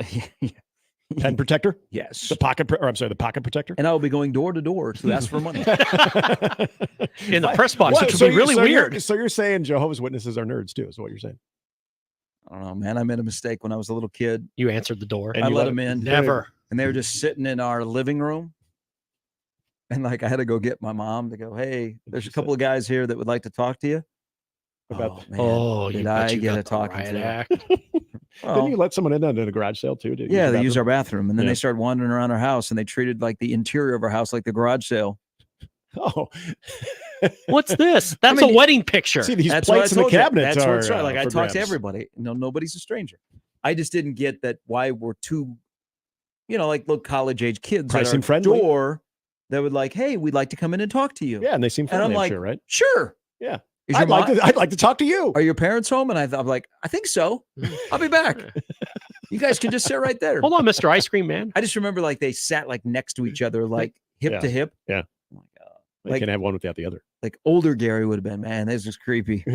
Pen protector? Yes. The pocket protector. And I will be going door to door to ask for money. In the press box, which would be really weird. So you're saying Jehovah's Witnesses are nerds too, is what you're saying? I don't know, man. I made a mistake when I was a little kid. You answered the door. And I let them in. Never. And they were just sitting in our living room. And I had to go get my mom to go, hey, there's a couple of guys here that would like to talk to you. Did I get a talking to? Didn't you let someone in a garage sale too? Yeah, they used our bathroom, and then they started wandering around our house, and they treated like the interior of our house like the garage sale. Oh, what's this? That's a wedding picture. See, these plates in the cabinet. That's what's right. Like I talk to everybody. Nobody's a stranger. I just didn't get that why we're two, like little college age kids at our door that would like, hey, we'd like to come in and talk to you. Yeah, and they seem friendly. And I'm like, sure, right? Sure. Yeah. I'd like to talk to you. Are your parents home? And I'm like, I think so. I'll be back. You guys can just sit right there. Hold on, Mr. Ice Cream Man. I just remember they sat next to each other, hip to hip. Yeah. Oh my God. They can have one without the other. Like older Gary would have been, man, this is creepy.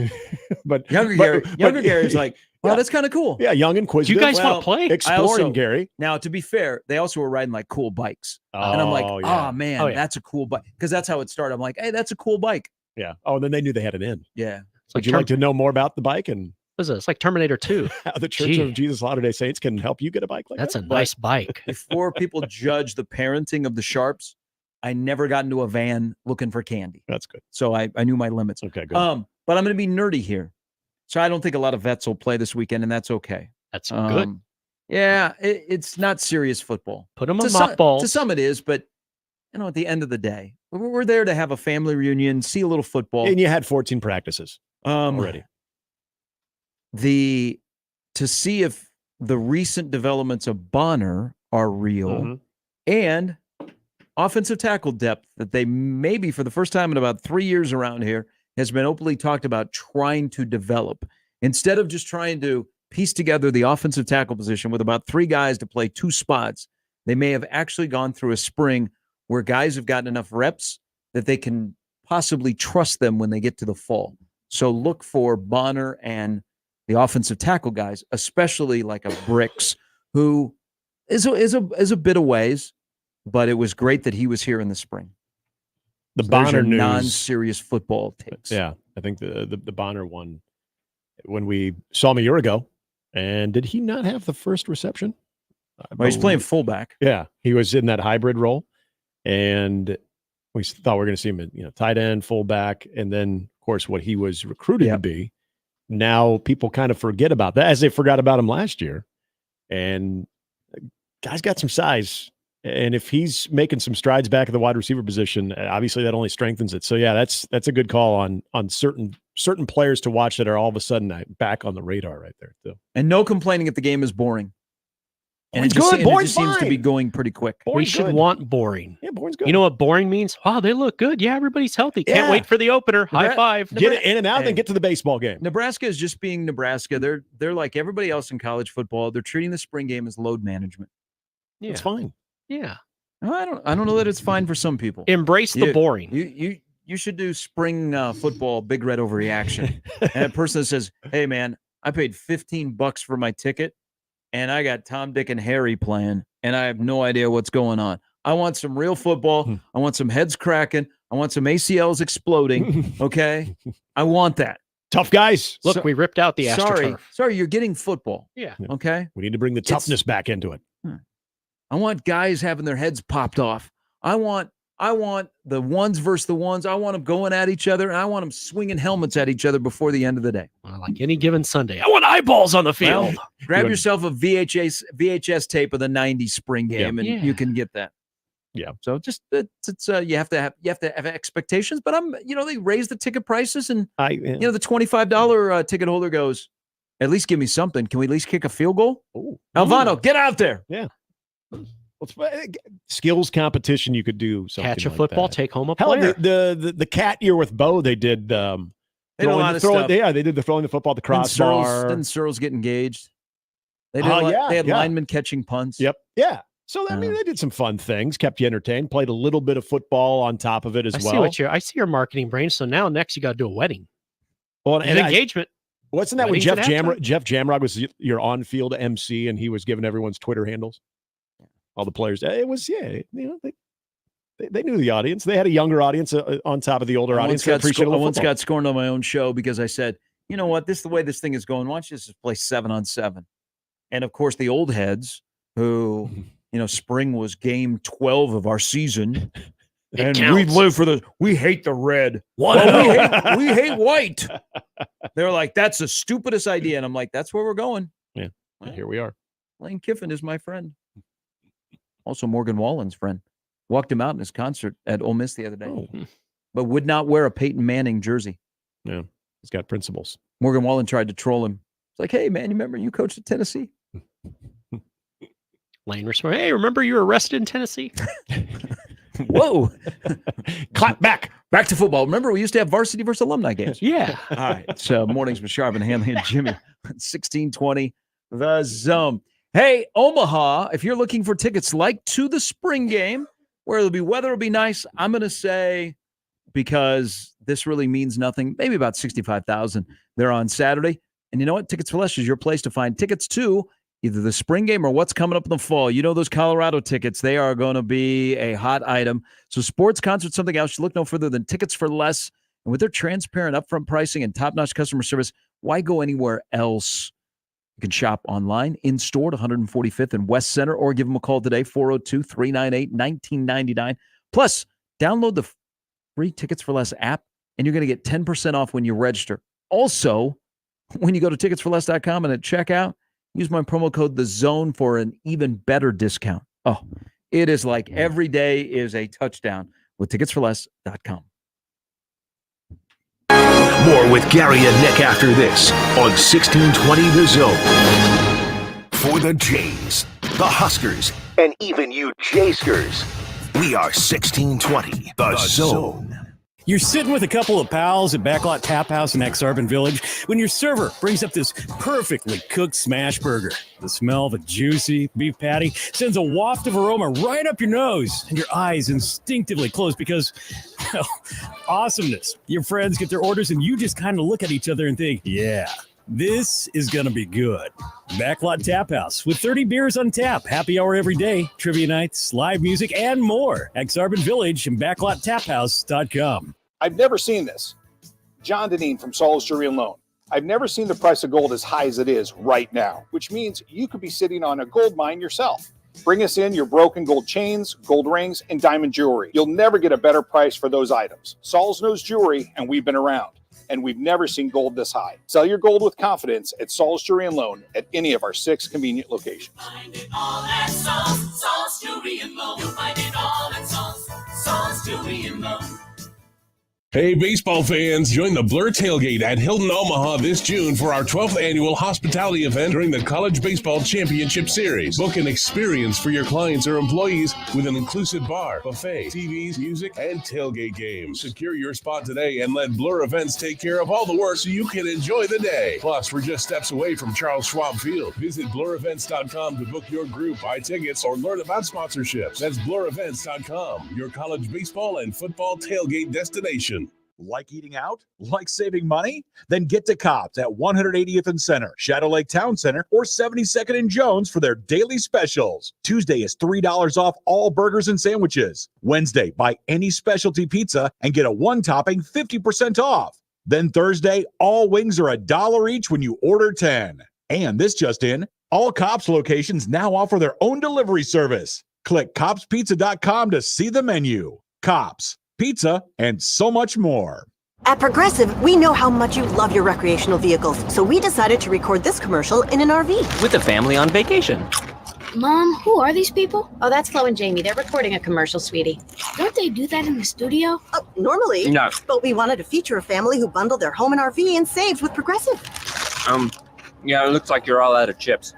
but younger Gary's like, wow, that's kind of cool. Yeah, young and inquisitive. Do you guys want to play? Exploring, Gary. Now, to be fair, they also were riding cool bikes. And I'm like, man, that's a cool bike. Because that's how it started. I'm like, hey, that's a cool bike. Yeah. Oh, and then they knew they had an end. Yeah. Would you like to know more about the bike and what is it? It's like Terminator 2. How the Church of Jesus Latter-day Saints can help you get a bike like That's that? a nice bike. Before people judge the parenting of the Sharps, I never got into a van looking for candy. That's good. So I knew my limits. Okay, good. But I'm going to be nerdy here. So I don't think a lot of vets will play this weekend, and that's okay. That's good. Yeah, it's not serious football. Put them on mothballs. To some it is, but at the end of the day, we're there to have a family reunion, see a little football. And you had 14 practices already. To see if the recent developments of Bonner are real and offensive tackle depth that they maybe for the first time in about 3 years around here has been openly talked about trying to develop. Instead of just trying to piece together the offensive tackle position with about 3 guys to play 2 spots, they may have actually gone through a spring where guys have gotten enough reps that they can possibly trust them when they get to the fall. So look for Bonner and the offensive tackle guys, especially like a Bricks, who is a bit of ways, but it was great that he was here in the spring. The Bonner news, non-serious football takes. Yeah, I think the Bonner one, when we saw him a year ago, and did he not have the first reception? Well, he's playing fullback. Yeah, he was in that hybrid role, and we thought we were going to see him at tight end, fullback, and then of course what he was recruited to be. Now people kind of forget about that, as they forgot about him last year. And guy's got some size. And if he's making some strides back at the wide receiver position, obviously that only strengthens it. So yeah, that's a good call on certain players to watch that are all of a sudden back on the radar right there too. And no complaining if the game is boring. And Boring's good. Boring's it just seems to be going pretty quick. We should want boring. Yeah, boring's good. You know what boring means? Wow, they look good. Yeah, everybody's healthy. Can't wait for the opener. High five. Get it in and out, then get to the baseball game. Nebraska is just being Nebraska. They're like everybody else in college football. They're treating the spring game as load management. Yeah. It's fine. Yeah. I don't know that it's fine for some people. Embrace the boring. You should do spring football big red overreaction. And a person that says, "Hey man, I paid $15 for my ticket. And I got Tom, Dick, and Harry playing, and I have no idea what's going on. I want some real football. I want some heads cracking. I want some ACLs exploding. Okay? I want that. Tough guys. Look, we ripped out the AstroTurf. Sorry, you're getting football. Yeah. Okay? We need to bring the toughness back into it. I want guys having their heads popped off. I want the ones versus the ones. I want them going at each other, and I want them swinging helmets at each other before the end of the day. Well, like any given Sunday. I want eyeballs on the field. Well, grab yourself a VHS tape of the '90s spring game, and you can get that. Yeah. So just you have to have expectations, but they raise the ticket prices, and the $25 ticket holder goes, at least give me something. Can we at least kick a field goal? Ooh. Alvano, get out there. Yeah. Skills competition, you could do something. Catch a like football, that. take home a Hell, player. the cat year with Bo, they did. They did a lot of stuff. Yeah, they did the throwing the football, the crossbar. Didn't Searles get engaged? They had linemen catching punts. Yep. Yeah. So I mean, they did some fun things, kept you entertained, played a little bit of football on top of it as well. I see your marketing brain. So now next you got to do a wedding. Well, and engagement. Wasn't that when Jeff Jamrog was your on-field MC and he was giving everyone's Twitter handles? All the players. It was, they knew the audience. They had a younger audience on top of the older audience. I once got scorned on my own show because I said, you know what, the way this thing is going, why don't you just play 7-on-7? And of course, the old heads who, spring was game 12 of our season. And we live for we hate the red. Well, we hate white. They're like, that's the stupidest idea. And I'm like, that's where we're going. Yeah. Well, here we are. Lane Kiffin is my friend. Also, Morgan Wallen's friend. Walked him out in his concert at Ole Miss the other day. But would not wear a Peyton Manning jersey. Yeah, he's got principles. Morgan Wallen tried to troll him. It's like, hey, man, you remember you coached at Tennessee? Lane responded, hey, remember you were arrested in Tennessee? Whoa. Clap back. Back to football. Remember, we used to have varsity versus alumni games. Yeah. All right. So mornings with Sharp and Handley and Jimmy. 1620 The Zone. Hey, Omaha, if you're looking for tickets like to the spring game, where weather will be nice, I'm going to say, because this really means nothing, maybe about 65,000 there on Saturday. And you know what? Tickets for Less is your place to find tickets to either the spring game or what's coming up in the fall. You know those Colorado tickets, they are going to be a hot item. So sports, concerts, something else, you look no further than Tickets for Less. And with their transparent upfront pricing and top-notch customer service, why go anywhere else? You can shop online, in-store at 145th and West Center, or give them a call today, 402-398-1999. Plus, download the free Tickets for Less app, and you're going to get 10% off when you register. Also, when you go to ticketsforless.com and at checkout, use my promo code THEZONE for an even better discount. Oh, It is like every day is a touchdown with ticketsforless.com. More with Gary and Nick after this on 1620 The Zone. For the Jays, the Huskers, and even you Jayskers, we are 1620 The Zone. You're sitting with a couple of pals at Backlot Tap House in Exarban Village when your server brings up this perfectly cooked smash burger. The smell of a juicy beef patty sends a waft of aroma right up your nose, and your eyes instinctively close because, well, awesomeness. Your friends get their orders, and you just kind of look at each other and think, yeah, this is going to be good. Backlot Tap House with 30 beers on tap, happy hour every day, trivia nights, live music, and more. Exarban Village and BacklotTapHouse.com. I've never seen this. John Deneen from Saul's Jewelry and Loan. I've never seen the price of gold as high as it is right now, which means you could be sitting on a gold mine yourself. Bring us in your broken gold chains, gold rings, and diamond jewelry. You'll never get a better price for those items. Saul's knows jewelry, and we've been around. And we've never seen gold this high. Sell your gold with confidence at Saul's Jewelry and Loan at any of our 6 convenient locations. Find it all at Saul's Jewelry and Loan. You'll find it all at Saul's Jewelry and Loan. Hey, baseball fans, join the Blur Tailgate at Hilton Omaha this June for our 12th annual hospitality event during the College Baseball Championship Series. Book an experience for your clients or employees with an inclusive bar, buffet, TVs, music, and tailgate games. Secure your spot today and let Blur Events take care of all the work so you can enjoy the day. Plus, we're just steps away from Charles Schwab Field. Visit blurevents.com to book your group, buy tickets, or learn about sponsorships. That's blurevents.com, your college baseball and football tailgate destination. Like eating out? Like saving money? Then get to Cobb's at 180th and Center, Shadow Lake Town Center, or 72nd and Jones for their daily specials. Tuesday is $3 off all burgers and sandwiches. Wednesday, buy any specialty pizza and get a one-topping 50% off. Then Thursday, all wings are $1 each when you order 10. And this just in, all Cobb's locations now offer their own delivery service. Click CobbsPizza.com to see the menu. Cobb's, pizza, and so much more. At Progressive, we know how much you love your recreational vehicles, so we decided to record this commercial in an RV. With a family on vacation. Mom, who are these people? Oh, that's Flo and Jamie. They're recording a commercial, sweetie. Don't they do that in the studio? Oh, normally. No. But we wanted to feature a family who bundled their home and RV and saved with Progressive. Yeah, it looks like you're all out of chips.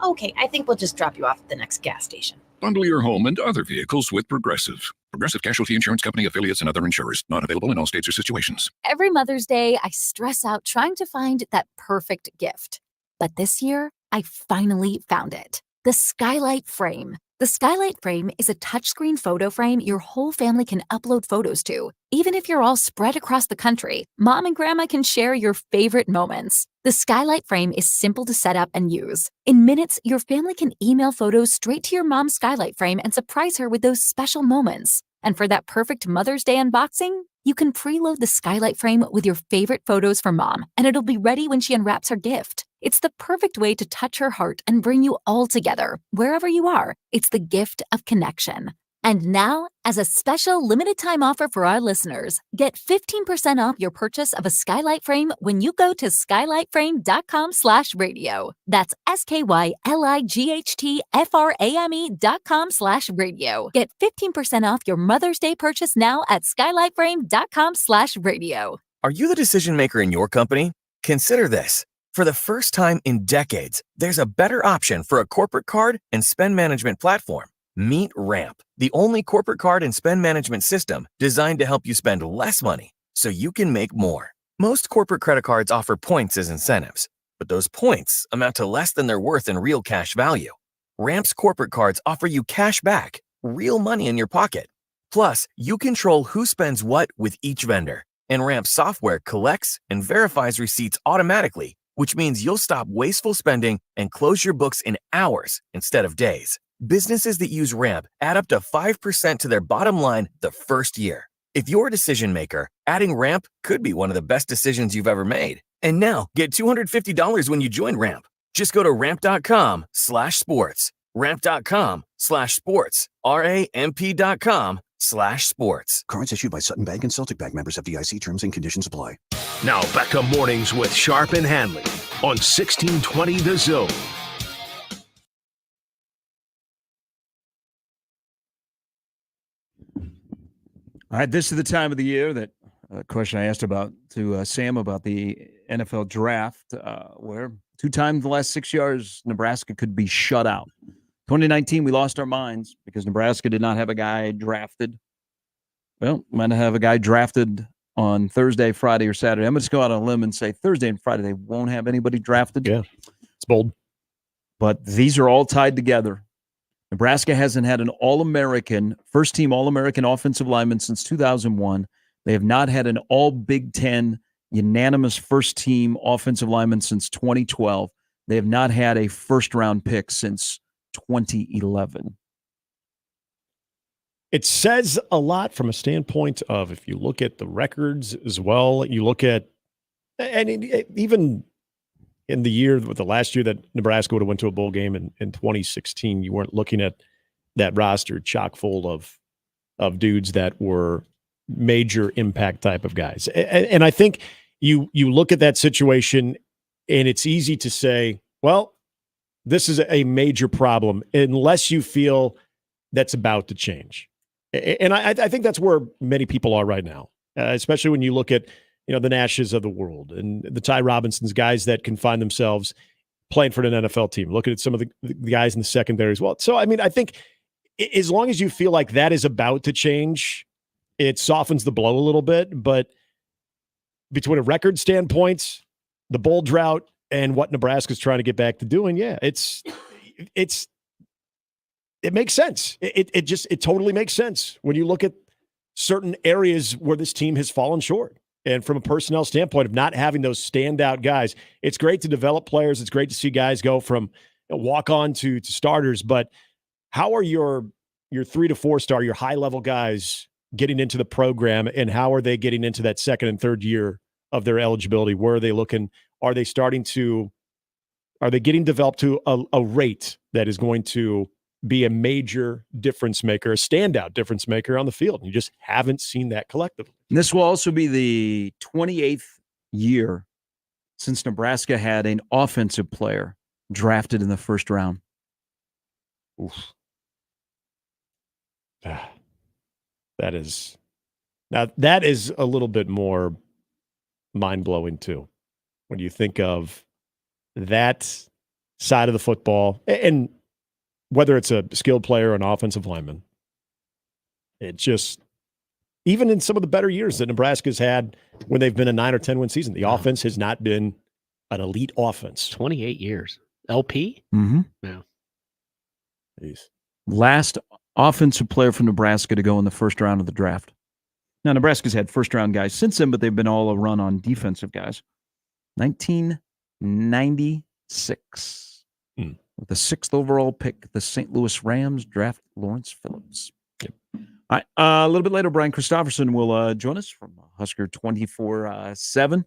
Okay, I think we'll just drop you off at the next gas station. Bundle your home and other vehicles with Progressive. Progressive Casualty Insurance Company, affiliates, and other insurers. Not available in all states or situations. Every Mother's Day, I stress out trying to find that perfect gift. But this year, I finally found it. The Skylight Frame. The Skylight Frame is a touchscreen photo frame your whole family can upload photos to. Even if you're all spread across the country, Mom and Grandma can share your favorite moments. The Skylight Frame is simple to set up and use. In minutes, your family can email photos straight to your mom's Skylight Frame and surprise her with those special moments. And for that perfect Mother's Day unboxing, you can preload the Skylight Frame with your favorite photos for Mom, and it'll be ready when she unwraps her gift. It's the perfect way to touch her heart and bring you all together, wherever you are. It's the gift of connection. And now, as a special limited-time offer for our listeners, get 15% off your purchase of a Skylight Frame when you go to skylightframe.com/radio. That's SKYLIGHTFRAME.com/radio. Get 15% off your Mother's Day purchase now at skylightframe.com/radio. Are you the decision maker in your company? Consider this. For the first time in decades, there's a better option for a corporate card and spend management platform. Meet Ramp, the only corporate card and spend management system designed to help you spend less money so you can make more. Most corporate credit cards offer points as incentives, but those points amount to less than their worth in real cash value. Ramp's corporate cards offer you cash back, real money in your pocket. Plus, you control who spends what with each vendor, and Ramp software collects and verifies receipts automatically, which means you'll stop wasteful spending and close your books in hours instead of days. Businesses that use Ramp add up to 5% to their bottom line the first year. If you're a decision maker, adding Ramp could be one of the best decisions you've ever made. And now, get $250 when you join Ramp. Just go to ramp.com/sports. Ramp.com/sports. RAMP.com/sports. Cards issued by Sutton Bank and Celtic Bank, members FDIC. Terms and conditions apply. Now back to Mornings with Sharp and Handley on 1620 The Zone. All right, this is the time of the year that question I asked about to Sam about the NFL draft, where 2 times the last 6 years, Nebraska could be shut out. 2019, we lost our minds because Nebraska did not have a guy drafted. Well, might have a guy drafted on Thursday, Friday, or Saturday. I'm going to just go out on a limb and say Thursday and Friday, they won't have anybody drafted. Yeah, it's bold. But these are all tied together. Nebraska hasn't had an All-American, first-team All-American offensive lineman since 2001. They have not had an All-Big Ten unanimous first-team offensive lineman since 2012. They have not had a first-round pick since 2011. It says a lot from a standpoint of if you look at the records as well, you look at, and even in the year, with the last year that Nebraska would have went to a bowl game in 2016, you weren't looking at that roster chock full of dudes that were major impact type of guys. And I think you look at that situation and it's easy to say, well, this is a major problem unless you feel that's about to change. And I think that's where many people are right now, especially when you look at, the Nashes of the world and the Ty Robinsons, guys that can find themselves playing for an NFL team. Looking at some of the guys in the secondary as well. So, I mean, I think as long as you feel like that is about to change, it softens the blow a little bit. But between a record standpoint, the bowl drought, and what Nebraska's trying to get back to doing, yeah, it makes sense. It totally makes sense when you look at certain areas where this team has fallen short. And from a personnel standpoint of not having those standout guys, it's great to develop players. It's great to see guys go from walk-on to starters. But how are your 3 to 4 star, your high-level guys getting into the program, and how are they getting into that second and third year of their eligibility? Where are they looking? Are they getting developed to a rate that is going to be a major difference maker, a standout difference maker on the field? And you just haven't seen that collectively. And this will also be the 28th year since Nebraska had an offensive player drafted in the first round. Oof. That is a little bit more mind-blowing too, when you think of that side of the football, and whether it's a skilled player or an offensive lineman. It just, even in some of the better years that Nebraska's had when they've been a 9 or 10 win season, the offense has not been an elite offense. 28 years. LP? Mm-hmm. Yeah. Jeez. Last offensive player from Nebraska to go in the first round of the draft. Now, Nebraska's had first-round guys since then, but they've been all a run on defensive guys. 1996. With the 6th overall pick, the St. Louis Rams draft Lawrence Phillips. Yep. All right, a little bit later, Brian Christopherson will join us from Husker 24/7.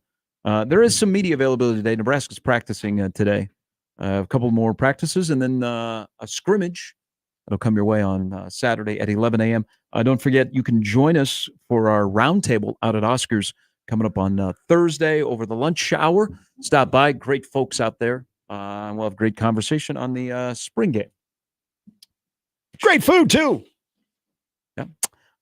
There is some media availability today. Nebraska's practicing today. A couple more practices, and then a scrimmage that'll come your way on Saturday at 11 a.m. Don't forget, you can join us for our roundtable out at Oscars coming up on Thursday over the lunch hour. Stop by. Great folks out there. We'll have great conversation on the spring game. Great food, too. Yeah.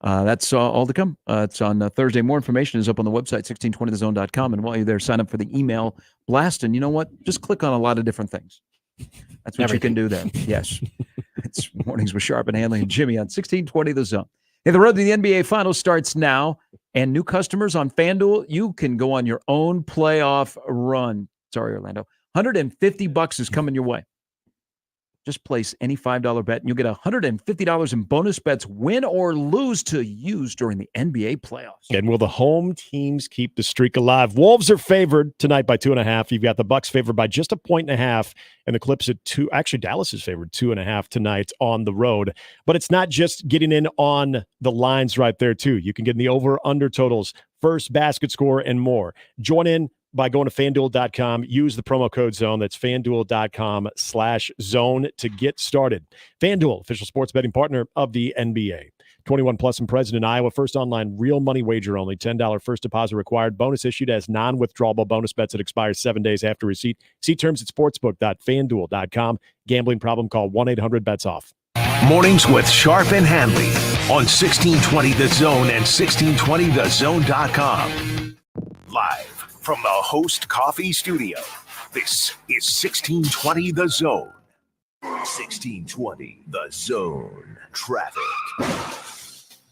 That's all to come. It's on Thursday. More information is up on the website, 1620thezone.com. And while you're there, sign up for the email blast. And you know what? Just click on a lot of different things. That's what you can do there. Yes. It's Mornings with Sharp and Handley and Jimmy on 1620 The Zone. Hey, the road to the NBA Finals starts now. And new customers on FanDuel, you can go on your own playoff run. Sorry, Orlando. $150 is coming your way. Just place any $5 bet, and you'll get $150 in bonus bets, win or lose, to use during the NBA playoffs. And will the home teams keep the streak alive? Wolves are favored tonight by 2.5. You've got the Bucks favored by just 1.5, and the Clips at 2. Actually, Dallas is favored 2.5 tonight on the road. But it's not just getting in on the lines right there, too. You can get in the over-under totals, first basket score, and more. Join in by going to FanDuel.com. Use the promo code ZONE. That's FanDuel.com/zone to get started. FanDuel, official sports betting partner of the NBA. 21 plus and present in Iowa. First online real money wager only. $10 first deposit required. Bonus issued as non-withdrawable bonus bets that expire 7 days after receipt. See terms at sportsbook.fanduel.com. Gambling problem? Call 1-800-BETS-OFF. Mornings with Sharp and Handley. on 1620 The Zone and 1620thezone.com. Live from the Host Coffee Studio, this is 1620 The Zone. 1620 The Zone. Traffic.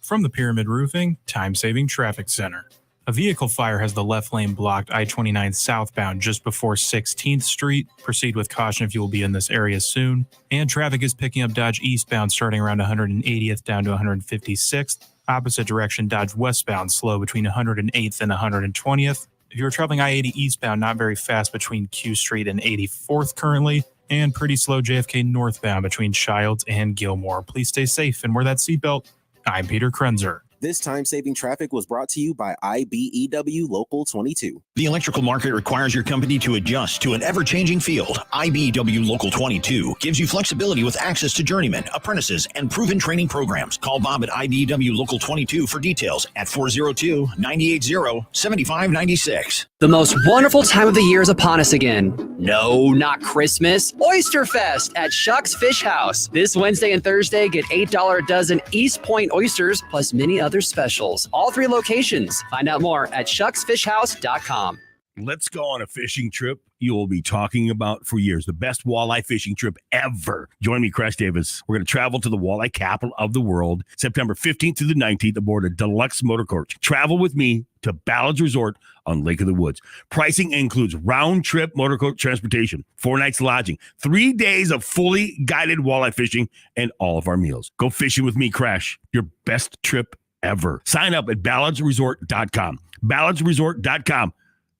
From the Pyramid Roofing Time Saving Traffic Center. A vehicle fire has the left lane blocked I-29 southbound just before 16th Street. Proceed with caution if you will be in this area soon. And traffic is picking up Dodge eastbound starting around 180th down to 156th. Opposite direction Dodge westbound slow between 108th and 120th. If you're traveling I-80 eastbound, not very fast between Q Street and 84th currently. And pretty slow JFK northbound between Childs and Gilmore. Please stay safe and wear that seatbelt. I'm Peter Krenzer. This time-saving traffic was brought to you by IBEW Local 22. The electrical market requires your company to adjust to an ever-changing field. IBEW Local 22 gives you flexibility with access to journeymen, apprentices, and proven training programs. Call Bob at IBEW Local 22 for details at 402-980-7596. The most wonderful time of the year is upon us again. No, not Christmas. Oyster Fest at Shuck's Fish House. This Wednesday and Thursday, get $8 a dozen East Point oysters plus many other specials. All 3 locations. Find out more at shucksfishhouse.com. Let's go on a fishing trip you will be talking about for years. The best walleye fishing trip ever. Join me, Crash Davis. We're going to travel to the walleye capital of the world, September 15th through the 19th aboard a deluxe motor coach. Travel with me to Ballard's Resort on Lake of the Woods. Pricing includes round-trip motor coach transportation, 4 nights lodging, 3 days of fully guided walleye fishing, and all of our meals. Go fishing with me, Crash. Your best trip ever. Sign up at ballardsresort.com. ballardsresort.com.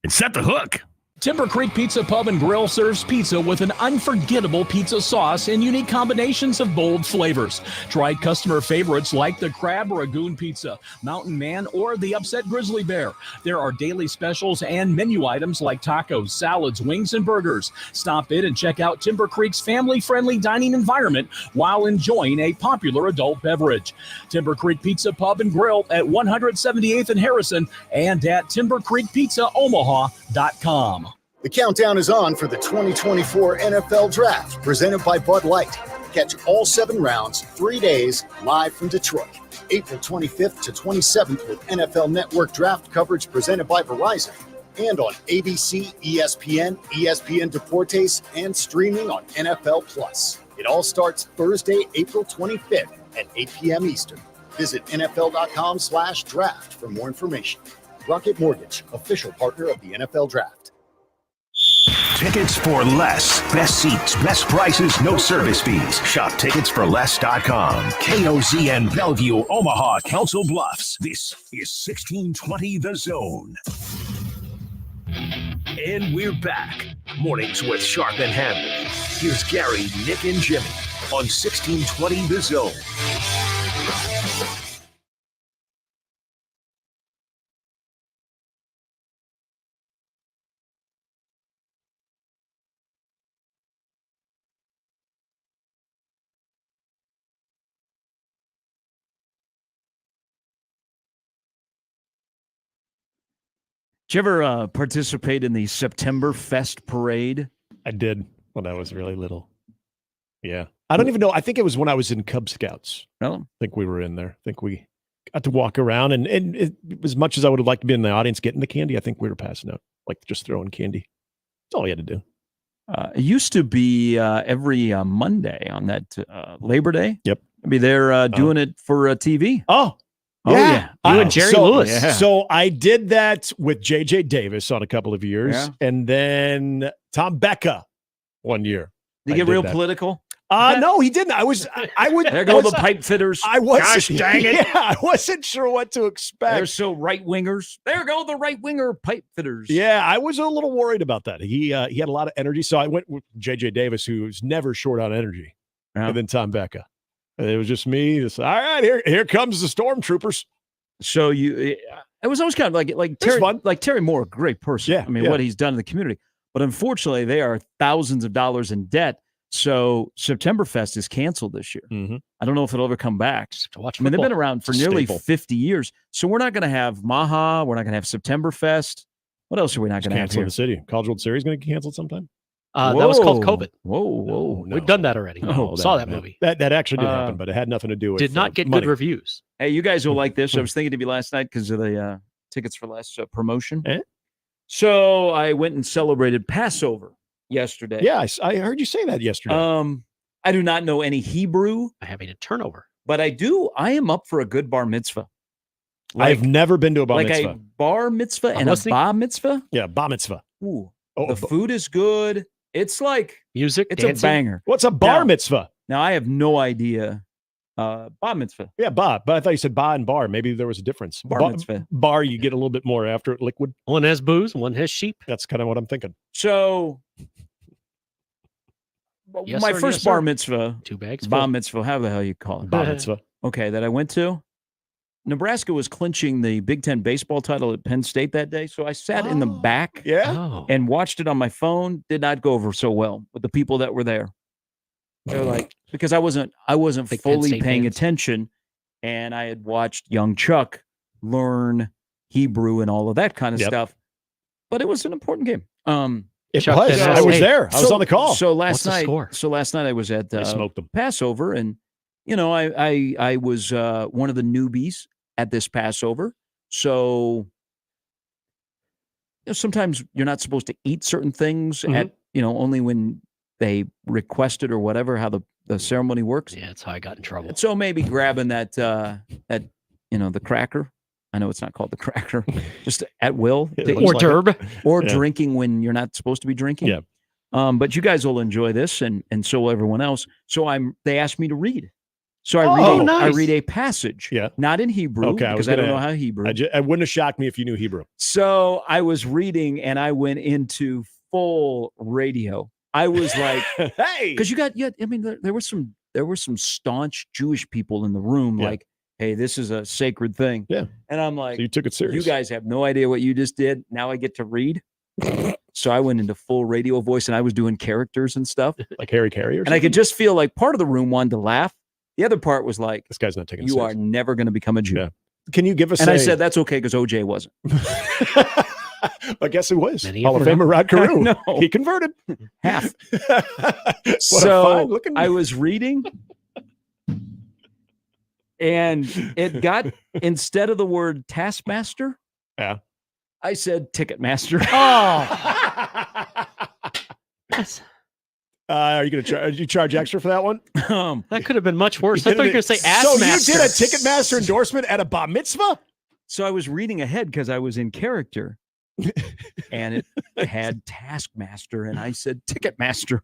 And set the hook. Timber Creek Pizza Pub and Grill serves pizza with an unforgettable pizza sauce and unique combinations of bold flavors. Try customer favorites like the Crab Ragoon Pizza, Mountain Man, or the Upset Grizzly Bear. There are daily specials and menu items like tacos, salads, wings, and burgers. Stop in and check out Timber Creek's family-friendly dining environment while enjoying a popular adult beverage. Timber Creek Pizza Pub and Grill at 178th and Harrison and at timbercreekpizzaomaha.com. The countdown is on for the 2024 NFL Draft, presented by Bud Light. Catch all 7 rounds, 3 days, live from Detroit. April 25th to 27th with NFL Network Draft coverage presented by Verizon. And on ABC, ESPN, ESPN Deportes, and streaming on NFL Plus. It all starts Thursday, April 25th at 8 p.m. Eastern. Visit NFL.com/draft for more information. Rocket Mortgage, official partner of the NFL Draft. Tickets for less. Best seats, best prices, no service fees. Shop ticketsforless.com. KOZN Bellevue, Omaha, Council Bluffs. This is 1620 The Zone. And we're back. Mornings with Sharp and Handley. Here's Gary, Nick, and Jimmy on 1620 The Zone. Did you ever participate in the September Fest parade? I did when I was really little. Yeah. I don't even know. I think it was when I was in Cub Scouts. Oh. I think we were in there. I think we got to walk around. And as much as I would have liked to be in the audience getting the candy, I think we were passing out, like just throwing candy. That's all you had to do. It used to be every Monday on that Labor Day. Yep. I'd be there doing it for TV. Oh, yeah. You and Jerry Lewis. Yeah. So I did that with J.J. Davis on a couple of years. Yeah. And then Tom Becca one year. Did he get real political? No, he didn't. I would. There go the pipe fitters. I was. Gosh dang it. Yeah, I wasn't sure what to expect. They're so right wingers. There go the right winger pipe fitters. Yeah, I was a little worried about that. He had a lot of energy, so I went with J.J. Davis, who's never short on energy, and then Tom Becca. And it was just me. Just, all right, here comes the stormtroopers. So it was always kind of like Terry, fun. like Terry Moore, a great person. Yeah, I mean, what he's done in the community. But unfortunately, they are thousands of dollars in debt. So Septemberfest is canceled this year. Mm-hmm. I don't know if it'll ever come back. To watch I mean, they've football. been around for It's a nearly staple. 50 years. So we're not going to have Maha. We're not going to have Septemberfest. What else are we not going to have Cancel here? the city. College World Series going to get canceled sometime? That was called COVID. Whoa. We've done that already. Saw that movie. That actually did happen, but it had nothing to do with Did not get money. good reviews. Hey, you guys will like this. I was thinking of you last night because of the Tickets for Less promotion. So I went and celebrated Passover yesterday. Yeah, I heard you say that yesterday. I do not know any Hebrew. I'm having a turnover. But I am up for a good bar mitzvah. I've never been to a bar mitzvah. Like a bar mitzvah and a bar mitzvah? Yeah, bar mitzvah. Ooh. The food is good. It's like music, it's dancing. a banger. What's a bar mitzvah? Now, I have no idea. Bar mitzvah. Yeah, bar. But I thought you said bar and bar. Maybe there was a difference. Bar mitzvah. Bar, you get a little bit more after it, liquid. One has booze, one has sheep. That's kind of what I'm thinking. So, Yes, my sir, first yes, bar sir. mitzvah, 2 bags bar full. mitzvah, how the hell you call it? Bar mitzvah. Okay, that I went to. Nebraska was clinching the Big Ten baseball title at Penn State that day, so I sat in the back and watched it on my phone. Did not go over so well with the people that were there. They're like, because I wasn't Big Penn fully State paying fans. attention, and I had watched young Yep. learn Hebrew and all of that kind of stuff. But it was an important game. It Chuck, was. then I ask- was hey, there. I was on the call. So What's the score? last night I was at They smoked them. Passover, and I was one of the newbies at this Passover. So sometimes you're not supposed to eat certain things at only when they request it or whatever. How the ceremony works. Yeah, that's how I got in trouble. So maybe grabbing that the cracker. I know it's not called the cracker, just at will. Hors d'oeuvre. Or Yeah. drinking when you're not supposed to be drinking. Yeah. But you guys will enjoy this, and so will everyone else. So they asked me to read. So I nice. read a passage. Yeah. Not in Hebrew, Okay, because I don't know how Hebrew. It wouldn't have shocked me if you knew Hebrew. So I was reading, and I went into full radio. I was like, Hey, because I mean, there were some staunch Jewish people in the room, Yeah. like, hey, this is a sacred thing. Yeah. And I'm like, So you took it serious. you guys have no idea what you just did. Now I get to read. So I went into full radio voice, and I was doing characters and stuff. like Harry Carey or And I could just feel like part of the room wanted to laugh. The other part was like, This guy's not taking it you are serious. never going to become a Jew. Yeah. Can you give us And I said, that's okay, because OJ wasn't. I guess it was. Many Hall of of them Famer Rod Carew. No. He converted. Half. What a So fine looking I was reading, and it got, instead of the word taskmaster, Yeah. I said Ticketmaster. Are you going to charge extra for that one? That could have been much worse. I thought you were going to say ass So master. you did a Ticketmaster endorsement at a bar mitzvah? So I was reading ahead because I was in character, and it had Taskmaster, and I said Ticketmaster.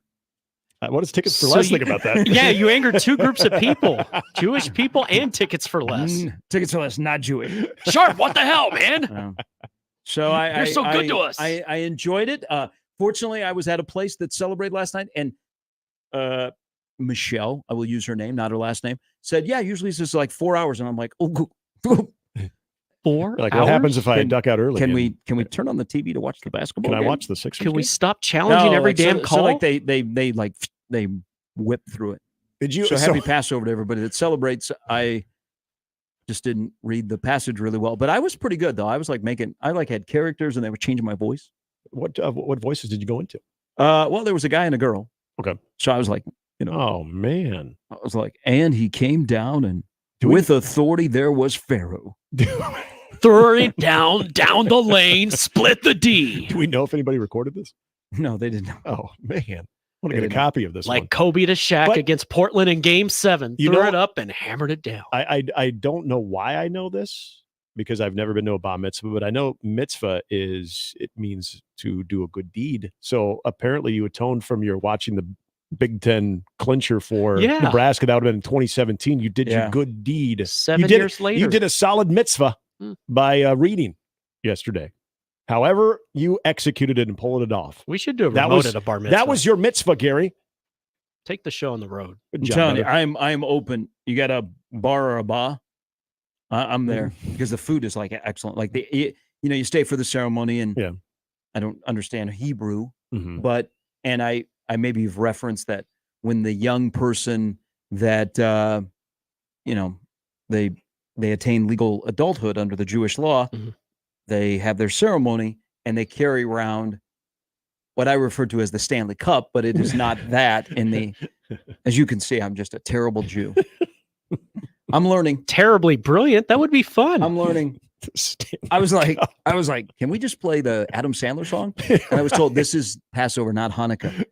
What does Tickets for So Less you- think about that? Yeah, you angered two groups of people: Jewish people and Tickets for Less. Tickets for Less, not Jewish. Sharp, what the hell, man? So You're so good to us. I enjoyed it. Fortunately, I was at a place that celebrated last night, and Michelle, I will use her name, not her last name, said, "Yeah, usually it's just like 4 hours," and I'm like, "Oh, 4 Like, hours? what happens if I duck out early? Can and- we turn on the TV to watch the basketball? Can I game? watch the Sixers? Can we game? stop challenging No, every like, damn so, call? So like they whip through it. Did you? So happy Passover to everybody that celebrates. I just didn't read the passage really well, but I was pretty good though. I was like had characters, and they were changing my voice. What voices did you go into? Well, there was a guy and a girl. Okay. So I was like, Oh man. I was like, and he came down, and Do we- with authority there was Pharaoh. Throw it down the lane, split the D. Do we know if anybody recorded this? No, they didn't. Oh man, I want to They get a didn't. copy of this Like one. Kobe to Shaq But- against Portland in Game 7. You Threw know- it up and hammered it down. I don't know why I know this because I've never been to a bar mitzvah, but I know mitzvah it means to do a good deed. So apparently you atoned from your watching the Big Ten clincher for Yeah. Nebraska. That would have been in 2017. You did Yeah. your good deed. 7 did years later. You did a solid mitzvah by reading yesterday. However, you executed it and pulled it off. We should do a That remote was at a bar mitzvah. that was your mitzvah, Gary. Take the show on the road. Good I'm job, telling you, brother. I'm open. You got a bar or a bar? I'm there because the food is like excellent. Like you stay for the ceremony, and Yeah. I don't understand Hebrew, Mhm. but I maybe have referenced that when the young person that they attain legal adulthood under the Jewish law, Mhm. they have their ceremony and they carry around what I refer to as the Stanley Cup, but it is not that. As you can see, I'm just a terrible Jew. I'm learning. Terribly brilliant. That would be fun. I'm learning. I was like, can we just play the Adam Sandler song? And I was told this is Passover, not Hanukkah.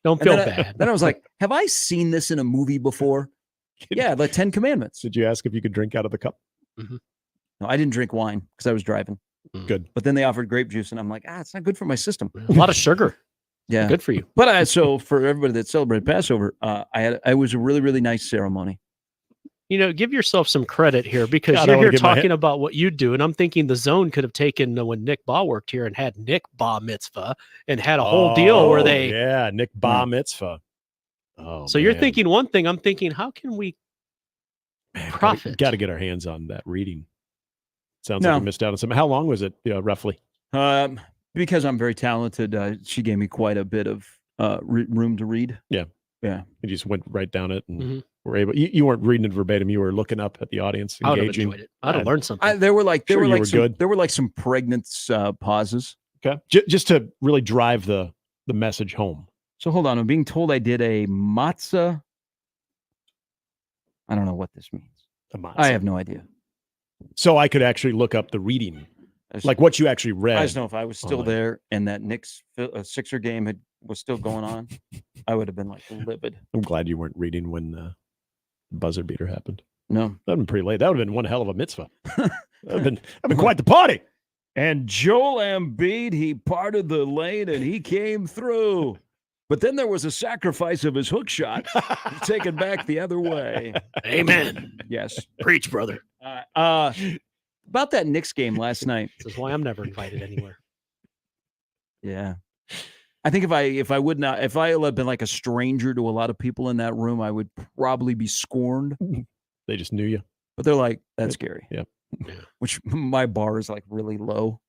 Don't feel bad. Then I was like, have I seen this in a movie before? Yeah, the 10 Commandments. Did you ask if you could drink out of the cup? Mm-hmm. No, I didn't drink wine because I was driving. Good. But then they offered grape juice, and I'm like, it's not good for my system. A lot of sugar. Yeah, good for you. But so for everybody that celebrated Passover, I was a really, really nice ceremony. You know, give yourself some credit here because you're here talking about what you do, and I'm thinking the Zone could have taken when Nick Baugh worked here and had Nick Bar Mitzvah and had a whole deal where they Nick Bar Mitzvah. Oh, so you're thinking one thing, I'm thinking how can we profit? Got to get our hands on that reading. Sounds like we missed out on some. How long was it, roughly? Because I'm very talented, she gave me quite a bit of room to read. Yeah. Yeah. You just went right down it and were able. You weren't reading it verbatim. You were looking up at the audience, engaging. I would have enjoyed it. I'd have learned something. There were like some pregnant pauses. Okay. Just to really drive the message home. So hold on. I'm being told I did a matzah. I don't know what this means. A matzah. I have no idea. So I could actually look up the reading, like what you actually read. I just know if I was still there and that Knicks Sixer game was still going on, I would have been like livid. I'm glad you weren't reading when the buzzer beater happened. No, that'd been pretty late. That would have been one hell of a mitzvah. That'd been quite the party. And Joel Embiid, he parted the lane and he came through. But then there was a sacrifice of his hook shot taken back the other way. Amen. Yes. Preach, brother. About that Knicks game last night. This is why I'm never invited anywhere. Yeah. I think if I had been like a stranger to a lot of people in that room, I would probably be scorned. They just knew you. But they're like, that's scary. Yeah. Which my bar is like really low.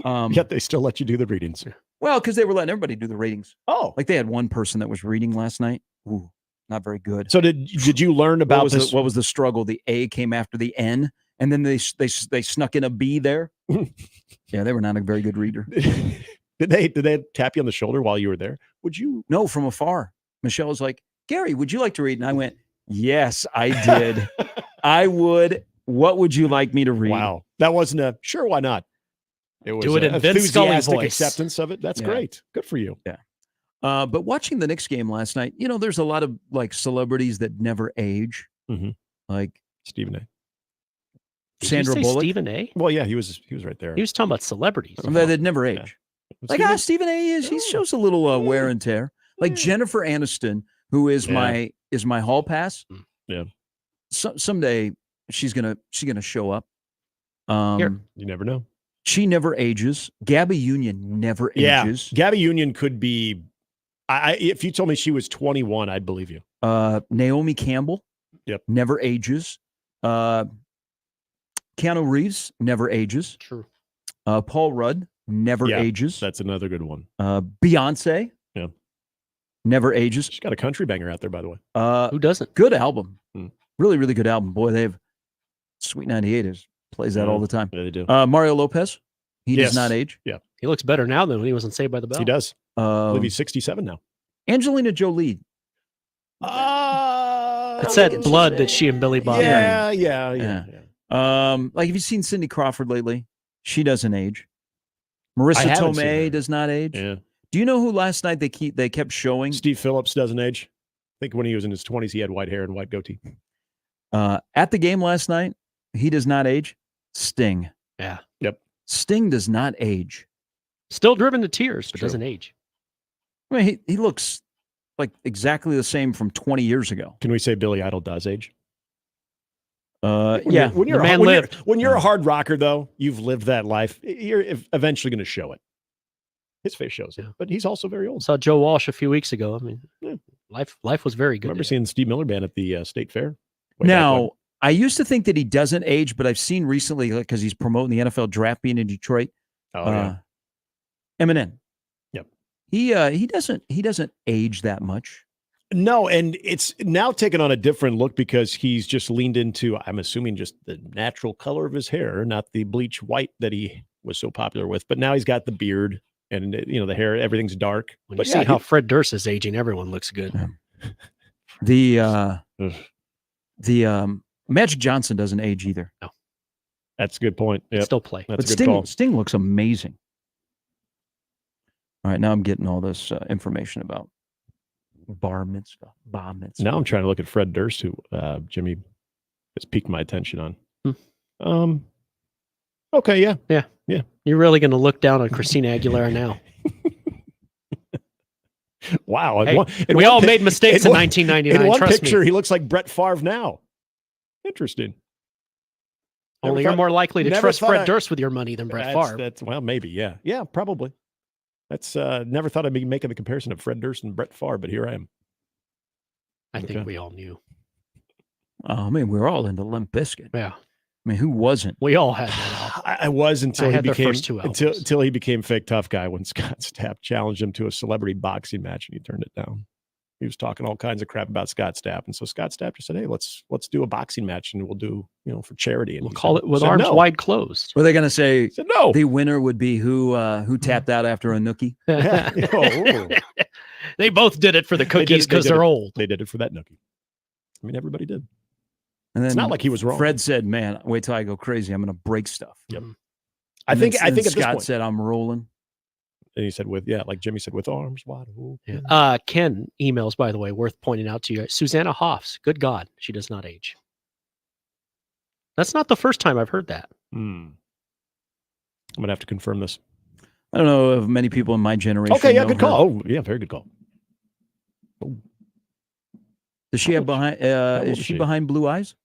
Yet they still let you do the readings. Well, because they were letting everybody do the ratings. Oh. Like they had one person that was reading last night. Ooh, not very good. So did you learn about this? What was the struggle? The A came after the N, and then they snuck in a B there. Yeah, they were not a very good reader. Did they tap you on the shoulder while you were there? Would you? No, from afar. Michelle was like, Gary, would you like to read? And I went, yes, I did. I would. What would you like me to read? Wow. That wasn't a sure, why not? It was do it in Vince Scully voice. Acceptance of it. That's great. Good for you. Yeah. But watching the Knicks game last night, there's a lot of like celebrities that never age. Mm-hmm. Like Stephen A. Sandra Bullock. Stephen A. Well, yeah, he was right there. He was talking about celebrities. That never age. Yeah. Stephen A. He shows a little wear and tear. Like Jennifer Aniston, who is my hall pass. Yeah. Someday she's gonna show up. You never know. She never ages. Gabby Union never ages. Yeah. Gabby Union could be. If you told me she was 21, I'd believe you. Naomi Campbell. Yep. Never ages. Keanu Reeves never ages. True. Paul Rudd never ages. That's another good one. Beyonce. Yeah. Never ages. She's got a country banger out there, by the way. Who doesn't? Good album. Really, really good album. Boy, they have Sweet 98 plays that all the time. Yeah, they do. Mario Lopez. He does not age. Yeah. He looks better now than when he was on Saved by the Bell. He does. I believe he's 67 now. Angelina Jolie. It's that blood that she and Billy Bob. Yeah. Like, have you seen Cindy Crawford lately? She doesn't age. Marissa Tomei does not age. Yeah. Do you know who last night they kept showing? Steve Phillips doesn't age. I think when he was in his 20s, he had white hair and white goatee. At the game last night, he does not age. Sting. Yeah. Yep. Sting does not age. Still driven to tears, but doesn't age. I mean, he looks like exactly the same from 20 years ago. Can we say Billy Idol does age? Yeah. When you're a hard rocker, though, you've lived that life. You're eventually going to show it. His face shows it, but he's also very old. Saw Joe Walsh a few weeks ago. I mean, life was very good. I remember seeing the Steve Miller Band at the State Fair. Now, I used to think that he doesn't age, but I've seen recently, because he's promoting the NFL draft being in Detroit. Eminem. Yep. He doesn't age that much. No, and it's now taken on a different look because he's just leaned into, I'm assuming, just the natural color of his hair, not the bleach white that he was so popular with. But now he's got the beard. and the hair, everything's dark. When you see how Fred Durst is aging, everyone looks good. The Magic Johnson doesn't age either. No, that's a good point. Yep. Still play, that's but a good call. Sting looks amazing. All right, now I'm getting all this information about bar mitzvah. Now I'm trying to look at Fred Durst, who Jimmy has piqued my attention on. Okay, yeah. You're really going to look down on Christina Aguilera now. Wow. Hey, we all made mistakes in 1999. In one trust picture, me. he looks like Brett Favre now. Interesting. Only you're more likely to trust thought Fred Durst with your money than Brett Favre. Well, maybe, yeah. Yeah, probably. That's never thought I'd be making the comparison of Fred Durst and Brett Favre, but here I am. I think we all knew. Oh, man, we were all into Limp Bizkit. Yeah. I mean, who wasn't? We all had that. I was until he became first two albums. until he became fake tough guy when Scott Stapp challenged him to a celebrity boxing match and he turned it down. He was talking all kinds of crap about Scott Stapp, and so Scott Stapp just said, "Hey, let's do a boxing match and we'll do for charity." And we'll call it with arms wide closed. Were they going to say no? The winner would be who tapped out after a nookie. They both did it for the cookies because they're old. They did it for that nookie. I mean, everybody did. And then it's not like he was wrong. Fred said, "Man, wait till I go crazy. I'm going to break stuff." Yep. I think at this Scott point, said, "I'm rolling." And he said, like Jimmy said, with arms wide open. Ken emails, by the way, worth pointing out to you. Susanna Hoffs, good God, she does not age. That's not the first time I've heard that. I'm going to have to confirm this. I don't know if many people in my generation. Okay, yeah, know good her. call. Oh, yeah, very good call. Oh. Does she have behind? Is she behind Blue Eyes?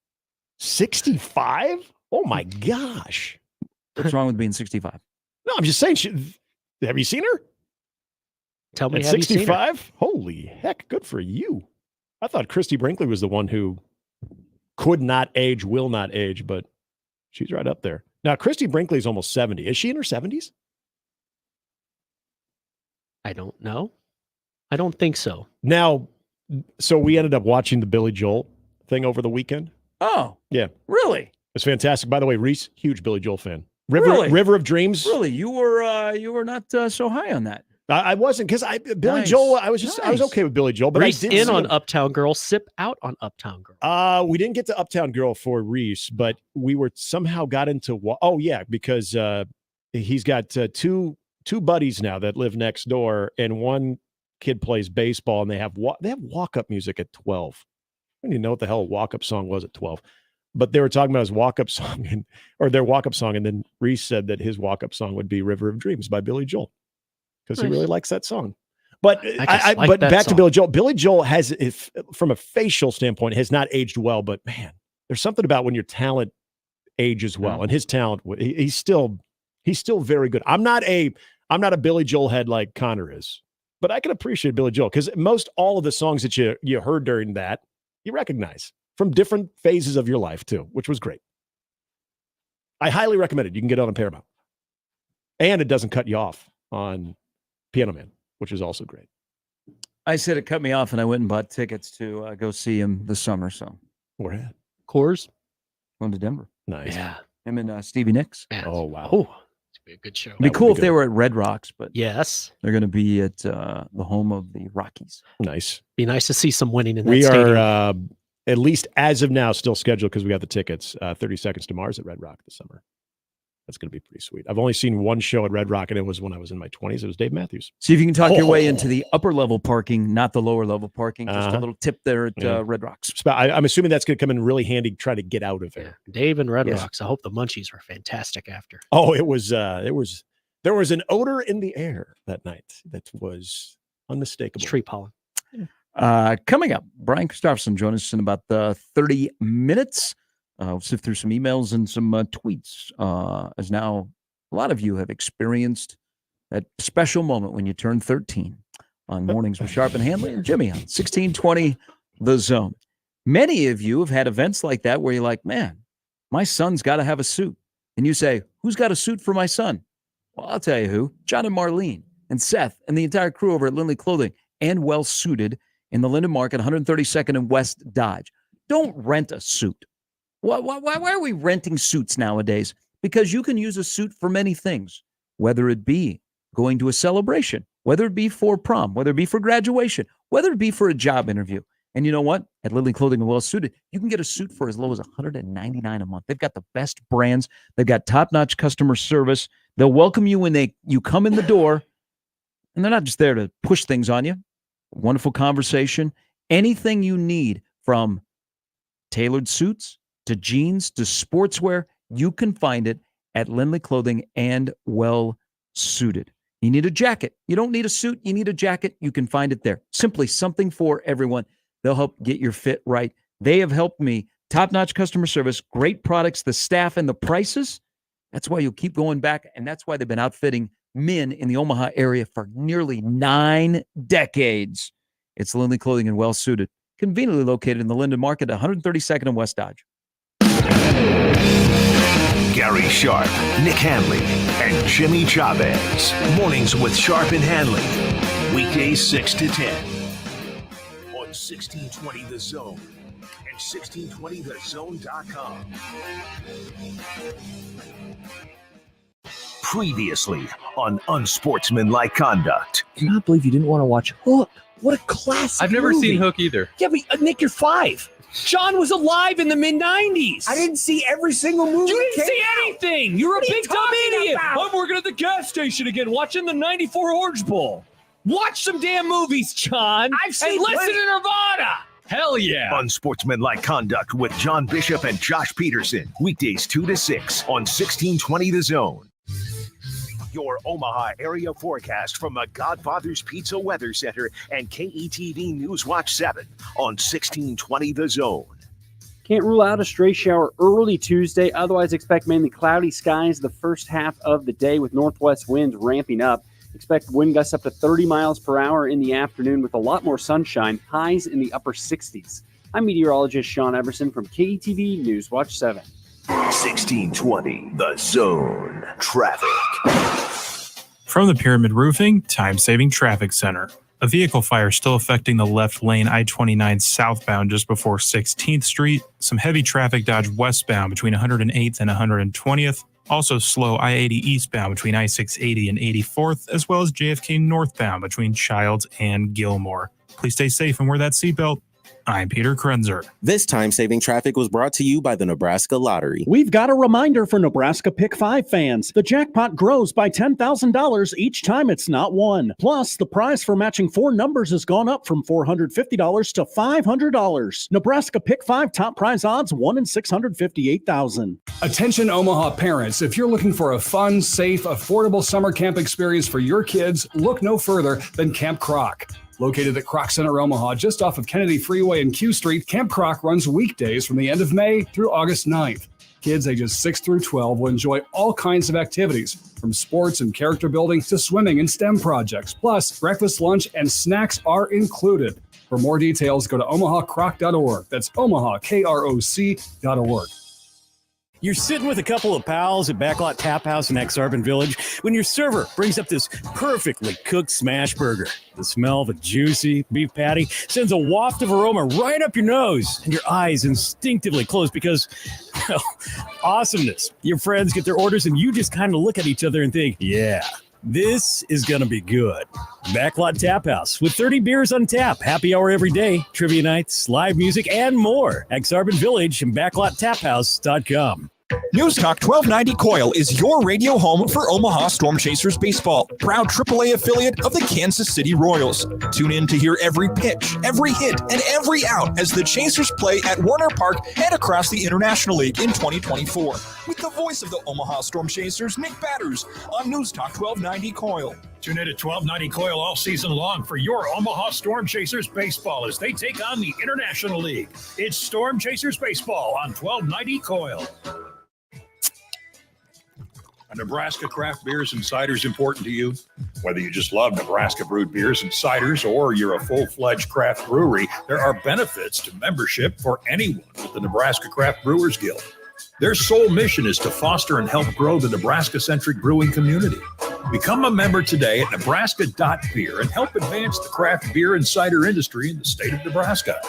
65? Oh my gosh! What's wrong with being 65? No, I'm just saying. Have you seen her? Tell me, at have you seen her? 65? Holy heck! Good for you. I thought Christy Brinkley was the one who could not age, will not age, but she's right up there. Now, Christy Brinkley is almost 70. Is she in her 70s? I don't know. I don't think so. Now, so we ended up watching the Billy Joel thing over the weekend. Oh, yeah, really? It's fantastic. By the way, Reese, huge Billy Joel fan. Really? River of Dreams. Really, you were not so high on that. I wasn't because Billy Joel. I was okay with Billy Joel, but Reese I did in on Uptown Girl, sip out on Uptown Girl. We didn't get to Uptown Girl for Reese, but we were somehow got into. Because he's got two buddies now that live next door, and one kid plays baseball, and they have walk up music at 12. I didn't even know what the hell a walk up song was at 12. But they were talking about his walk-up song, or their walk-up song, and then Reese said that his walk-up song would be "River of Dreams" by Billy Joel because he really likes that song. But but back to Billy Joel. Billy Joel has, from a facial standpoint, has not aged well. But man, there's something about when your talent ages well, and his talent, he's still very good. I'm not a Billy Joel head like Connor is, but I can appreciate Billy Joel because most all of the songs that you heard during that you recognize. From different phases of your life, too, which was great. I highly recommend it. You can get it on Paramount. And it doesn't cut you off on Piano Man, which is also great. I said it cut me off, and I went and bought tickets to go see him this summer. So where at? Coors? Going to Denver. Nice. Yeah. Him and Stevie Nicks. Yeah. Oh, wow. Oh, it's be a good show. It'd be cool if they were at Red Rocks, but yes, they're going to be at the home of the Rockies. Nice. Be nice to see some winning in that We stadium. are... at least as of now, still scheduled because we got the tickets. 30 Seconds to Mars at Red Rock this summer. That's going to be pretty sweet. I've only seen one show at Red Rock, and it was when I was in my 20s. It was Dave Matthews. See if you can talk your way into the upper level parking, not the lower level parking. Just a little tip there at Red Rocks. I'm assuming that's going to come in really handy. Try to get out of there. Yeah. Dave and Red Rocks. I hope the munchies were fantastic after. Oh, it was. There was an odor in the air that night that was unmistakable. It's tree pollen. Coming up, Brian Christopherson joins us in about 30 minutes. We'll sift through some emails and some tweets, as now a lot of you have experienced that special moment when you turn 13 on Mornings with Sharp and Handley and Jimmy on 1620 The Zone. Many of you have had events like that where you're like, man, my son's got to have a suit. And you say, who's got a suit for my son? Well, I'll tell you who. John and Marlene and Seth and the entire crew over at Lindley Clothing, and well suited in the Linden Market, 132nd and West Dodge. Don't rent a suit. Why are we renting suits nowadays? Because you can use a suit for many things, whether it be going to a celebration, whether it be for prom, whether it be for graduation, whether it be for a job interview. And you know what? At Lindley Clothing and Well Suited, you can get a suit for as low as $199 a month. They've got the best brands. They've got top-notch customer service. They'll welcome you when you come in the door, and they're not just there to push things on you. Wonderful conversation. Anything you need, from tailored suits to jeans to sportswear, you can find it at Lindley Clothing and Well Suited. You need a jacket. You don't need a suit. You need a jacket. You can find it there. Simply something for everyone. They'll help get your fit right. They have helped me. Top-notch customer service, great products, the staff, and the prices. That's why you'll keep going back, and that's why they've been outfitting men in the Omaha area for nearly 9 decades. It's Lindley Clothing and Well Suited, conveniently located in the Linden Market, 132nd and West Dodge. Gary Sharp, Nick Handley, and Jimmy Chavez. Mornings with Sharp and Handley. Weekdays 6 to 10. On 1620 The Zone and 1620thezone.com. Previously on Unsportsmanlike Conduct. I cannot believe you didn't want to watch Hook. What a classic I've never movie. seen Hook either. Yeah, but Nick, you're 5. John was alive in the mid-90s. I didn't see every single movie. You didn't see anything. You're a big dumb idiot. about? I'm working at the gas station again, watching the 94 Orange Bowl. Watch some damn movies, John. I've seen and listen plenty- to Nirvana. Hell yeah. Unsportsmanlike Conduct with John Bishop and Josh Peterson. Weekdays 2 to 6 on 1620 The Zone. Your Omaha area forecast from the Godfather's Pizza Weather Center and KETV News Watch 7 on 1620 The Zone. Can't rule out a stray shower early Tuesday. Otherwise, expect mainly cloudy skies the first half of the day with northwest winds ramping up. Expect wind gusts up to 30 miles per hour in the afternoon with a lot more sunshine, highs in the upper 60s. I'm meteorologist Sean Everson from KETV News Watch 7. 1620 The Zone. Traffic. From the Pyramid Roofing Time-Saving Traffic Center. A vehicle fire still affecting the left lane I-29 southbound just before 16th Street. Some heavy traffic dodge westbound between 108th and 120th. Also slow I-80 eastbound between I-680 and 84th, as well as JFK northbound between Childs and Gilmore. Please stay safe and wear that seatbelt. I'm Peter Krenzer. This time-saving traffic was brought to you by the Nebraska Lottery. We've got a reminder for Nebraska Pick 5 fans. The jackpot grows by $10,000 each time it's not won. Plus, the prize for matching 4 numbers has gone up from $450 to $500. Nebraska Pick 5 top prize odds 1 in 658,000. Attention Omaha parents, if you're looking for a fun, safe, affordable summer camp experience for your kids, look no further than Camp Croc. Located at Croc Center, Omaha, just off of Kennedy Freeway and Q Street, Camp Croc runs weekdays from the end of May through August 9th. Kids ages 6 through 12 will enjoy all kinds of activities, from sports and character building to swimming and STEM projects. Plus, breakfast, lunch, and snacks are included. For more details, go to omahacroc.org. That's omahakroc.org. You're sitting with a couple of pals at Backlot Tap House in Exarban Village when your server brings up this perfectly cooked smash burger. The smell of a juicy beef patty sends a waft of aroma right up your nose, and your eyes instinctively close because, well, awesomeness. Your friends get their orders, and you just kind of look at each other and think, yeah, this is going to be good. Backlot Tap House with 30 beers on tap, happy hour every day, trivia nights, live music, and more. Exarban Village and BacklotTapHouse.com. News Talk 1290 Coil is your radio home for Omaha Storm Chasers baseball, proud AAA affiliate of the Kansas City Royals. Tune in to hear every pitch, every hit, and every out as the Chasers play at Warner Park and across the International League in 2024. With the voice of the Omaha Storm Chasers, Nick Batters, on News Talk 1290 Coil. Tune in to 1290 Coil all season long for your Omaha Storm Chasers baseball as they take on the International League. It's Storm Chasers baseball on 1290 Coil. Are Nebraska craft beers and ciders important to you? Whether you just love Nebraska brewed beers and ciders or you're a full-fledged craft brewery, there are benefits to membership for anyone with the Nebraska Craft Brewers Guild. Their sole mission is to foster and help grow the Nebraska-centric brewing community. Become a member today at nebraska.beer and help advance the craft beer and cider industry in the state of Nebraska.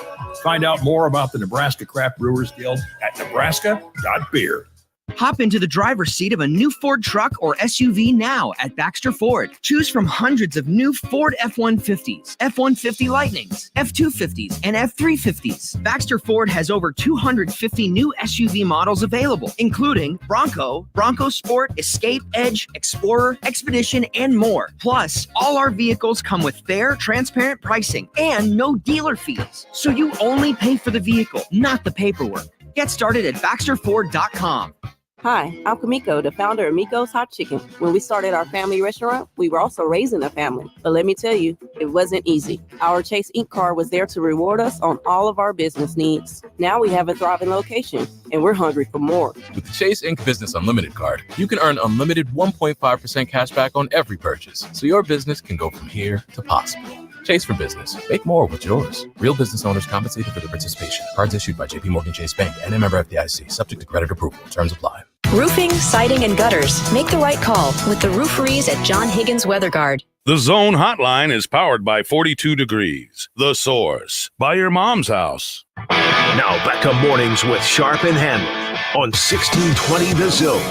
Find out more about the Nebraska Craft Brewers Guild at nebraska.beer. Hop into the driver's seat of a new Ford truck or SUV now at Baxter Ford. Choose from hundreds of new Ford F-150s, F-150 Lightnings, F-250s, and F-350s. Baxter Ford has over 250 new SUV models available, including Bronco, Bronco Sport, Escape, Edge, Explorer, Expedition, and more. Plus, all our vehicles come with fair, transparent pricing and no dealer fees. So you only pay for the vehicle, not the paperwork. Get started at BaxterFord.com. Hi, I'm Kamiko, the founder of Miko's Hot Chicken. When we started our family restaurant, we were also raising a family. But let me tell you, it wasn't easy. Our Chase Ink card was there to reward us on all of our business needs. Now we have a thriving location, and we're hungry for more. With the Chase Ink Business Unlimited card, you can earn unlimited 1.5% cash back on every purchase, so your business can go from here to possible. Chase for business. Make more with yours. Real business owners compensated for their participation. Cards issued by JPMorgan Chase Bank and a member FDIC. Subject to credit approval. Terms apply. Roofing, siding, and gutters. Make the right call with the rooferys at John Higgins Weather Guard. The Zone Hotline is powered by 42 Degrees. The Source. By your mom's house. Now back to mornings with Sharp and Handley on 1620 The Zone.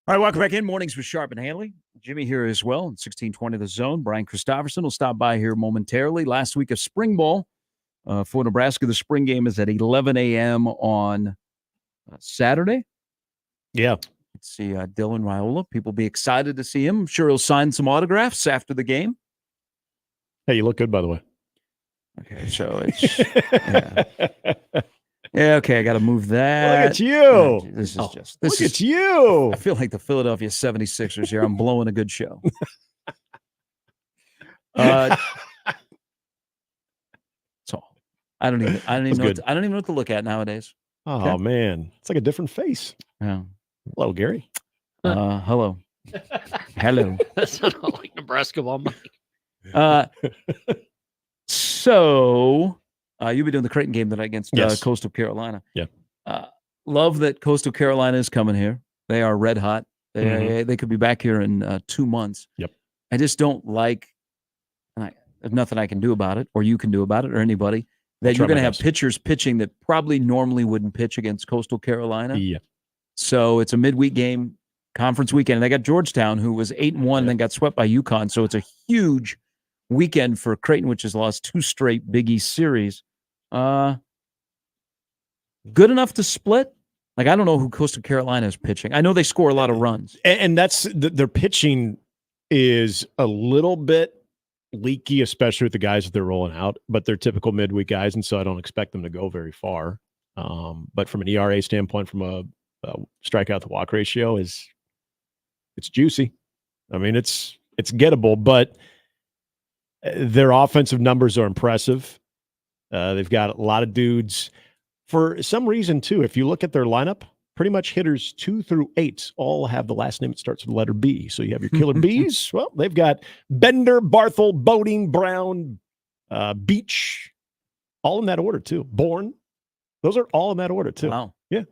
All right, welcome back in. Mornings with Sharp and Handley. Jimmy here as well. 1620 The Zone. Brian Christopherson will stop by here momentarily. Last week of spring ball for Nebraska. The spring game is at 11 a.m. on Saturday. Yeah. Let's see, Dylan Raiola. People be excited to see him. I'm sure he'll sign some autographs after the game. Hey, you look good, by the way. Okay, so it's... Yeah, okay, I got to move that. Look at you. This is look at you. I feel like the Philadelphia 76ers here. I'm blowing a good show. So I don't even know what to look at nowadays. Oh, Okay. man. It's like a different face. Yeah. Hello, Gary. Hello. Hello. That sounded like Nebraska ball, Mike. So you'll be doing the Creighton game tonight against Yes. Coastal Carolina. Yeah. Love that Coastal Carolina is coming here. They are red hot. They could be back here in 2 months. Yep. I just don't like, and there's nothing I can do about it, or you can do about it, or anybody, that you're going to have pitchers pitching that probably normally wouldn't pitch against Coastal Carolina. Yeah. So it's a midweek game, conference weekend. And they got Georgetown, who was 8-1, and then got swept by UConn. So it's a huge weekend for Creighton, which has lost 2 straight Big East series. Good enough to split. Like, I don't know who Coastal Carolina is pitching. I know they score a lot of runs. And that's their pitching is a little bit leaky, especially with the guys that they're rolling out, but they're typical midweek guys, and so I don't expect them to go very far. But from an ERA standpoint, from a strikeout to walk ratio, it's juicy. I mean, it's gettable, but their offensive numbers are impressive. They've got a lot of dudes. For some reason, too, if you look at their lineup, pretty much hitters 2 through 8 all have the last name that starts with the letter B. So you have your killer Bs. Well, they've got Bender, Barthel, Boding, Brown, Beach, all in that order, too. Bourne. Those are all in that order, too. Wow. Yeah.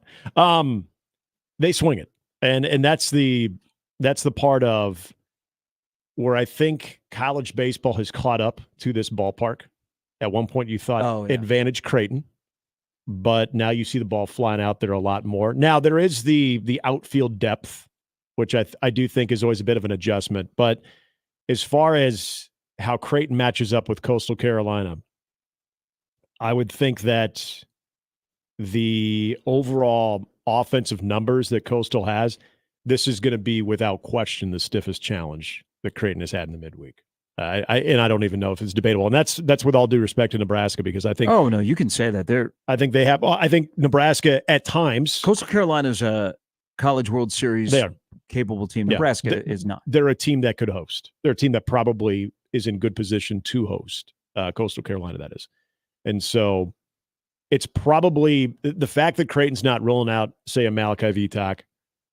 They swing it. And that's the part of where I think college baseball has caught up to this ballpark. At one point, you thought advantage Creighton, but now you see the ball flying out there a lot more. Now, there is the outfield depth, which I do think is always a bit of an adjustment. But as far as how Creighton matches up with Coastal Carolina, I would think that the overall offensive numbers that Coastal has, this is going to be without question the stiffest challenge that Creighton has had in the midweek. I don't even know if it's debatable, and that's with all due respect to Nebraska, because I think. Oh no, you can say that. I think they have. I think Nebraska at times. Coastal Carolina's a College World Series capable team. Nebraska is not. They're a team that could host. They're a team that probably is in good position to host Coastal Carolina. That is, and so it's probably the fact that Creighton's not rolling out, say, a Malachi Vitak,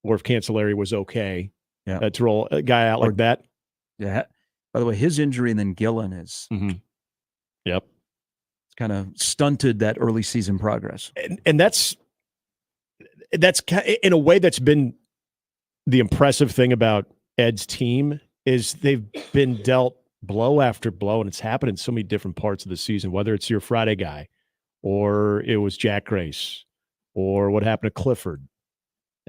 or if Cancelleri was okay to roll a guy out like that. Yeah. By the way, his injury and then Gillen is Yep. It's kind of stunted that early season progress. And that's in a way that's been the impressive thing about Ed's team is they've been dealt blow after blow, and it's happened in so many different parts of the season, whether it's your Friday guy or it was Jack Grace, or what happened to Clifford.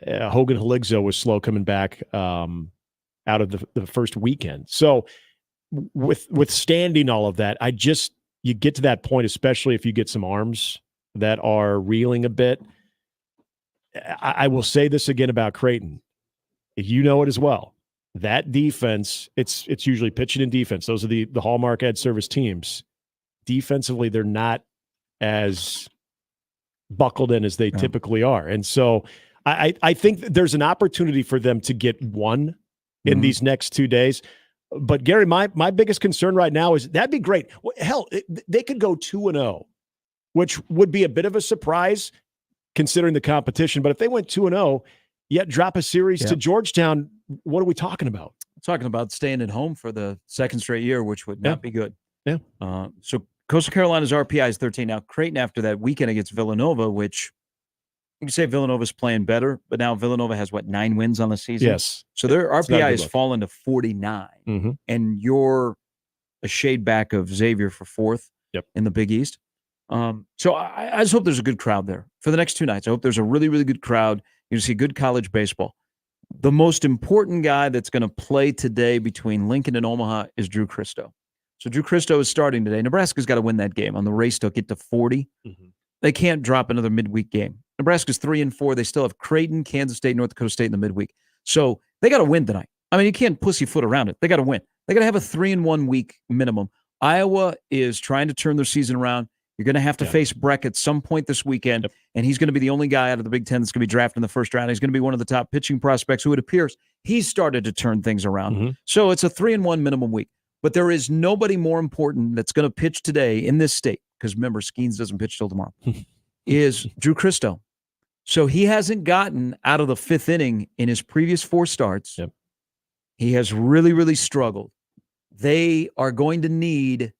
Hogan Haligzo was slow coming back out of the first weekend. So withstanding all of that, you get to that point, especially if you get some arms that are reeling a bit. I will say this again about Creighton. You know it as well. That defense, it's usually pitching and defense. Those are the hallmark Ed Service teams. Defensively, they're not as buckled in as they typically are. And so I think there's an opportunity for them to get one in these next 2 days. But Gary, my biggest concern right now is that'd be great. Hell, they could go 2-0, which would be a bit of a surprise considering the competition. But if they went 2-0, yet drop a series to Georgetown, what are we talking about? Talking about staying at home for the second straight year, which would not be good. Yeah. So Coastal Carolina's RPI is 13. Now Creighton after that weekend against Villanova, which you can say Villanova's playing better, but now Villanova has 9 wins on the season. Yes. So their RPI has fallen to 49, and you're a shade back of Xavier for 4th in the Big East. So I just hope there's a good crowd there for the next 2 nights. I hope there's a really, really good crowd. You see good college baseball. The most important guy that's going to play today between Lincoln and Omaha is Drew Christo. So Drew Christo is starting today. Nebraska's got to win that game on the race to get to 40. They can't drop another midweek game. Nebraska's 3-4. They still have Creighton, Kansas State, North Dakota State in the midweek. So they got to win tonight. I mean, you can't pussyfoot around it. They got to win. They got to have a 3-1 week minimum. Iowa is trying to turn their season around. You're going to have to face Breck at some point this weekend, and he's going to be the only guy out of the Big Ten that's going to be drafted in the first round. He's going to be one of the top pitching prospects who it appears he's started to turn things around. So it's a 3-1 minimum week. But there is nobody more important that's going to pitch today in this state, because remember, Skeens doesn't pitch till tomorrow, is Drew Christo. So he hasn't gotten out of the 5th inning in his previous 4 starts. He has really, really struggled. They are going to need,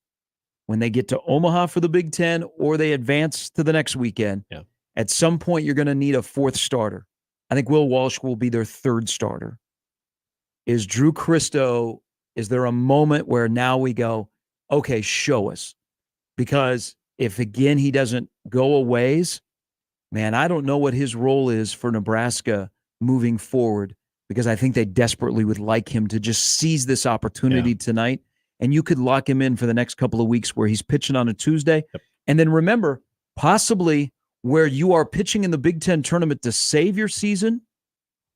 when they get to Omaha for the Big Ten or they advance to the next weekend, at some point you're going to need a 4th starter. I think Will Walsh will be their 3rd starter. Is Drew Christo, is there a moment where now we go, okay, show us? Because if, again, he doesn't go a ways, man, I don't know what his role is for Nebraska moving forward, because I think they desperately would like him to just seize this opportunity tonight. And you could lock him in for the next couple of weeks where he's pitching on a Tuesday. And then remember, possibly where you are pitching in the Big Ten tournament to save your season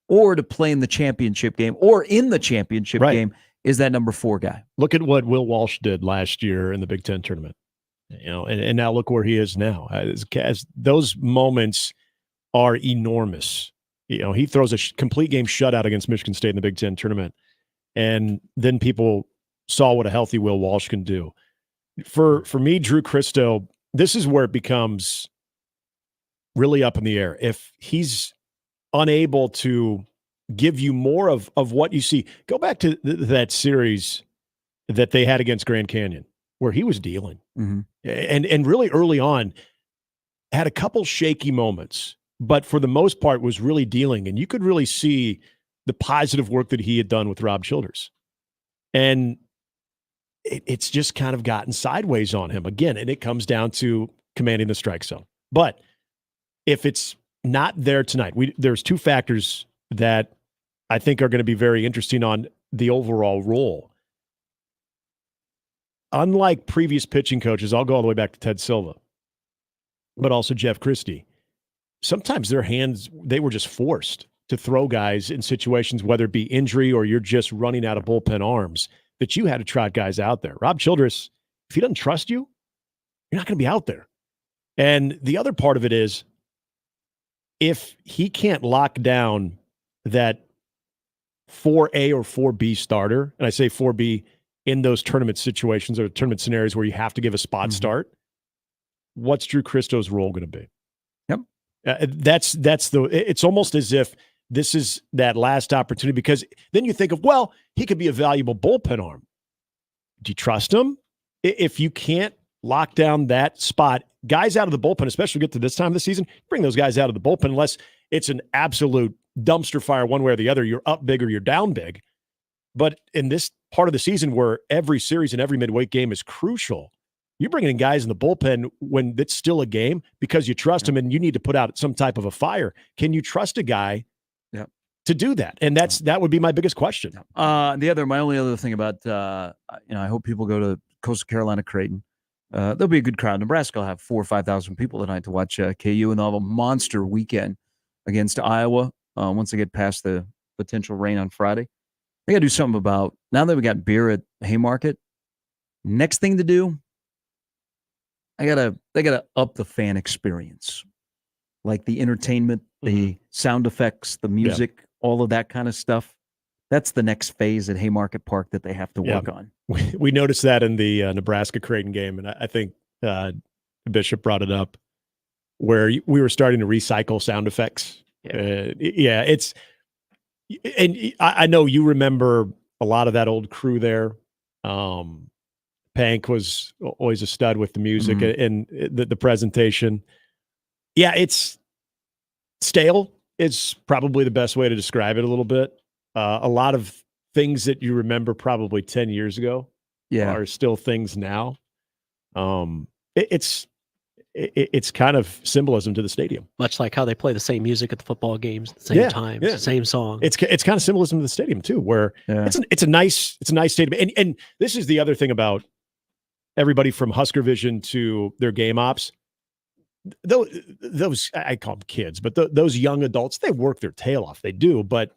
or to play in the championship game or in the championship game is that number 4 guy. Look at what Will Walsh did last year in the Big Ten tournament. And now look where he is now. As those moments are enormous. He throws a complete game shutout against Michigan State in the Big Ten tournament. And then people saw what a healthy Will Walsh can do. For me, Drew Christo, this is where it becomes really up in the air. If he's unable to give you more of what you see, go back to that series that they had against Grand Canyon, where he was dealing. And really early on, had a couple shaky moments, but for the most part was really dealing. And you could really see the positive work that he had done with Rob Childers. And it's just kind of gotten sideways on him again. And it comes down to commanding the strike zone. But if it's not there tonight, there's 2 factors that I think are going to be very interesting on the overall role. Unlike previous pitching coaches, I'll go all the way back to Ted Silva, but also Jeff Christie. Sometimes their hands, they were just forced to throw guys in situations, whether it be injury or you're just running out of bullpen arms, that you had to trot guys out there. Rob Childress, if he doesn't trust you, you're not going to be out there. And the other part of it is, if he can't lock down that 4A or 4B starter, and I say 4B in those tournament situations or tournament scenarios where you have to give a spot start, what's Drew Christo's role going to be? It's almost as if this is that last opportunity, because then you think of, well, he could be a valuable bullpen arm. Do you trust him? If you can't lock down that spot, guys out of the bullpen, especially get to this time of the season, bring those guys out of the bullpen unless it's an absolute dumpster fire one way or the other. You're up big or you're down big. But in this part of the season where every series and every midweek game is crucial, You're bringing in guys in the bullpen when it's still a game because you trust them and you need to put out some type of a fire. Can you trust a guy to do that? And that would be my biggest question. My only other thing about, I hope people go to Coastal Carolina Creighton. There'll be a good crowd. Nebraska will have 4,000 or 5,000 people tonight to watch KU, and they'll have a monster weekend against Iowa once they get past the potential rain on Friday. They got to do something about, now that we got beer at Haymarket, next thing to do, they gotta up the fan experience, like the entertainment, the sound effects, the music, all of that kind of stuff. That's the next phase at Haymarket Park that they have to work on. We noticed that in the Nebraska Creighton game, and I think Bishop brought it up, where we were starting to recycle sound effects. It's, and I know you remember a lot of that old crew there. Pank was always a stud with the music and the presentation. Yeah, it's stale is probably the best way to describe it a little bit. A lot of things that you remember probably 10 years ago are still things now. It's kind of symbolism to the stadium. Much like how they play the same music at the football games at the same time, the same song. It's kind of symbolism to the stadium too, where it's a nice stadium. And this is the other thing about everybody from Husker Vision to their game ops. Those I call them kids, but those young adults, they work their tail off. They do, but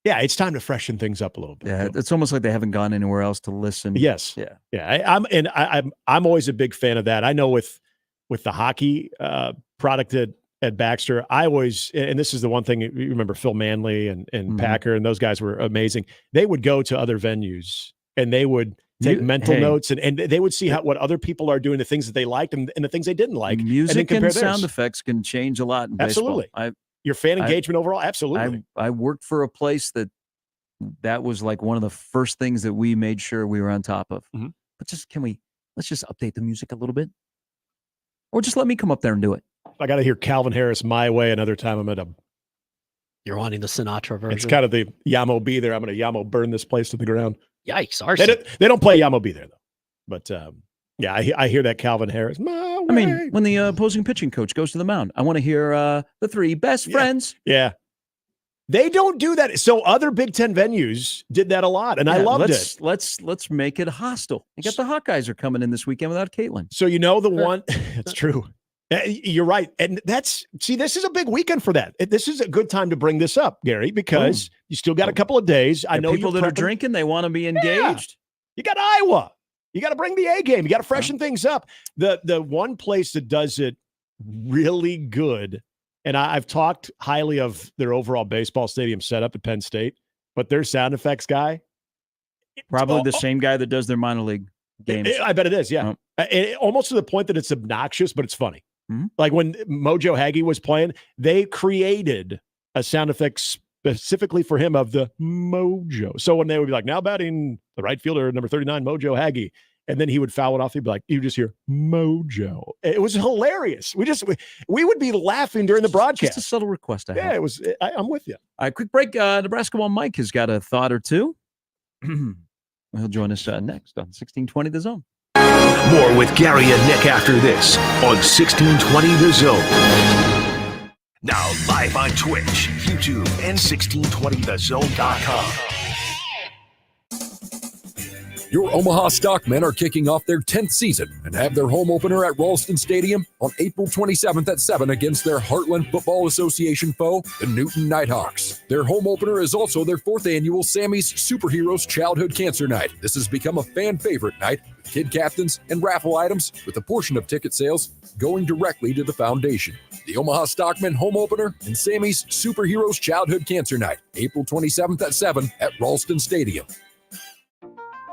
yeah, it's time to freshen things up a little bit. Yeah, it's almost like they haven't gone anywhere else to listen. Yes. I'm always a big fan of that. I know with the hockey product at Baxter, I always, and this is the one thing, you remember Phil Manley and Packer, and those guys were amazing. They would go to other venues and they would take mental notes and they would see what other people are doing, the things that they liked and the things they didn't like. Music and sound effects can change a lot in baseball. Absolutely. Your fan engagement overall, absolutely. I worked for a place that was like one of the first things that we made sure we were on top of. But let's just update the music a little bit, or just let me come up there and do it. I got to hear Calvin Harris My Way another time. You're wanting the Sinatra version. It's kind of the Yamo Be There. I'm going to Yamo burn this place to the ground. Yikes! They don't play Yamo Be There though. But I hear that Calvin Harris. I mean, when the opposing pitching coach goes to the mound, I want to hear the three best friends. Yeah. They don't do that. So other Big Ten venues did that a lot, and I loved it. Let's make it hostile. You got the Hawkeyes are coming in this weekend without Caitlin. So you know the one. That's true. You're right, and this is a big weekend for that. This is a good time to bring this up, Gary, because you still got a couple of days. I know people that are drinking, they want to be engaged. You got Iowa. You got to bring the A game. You got to freshen things up. The one place that does it really good, and I've talked highly of their overall baseball stadium setup at Penn State, but their sound effects guy, probably the same guy that does their minor league games. I bet it is. Yeah, almost to the point that it's obnoxious, but it's funny. Like when Mojo Hagee was playing, they created a sound effect specifically for him of the Mojo. So when they would be like, now batting the right fielder, number 39, Mojo Hagee, and then he would foul it off, he'd be like, you just hear Mojo. It was hilarious. We would be laughing during the broadcast. Just a subtle request I have. Yeah, it was. I'm with you. All right, quick break. Nebraska One Mike has got a thought or two. He'll join us next on 1620 The Zone. More with Gary and Nick after this on 1620 The Zone. Now live on Twitch, YouTube, and 1620thezone.com. Your Omaha Stockmen are kicking off their 10th season and have their home opener at Ralston Stadium on April 27th at 7 against their Heartland Football Association foe, the Newton Nighthawks. Their home opener is also their 4th annual Sammy's Superheroes Childhood Cancer Night. This has become a fan favorite night with kid captains and raffle items, with a portion of ticket sales going directly to the foundation. The Omaha Stockmen home opener and Sammy's Superheroes Childhood Cancer Night, April 27th at 7 at Ralston Stadium.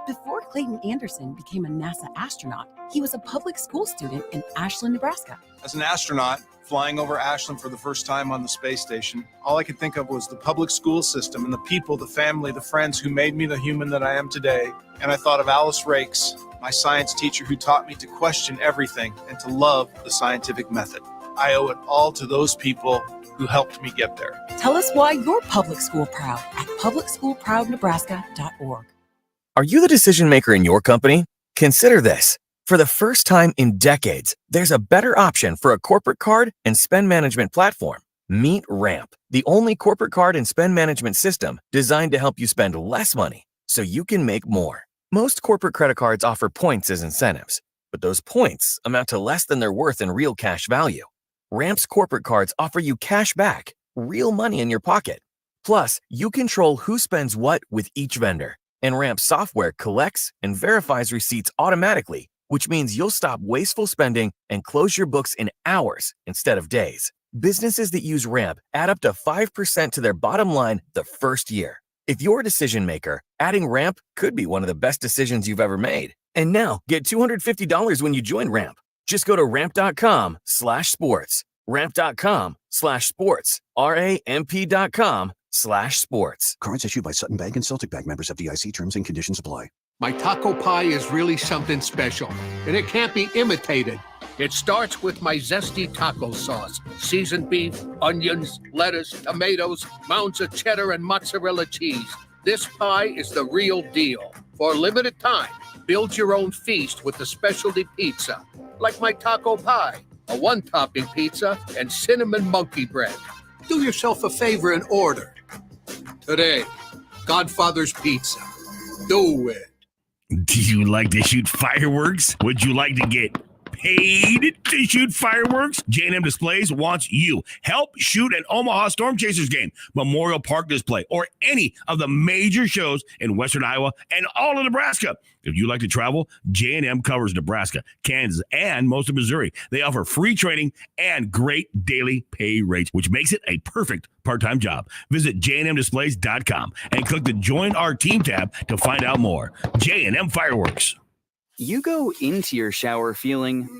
Before Clayton Anderson became a NASA astronaut, he was a public school student in Ashland, Nebraska. As an astronaut, flying over Ashland for the first time on the space station, all I could think of was the public school system and the people, the family, the friends who made me the human that I am today. And I thought of Alice Rakes, my science teacher who taught me to question everything and to love the scientific method. I owe it all to those people who helped me get there. Tell us why you're public school proud at publicschoolproudnebraska.org. Are you the decision maker in your company? Consider this. For the first time in decades, there's a better option for a corporate card and spend management platform. Meet Ramp, the only corporate card and spend management system designed to help you spend less money so you can make more. Most corporate credit cards offer points as incentives, but those points amount to less than their worth in real cash value. Ramp's corporate cards offer you cash back, real money in your pocket. Plus, you control who spends what with each vendor, and Ramp software collects and verifies receipts automatically, which means you'll stop wasteful spending and close your books in hours instead of days. Businesses that use Ramp add up to 5% to their bottom line the first year. If you're a decision maker, adding Ramp could be one of the best decisions you've ever made. And now, get $250 when you join Ramp. Just go to ramp.com/sports. Ramp.com/sports. RAMP.com/sports. Cards issued by Sutton Bank and Celtic Bank, members of FDIC. Terms and conditions apply. My taco pie is really something special, and it can't be imitated. It starts with my zesty taco sauce, seasoned beef, onions, lettuce, tomatoes, mounds of cheddar, and mozzarella cheese. This pie is the real deal. For a limited time, build your own feast with the specialty pizza, like my taco pie, a one-topping pizza, and cinnamon monkey bread. Do yourself a favor and order. Today, Godfather's Pizza. Do it. Do you like to shoot fireworks? Would you like to get paid to shoot fireworks? J&M Displays wants you. Help shoot an Omaha Storm Chasers game, Memorial Park display, or any of the major shows in Western Iowa and all of Nebraska. If you like to travel, J&M covers Nebraska, Kansas, and most of Missouri. They offer free training and great daily pay rates, which makes it a perfect part-time job. Visit jnmdisplays.com and click the Join Our Team tab to find out more. J&M Fireworks. You go into your shower feeling,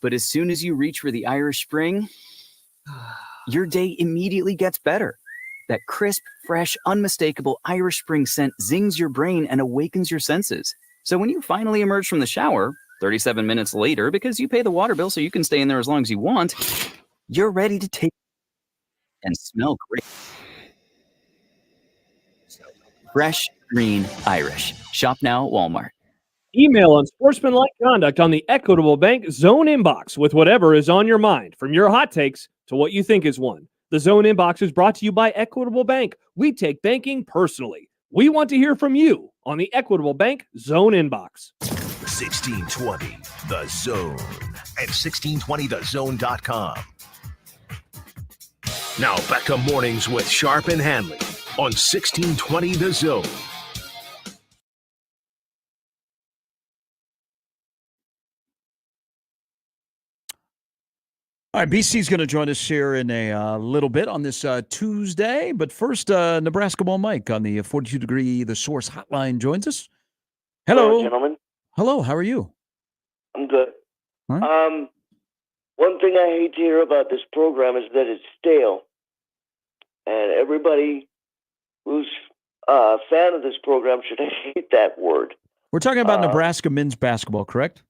but as soon as you reach for the Irish Spring, your day immediately gets better. That crisp, fresh, unmistakable Irish Spring scent zings your brain and awakens your senses. So when you finally emerge from the shower, 37 minutes later, because you pay the water bill so you can stay in there as long as you want, you're ready to take and smell great. Fresh, green, Irish. Shop now at Walmart. Email unsportsmanlike conduct on the Equitable Bank Zone Inbox with whatever is on your mind, from your hot takes to what you think is one. The Zone Inbox is brought to you by Equitable Bank. We take banking personally. We want to hear from you on the Equitable Bank Zone Inbox. 1620 The Zone and 1620thezone.com. Now back to mornings with Sharp and Handley on 1620 The Zone. All right, BC's going to join us here in a little bit on this Tuesday. But first, Nebraska Ball Mike on the 42-degree The Source hotline joins us. Hello. Gentlemen. Hello, how are you? I'm good. All right. One thing I hate to hear about this program is that it's stale. And everybody who's a fan of this program should hate that word. We're talking about Nebraska men's basketball, correct?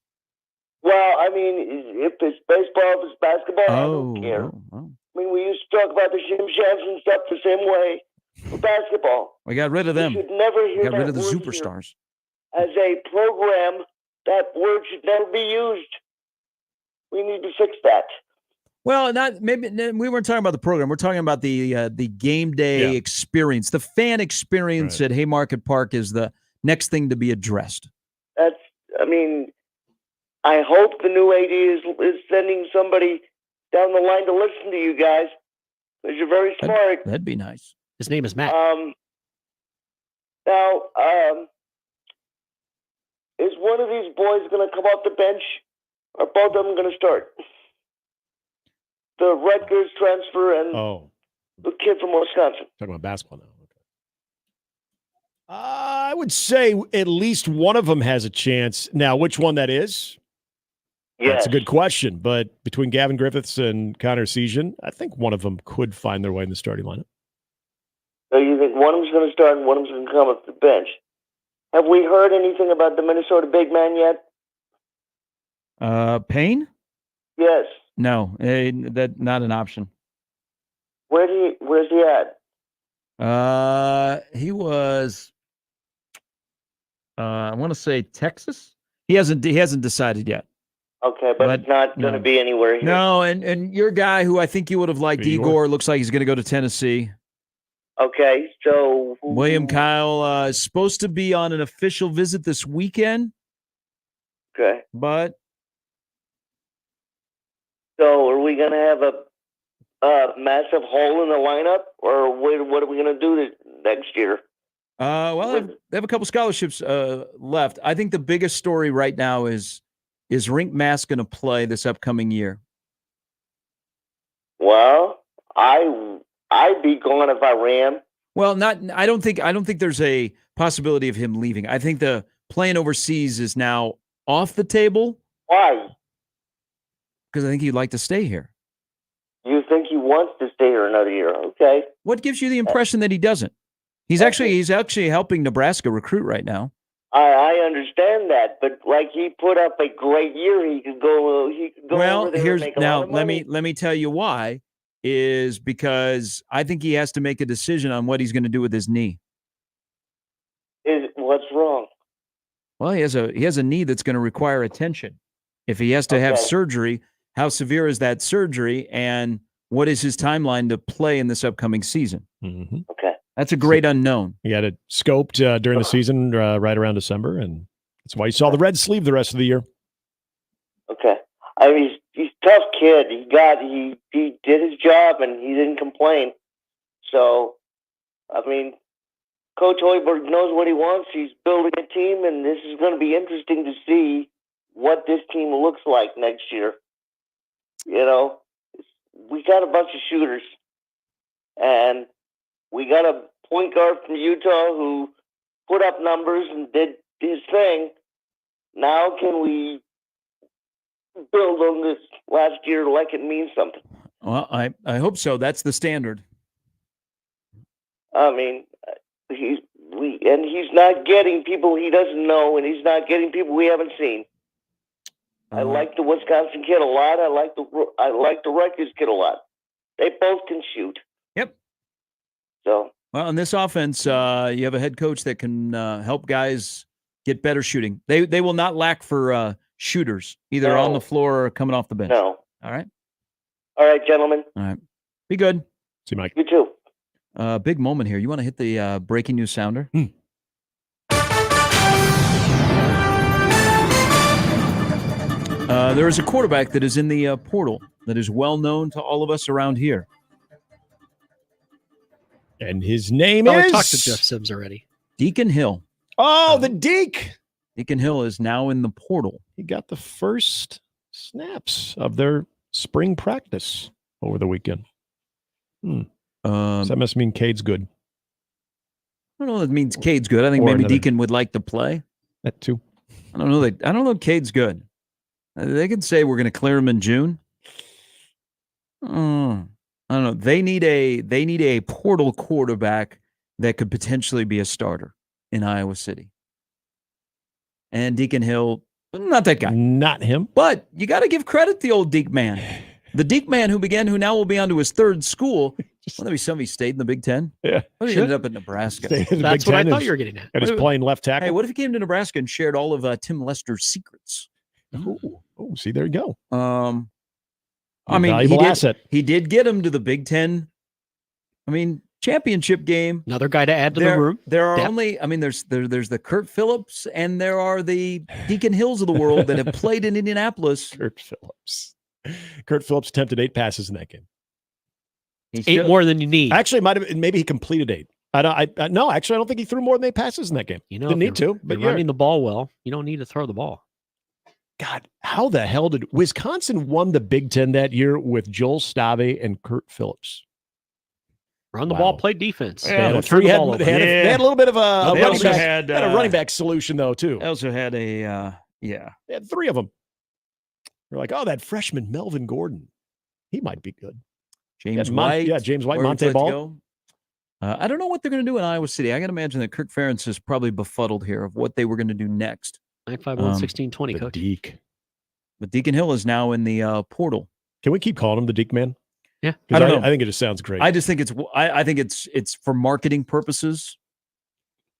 Well, I mean, if it's baseball, if it's basketball, I don't care. I mean, we used to talk about the shim shams and stuff the same way for basketball. We got rid of them. You should never hear got rid of the word superstars. here. As a program, that word should never be used. We need to fix that. Well, we weren't talking about the program. We're talking about the game day experience. The fan experience at Haymarket Park is the next thing to be addressed. I hope the new AD is sending somebody down the line to listen to you guys, because you're very smart. That'd be nice. His name is Matt. Now, is one of these boys going to come off the bench, or both of them going to start? The Rutgers transfer and the kid from Wisconsin. Talking about basketball now. Okay. I would say at least one of them has a chance. Now, which one that is? Yes. That's a good question. But between Gavin Griffiths and Connor Season, I think one of them could find their way in the starting lineup. So you think one of them's going to start and one of them's going to come off the bench? Have we heard anything about the Minnesota big man yet? Payne? Yes. No, that's not an option. Where's he at? He was, I want to say Texas. He hasn't decided yet. Okay, but it's not going to be anywhere here. No, and your guy who I think you would have liked, Igor, looks like he's going to go to Tennessee. Okay, so William Kyle is supposed to be on an official visit this weekend. Okay. But so are we going to have a massive hole in the lineup, or what are we going to do next year? Well, they have a couple scholarships left. I think the biggest story right now is Rink Mass going to play this upcoming year? Well, I'd be gone if I ran. Well, I don't think there's a possibility of him leaving. I think the playing overseas is now off the table. Why? Because I think he'd like to stay here. You think he wants to stay here another year? Okay. What gives you the impression that he doesn't? He's actually helping Nebraska recruit right now. I understand that, but like he put up a great year, he could go Well, over there here's and make a now lot of money. let me tell you why. Is because I think he has to make a decision on what he's going to do with his knee. What's wrong? Well, he has a knee that's going to require attention. If he has to have surgery, how severe is that surgery, and what is his timeline to play in this upcoming season? Mm-hmm. Okay. That's a great unknown. He had it scoped during the season right around December, and that's why you saw the red sleeve the rest of the year. Okay. I mean, he's a tough kid. He did his job and he didn't complain. So, I mean, Coach Hoiberg knows what he wants. He's building a team, and this is going to be interesting to see what this team looks like next year. You know, we got a bunch of shooters, and we got a point guard from Utah who put up numbers and did his thing. Now can we build on this last year like it means something? Well, I hope so. That's the standard. I mean, he's not getting people he doesn't know, and he's not getting people we haven't seen. I like the Wisconsin kid a lot. I like the Rutgers kid a lot. They both can shoot. Yep. So well, in this offense, you have a head coach that can help guys get better shooting. They will not lack for shooters, either on the floor or coming off the bench. No. All right. All right, gentlemen. All right. Be good. See you, Mike. You too. Big moment here. You want to hit the breaking news sounder? There is a quarterback that is in the portal that is well known to all of us around here. And his name Oh, is? we talked to Jeff Sims already. Deacon Hill. Oh, the Deke. Deacon Hill is now in the portal. He got the first snaps of their spring practice over the weekend. Does that must mean Cade's good? I don't know if it means Cade's good. I think Or maybe another- Deacon would like to play. That too. I don't know. I don't know if Cade's good. They could say we're going to clear him in June. I don't know. They need a portal quarterback that could potentially be a starter in Iowa City. And Deacon Hill, not that guy. Not him. But you got to give credit to the old Deke man. The Deke man who now will be on to his third school. Well, maybe somebody stayed in the Big Ten. Yeah. What if he ended up at Nebraska? That's what I thought you were getting at. And he's playing left tackle. Hey, what if he came to Nebraska and shared all of Tim Lester's secrets? Oh, see, there you go. I mean, valuable asset. He did get him to the Big Ten. I mean, championship game. Another guy to add to the room. There are Depth. only. I mean, there's the Kurt Phillips and there are the Deacon Hills of the world that have played in Indianapolis. Kurt Phillips attempted 8 passes in that game. Eight more than you need. Actually, maybe he completed 8. No, actually, I don't think he threw more than 8 passes in that game. You know, Didn't if need to. you're But running the ball well, you don't need to throw the ball. God, how the hell did Wisconsin won the Big Ten that year with Joel Stave and Kurt Phillips? Run the ball, play defense. Yeah, Don't the turn three the had, ball over. they had a little bit of a They running also back, had, had a running back solution though too. They also had a They had 3 of them. We're like, oh, that freshman Melvin Gordon, he might be good. James White. James White, where Monte would you like to Ball. go? I don't know what they're going to do in Iowa City. I got to imagine that Kirk Ferentz is probably befuddled here of what they were going to do next. 951-1620, coach. Deke. But Deacon Hill is now in the portal. Can we keep calling him the Deke man? Yeah, I don't know. I think it just sounds great. I just think I think it's for marketing purposes.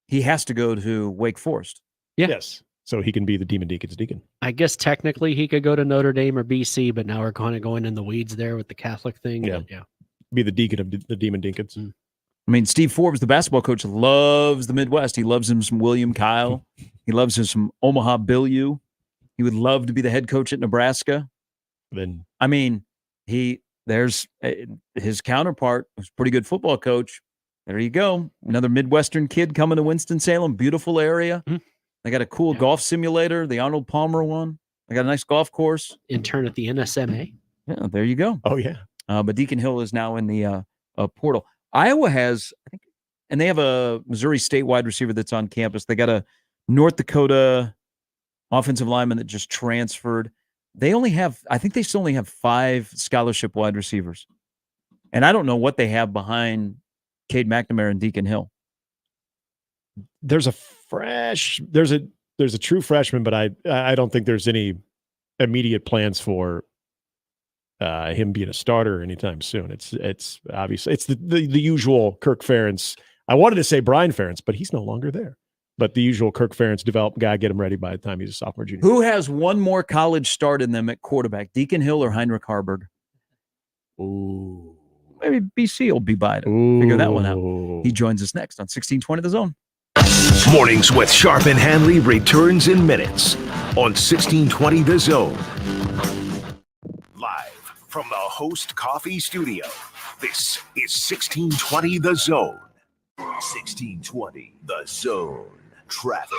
He has to go to Wake Forest. Yeah. Yes. so he can be the Demon Deacon's deacon. I guess technically he could go to Notre Dame or BC, but now we're kind of going in the weeds there with the Catholic thing. Yeah. But yeah. Be the deacon of the Demon Deacons. I mean, Steve Forbes, the basketball coach, loves the Midwest. He loves him some William Kyle. He loves him some Omaha Bill U. He would love to be the head coach at Nebraska. Then, I mean, there's his counterpart, who's a pretty good football coach. There you go. Another Midwestern kid coming to Winston-Salem. Beautiful area. They got a cool golf simulator, the Arnold Palmer one. They got a nice golf course. Intern at the NSMA. Yeah, there you go. Oh, yeah. But Deacon Hill is now in the portal. Iowa has, I think, and they have a Missouri State wide receiver that's on campus. They got a North Dakota offensive lineman that just transferred. They only have, I think they still only have 5 scholarship wide receivers. And I don't know what they have behind Cade McNamara and Deacon Hill. There's a true freshman, but I don't think there's any immediate plans for him being a starter anytime soon. It's obviously it's the usual Kirk Ferentz. I wanted to say Brian Ferentz, but he's no longer there. But the usual Kirk Ferentz develop guy, get him ready by the time he's a sophomore, junior. Who has one more college start in them at quarterback, Deacon Hill or Heinrich Harburg? Ooh. Maybe BC will be by to figure that one out. He joins us next on 1620 The Zone. Mornings with Sharp and Handley returns in minutes on 1620 The Zone. Live from the Host Coffee Studio, this is 1620 The Zone. 1620 The Zone. Traffic.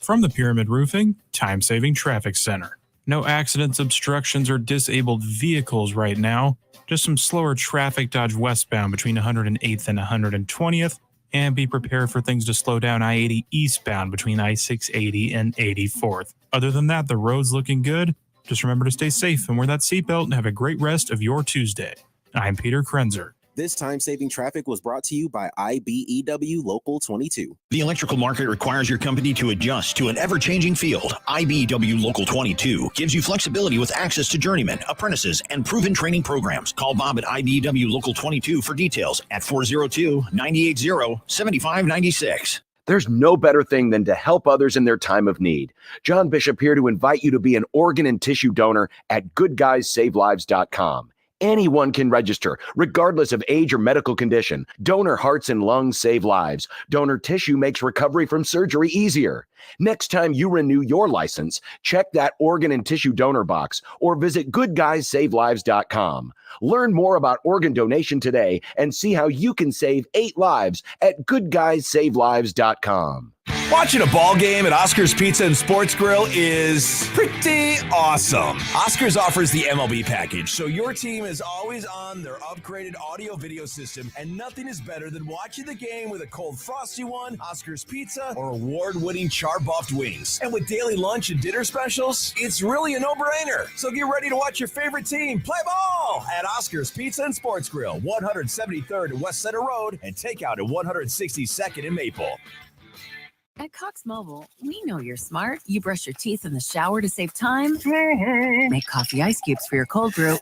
From the Pyramid Roofing Time-Saving Traffic Center. No accidents, obstructions, or disabled vehicles right now. Just some slower traffic dodge westbound between 108th and 120th. And be prepared for things to slow down I-80 eastbound between I-680 and 84th. Other than that, the road's looking good. Just remember to stay safe and wear that seatbelt and have a great rest of your Tuesday. I'm Peter Krenzer. This time-saving traffic was brought to you by IBEW Local 22. The electrical market requires your company to adjust to an ever-changing field. IBEW Local 22 gives you flexibility with access to journeymen, apprentices, and proven training programs. Call Bob at IBEW Local 22 for details at 402-980-7596. There's no better thing than to help others in their time of need. John Bishop here to invite you to be an organ and tissue donor at goodguysavelives.com. Anyone can register, regardless of age or medical condition. Donor hearts and lungs save lives. Donor tissue makes recovery from surgery easier. Next time you renew your license, check that organ and tissue donor box or visit goodguysavelives.com. Learn more about organ donation today and see how you can save 8 lives at goodguysavelives.com. Watching a ball game at Oscar's Pizza and Sports Grill is pretty awesome. Oscar's offers the MLB package, so your team is always on their upgraded audio-video system, and nothing is better than watching the game with a cold frosty one, Oscar's Pizza, or award-winning char-buffed wings. And with daily lunch and dinner specials, it's really a no-brainer. So get ready to watch your favorite team play ball at Oscar's Pizza and Sports Grill, 173rd and West Center Road, and takeout at 162nd and Maple. At Cox Mobile, we know you're smart. You brush your teeth in the shower to save time, make coffee ice cubes for your cold brew,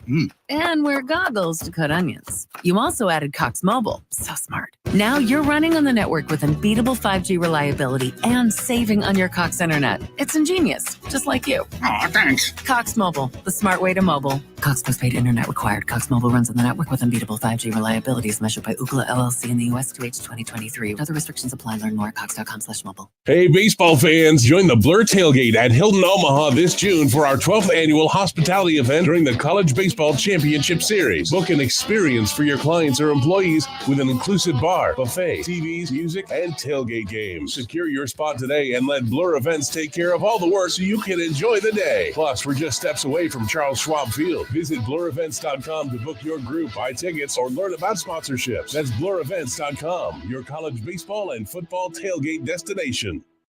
and wear goggles to cut onions. You also added Cox Mobile. So smart. Now you're running on the network with unbeatable 5G reliability and saving on your Cox internet. It's ingenious, just like you. Aw, thanks. Cox Mobile, the smart way to mobile. Cox postpaid internet required. Cox Mobile runs on the network with unbeatable 5G reliability as measured by Ookla LLC in the U.S. to H 2023. Other restrictions apply. Learn more at cox.com/mobile. Hey, baseball fans, join the Blur Tailgate at Hilton Omaha this June for our 12th annual hospitality event during the College Baseball Championship Series. Book an experience for your clients or employees with an inclusive bar, buffet, TVs, music, and tailgate games. Secure your spot today and let Blur Events take care of all the work so you can enjoy the day. Plus, we're just steps away from Charles Schwab Field. Visit blurevents.com to book your group, buy tickets, or learn about sponsorships. That's blurevents.com, your college baseball and football tailgate destination.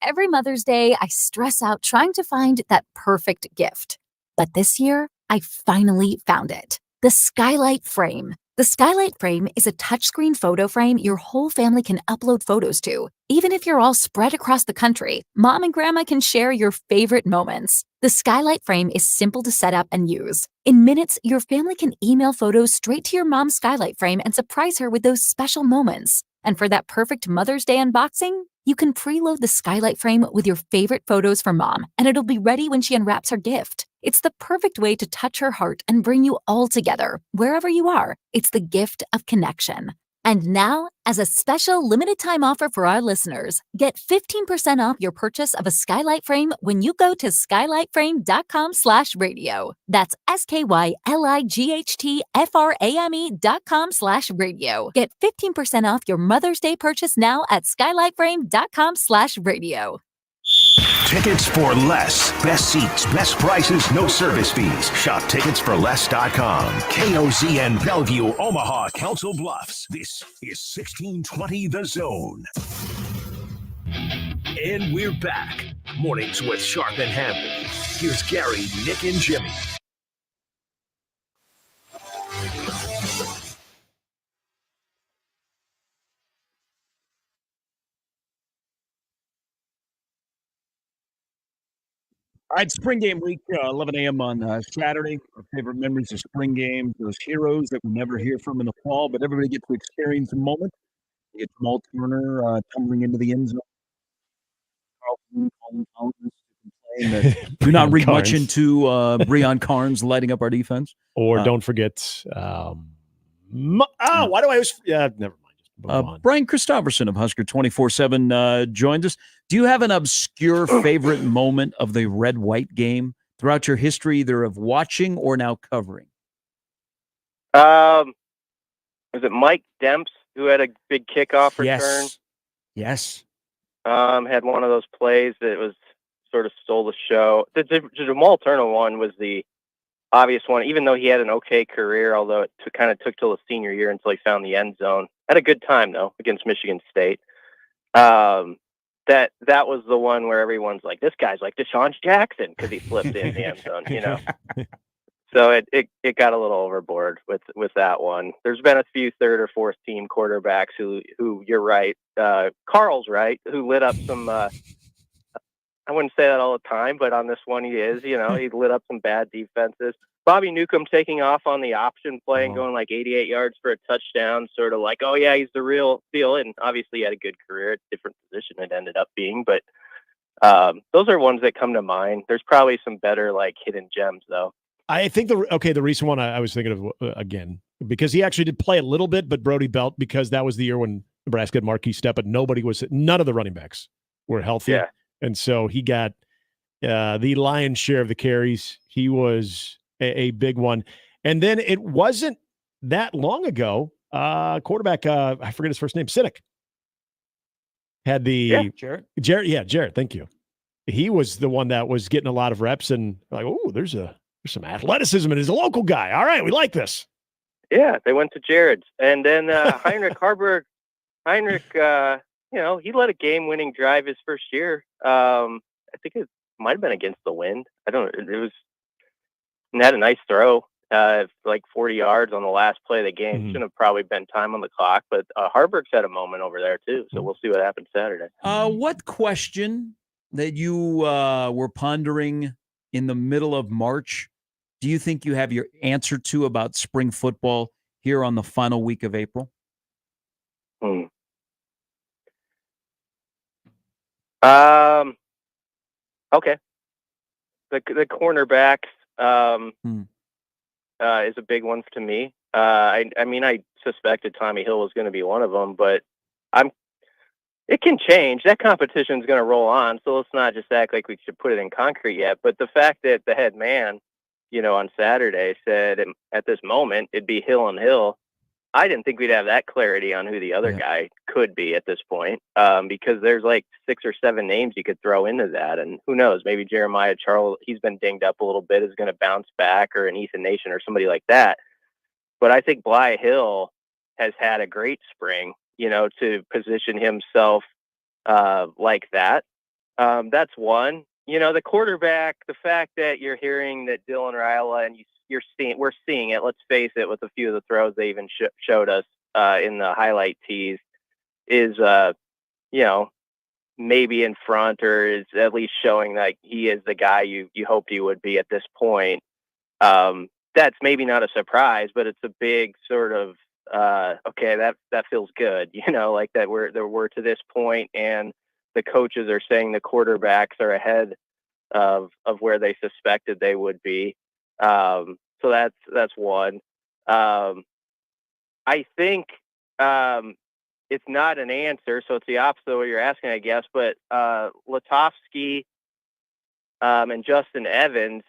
Every Mother's Day, I stress out trying to find that perfect gift. But this year, I finally found it. The Skylight Frame. The Skylight Frame is a touchscreen photo frame your whole family can upload photos to. Even if you're all spread across the country, Mom and Grandma can share your favorite moments. The Skylight Frame is simple to set up and use. In minutes, your family can email photos straight to your mom's Skylight Frame and surprise her with those special moments. And for that perfect Mother's Day unboxing, You can preload the skylight frame with your favorite photos from mom, and it'll be ready when she unwraps her gift. It's the perfect way to touch her heart and bring you all together, wherever you are. It's the gift of connection. And now, as a special limited-time offer for our listeners, get 15% off your purchase of a skylight frame when you go to skylightframe.com/radio. That's skylightftframe.com/radio. Get 15% off your Mother's Day purchase now at skylightframe.com/radio. Tickets for less. Best seats, best prices, no service fees. Shop ticketsforless.com. KOZN Bellevue, Omaha, Council Bluffs. This is 1620 The Zone. And we're back. Mornings with Sharp and Handley. Here's Gary, Nick, and Jimmy. All right, spring game week, 11 a.m. on Saturday. Our favorite memories of spring games, those heroes that we never hear from in the fall, but everybody gets to experience a moment. You get Jamal Turner tumbling into the end zone. Colin Collins that do not read much into Breon Carnes lighting up our defense. Or don't forget, why do I always? Yeah, never mind. Brian Christopherson of Husker 24/7 joins us. Do you have an obscure favorite moment of the red-white game throughout your history, either of watching or now covering? Was it Mike Demps who had a big kickoff return? Yes. Had one of those plays that was sort of stole the show. The Jamal Turner one was the obvious one, even though he had an okay career, although it kind of took till his senior year until he found the end zone. Had a good time, though, against Michigan State. That was the one where everyone's like, this guy's like Deshaun Jackson because he flipped in the end zone, you know. So it got a little overboard with that one. There's been a few third or fourth team quarterbacks who you're right, Carl's right, who lit up some. I wouldn't say that all the time, but on this one he is. You know, he lit up some bad defenses. Bobby Newcomb taking off on the option play and going like 88 yards for a touchdown, sort of like, oh yeah, he's the real deal. And obviously he had a good career at a different position it ended up being, but those are ones that come to mind. There's probably some better like hidden gems though. I think the recent one I was thinking of again, because he actually did play a little bit, but Brody Belt, because that was the year when Nebraska had Marquis Stepp, but none of the running backs were healthy. Yeah. And so he got the lion's share of the carries. He was a big one. And then it wasn't that long ago, quarterback, I forget his first name, Cynic, had the Jarrett. Thank you. He was the one that was getting a lot of reps and like, oh, there's some athleticism and he's a local guy. All right, we like this. Yeah, they went to Jared's. And then Heinrich Harburg, he led a game-winning drive his first year. I think it might have been against the Wind. I don't know. It was and had a nice throw, like 40 yards on the last play of the game. Shouldn't have probably been time on the clock, but Harburg's had a moment over there too. So we'll see what happens Saturday. What question that you were pondering in the middle of March do you think you have your answer to about spring football here on the final week of April? Okay. The cornerbacks is a big one to me. I suspected Tommy Hill was going to be one of them, but it can change. That competition is going to roll on, so let's not just act like we should put it in concrete yet. But the fact that the head man, on Saturday said at this moment it'd be Hill and Hill, I didn't think we'd have that clarity on who the other guy could be at this point, because there's like 6 or 7 names you could throw into that. And who knows, maybe Jeremiah Charles, he's been dinged up a little bit, is going to bounce back, or an Ethan Nation or somebody like that. But I think Bly Hill has had a great spring, to position himself like that. That's one. The quarterback, the fact that you're hearing that Dylan Raiola and we're seeing it, let's face it, with a few of the throws they even showed us in the highlight tees, is maybe in front, or is at least showing that he is the guy you hoped he would be at this point. That's maybe not a surprise, but it's a big sort of okay, that feels good, like that we're to this point, and the coaches are saying the quarterbacks are ahead of where they suspected they would be. So that's one. I think it's not an answer, so it's the opposite of what you're asking, I guess. But Latovsky and Justin Evans,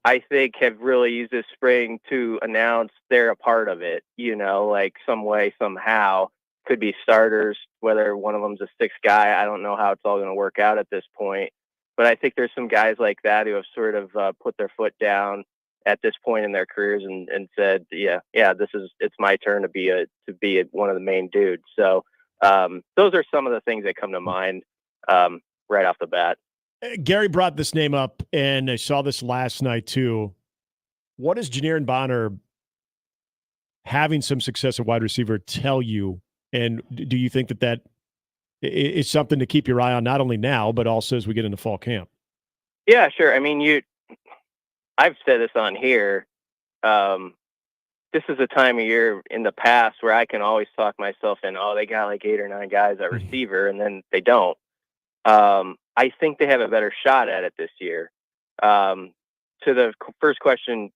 I think, have really used this spring to announce they're a part of it. Like some way, somehow, could be starters. Whether one of them's a sixth guy, I don't know how it's all going to work out at this point. But I think there's some guys like that who have sort of put their foot down at this point in their careers and said, it's my turn to be one of the main dudes. So those are some of the things that come to mind right off the bat. Gary brought this name up, and I saw this last night too. What does Janiran Bonner having some success at wide receiver tell you? And do you think that is something to keep your eye on, not only now, but also as we get into fall camp? Yeah, sure. I mean, I've said this on here. This is a time of year in the past where I can always talk myself in, they got like 8 or 9 guys at receiver, and then they don't. I think they have a better shot at it this year. To the first question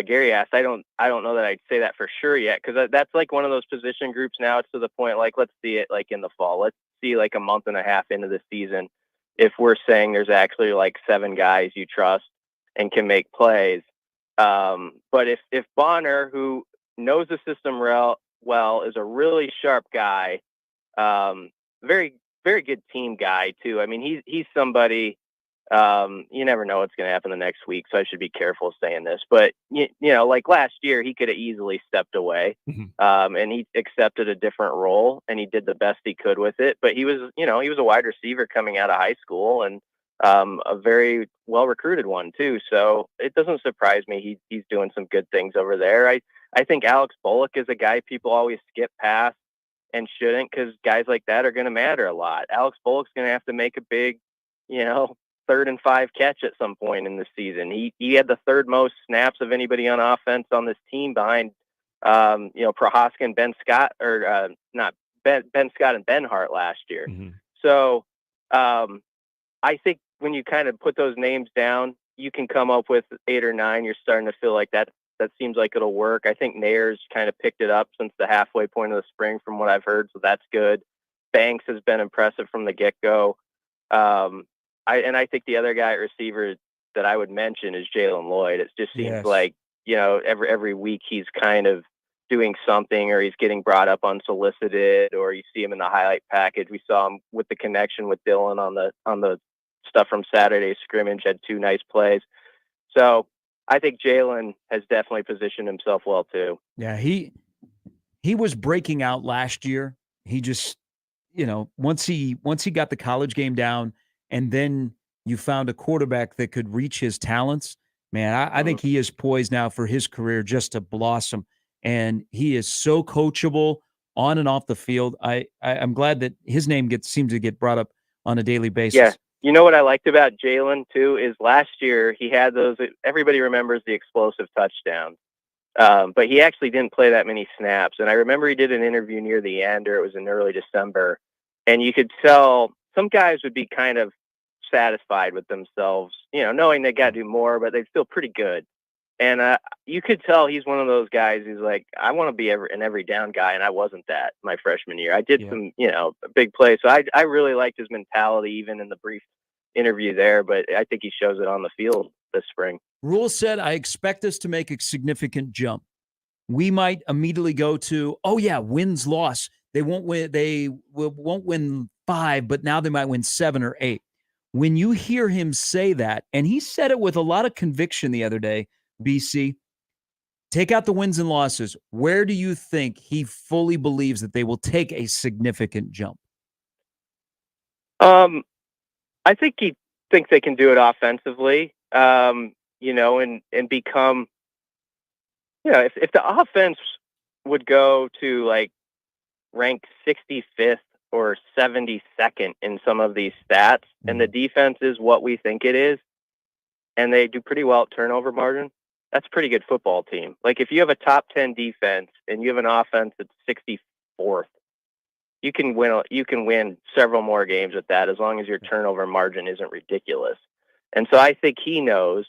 Gary asked, I don't know that I'd say that for sure yet, because that's like one of those position groups now. It's to the point, like, let's see it like in the fall. Let's see like a month and a half into the season if we're saying there's actually like 7 guys you trust and can make plays. But if Bonner, who knows the system well, is a really sharp guy, very, very good team guy too. I mean, he's somebody, you never know what's going to happen the next week, so I should be careful saying this, but like last year, he could have easily stepped away, and he accepted a different role, and he did the best he could with it. But he was a wide receiver coming out of high school, and a very well recruited one too. So it doesn't surprise me he's doing some good things over there. I think Alex Bullock is a guy people always skip past and shouldn't, because guys like that are going to matter a lot. Alex Bullock's going to have to make a big, 3rd and 5 catch at some point in the season. He had the 3rd most snaps of anybody on offense on this team behind, Prohaska and Ben Scott, or not Ben Scott and Ben Hart last year. So I think when you kind of put those names down, you can come up with 8 or 9. You're starting to feel like that seems like it'll work. I think Nayer's kind of picked it up since the halfway point of the spring, from what I've heard, so that's good. Banks has been impressive from the get-go. I think the other guy at receiver that I would mention is Jalen Lloyd. It just seems like, every week he's kind of doing something, or he's getting brought up unsolicited, or you see him in the highlight package. We saw him with the connection with Dylan on the stuff from Saturday's scrimmage, had 2 nice plays. So I think Jalen has definitely positioned himself well too. Yeah, he was breaking out last year. He just, once he got the college game down, and then you found a quarterback that could reach his talents, man, I think he is poised now for his career just to blossom. And he is so coachable on and off the field. I'm glad that his name seems to get brought up on a daily basis. Yeah. You know what I liked about Jalen too is last year he had those. Everybody remembers the explosive touchdowns, but he actually didn't play that many snaps. And I remember he did an interview near the end, or it was in early December, and you could tell some guys would be kind of satisfied with themselves, knowing they got to do more, but they'd feel pretty good. And you could tell he's one of those guys who's like, I want to be an every down guy, and I wasn't that my freshman year. I did some, big plays. So I really liked his mentality, even in the brief interview there, but I think he shows it on the field this spring. Rule said, I expect us to make a significant jump. We might immediately go to, wins, loss. They won't win 5, but now they might win 7 or 8. When you hear him say that, and he said it with a lot of conviction the other day, BC, take out the wins and losses. Where do you think he fully believes that they will take a significant jump? I think he thinks they can do it offensively, and become, if the offense would go to like rank 65th or 72nd in some of these stats, and the defense is what we think it is, and they do pretty well at turnover margin, that's a pretty good football team. Like if you have a top 10 defense and you have an offense that's 64th, you can win several more games with that as long as your turnover margin isn't ridiculous. And so I think he knows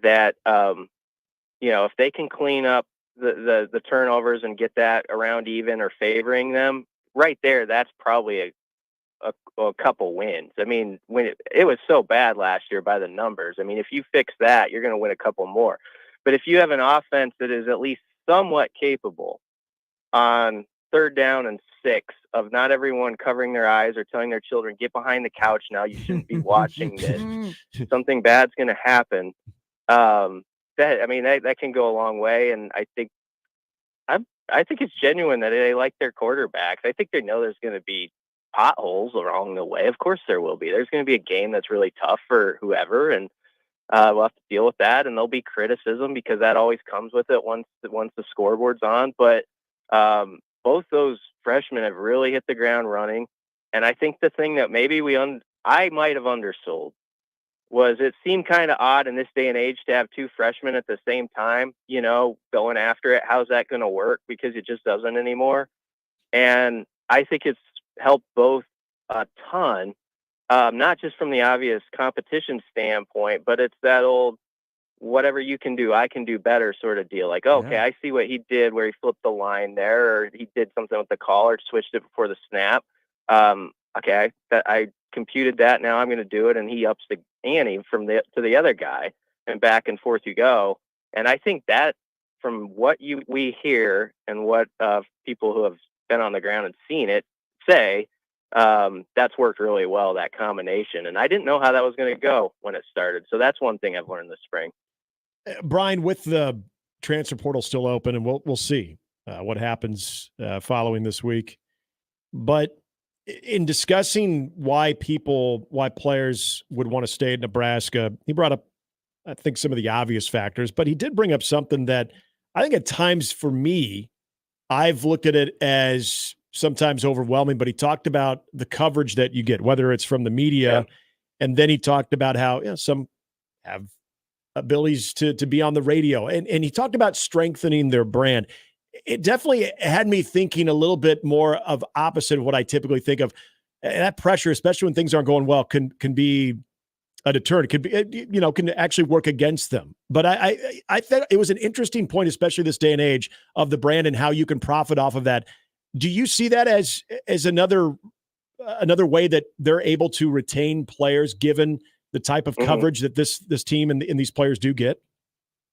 that if they can clean up the turnovers and get that around even or favoring them right there, that's probably a couple wins. I mean, when it was so bad last year by the numbers, I mean, if you fix that, you're going to win a couple more. But if you have an offense that is at least somewhat capable on 3rd down and 6 of not everyone covering their eyes or telling their children, get behind the couch now, you shouldn't be watching this. Something bad's going to happen. That can go a long way. And I think it's genuine that they like their quarterbacks. I think they know there's going to be potholes along the way. Of course there will be. There's going to be a game that's really tough for whoever, and we'll have to deal with that, and there'll be criticism because that always comes with it once the scoreboard's on. But both those freshmen have really hit the ground running. And I think the thing that maybe I might have undersold was it seemed kind of odd in this day and age to have 2 freshmen at the same time, going after it. How's that going to work? Because it just doesn't anymore. And I think it's helped both a ton, not just from the obvious competition standpoint, but it's that old whatever you can do, I can do better sort of deal. Like, okay, I see what he did where he flipped the line there, or he did something with the call or switched it before the snap. Okay, that I computed that. Now I'm going to do it, and he ups the ante to the other guy, and back and forth you go. And I think that from what we hear and what people who have been on the ground and seen it say, that's worked really well, that combination. And I didn't know how that was going to go when it started. So that's one thing I've learned this spring. Brian, with the transfer portal still open, and we'll see what happens following this week. But in discussing why players would want to stay at Nebraska, he brought up, I think, some of the obvious factors, but he did bring up something that I think at times for me, I've looked at it as sometimes overwhelming, but he talked about the coverage that you get, whether it's from the media, and then he talked about how some have abilities to be on the radio, and he talked about strengthening their brand. It definitely had me thinking a little bit more of opposite of what I typically think of. And that pressure, especially when things aren't going well, can be a deterrent. It could be, can actually work against them. But I thought it was an interesting point, especially this day and age, of the brand and how you can profit off of that. Do you see that as another way that they're able to retain players, given the type of coverage that this team and these players do get?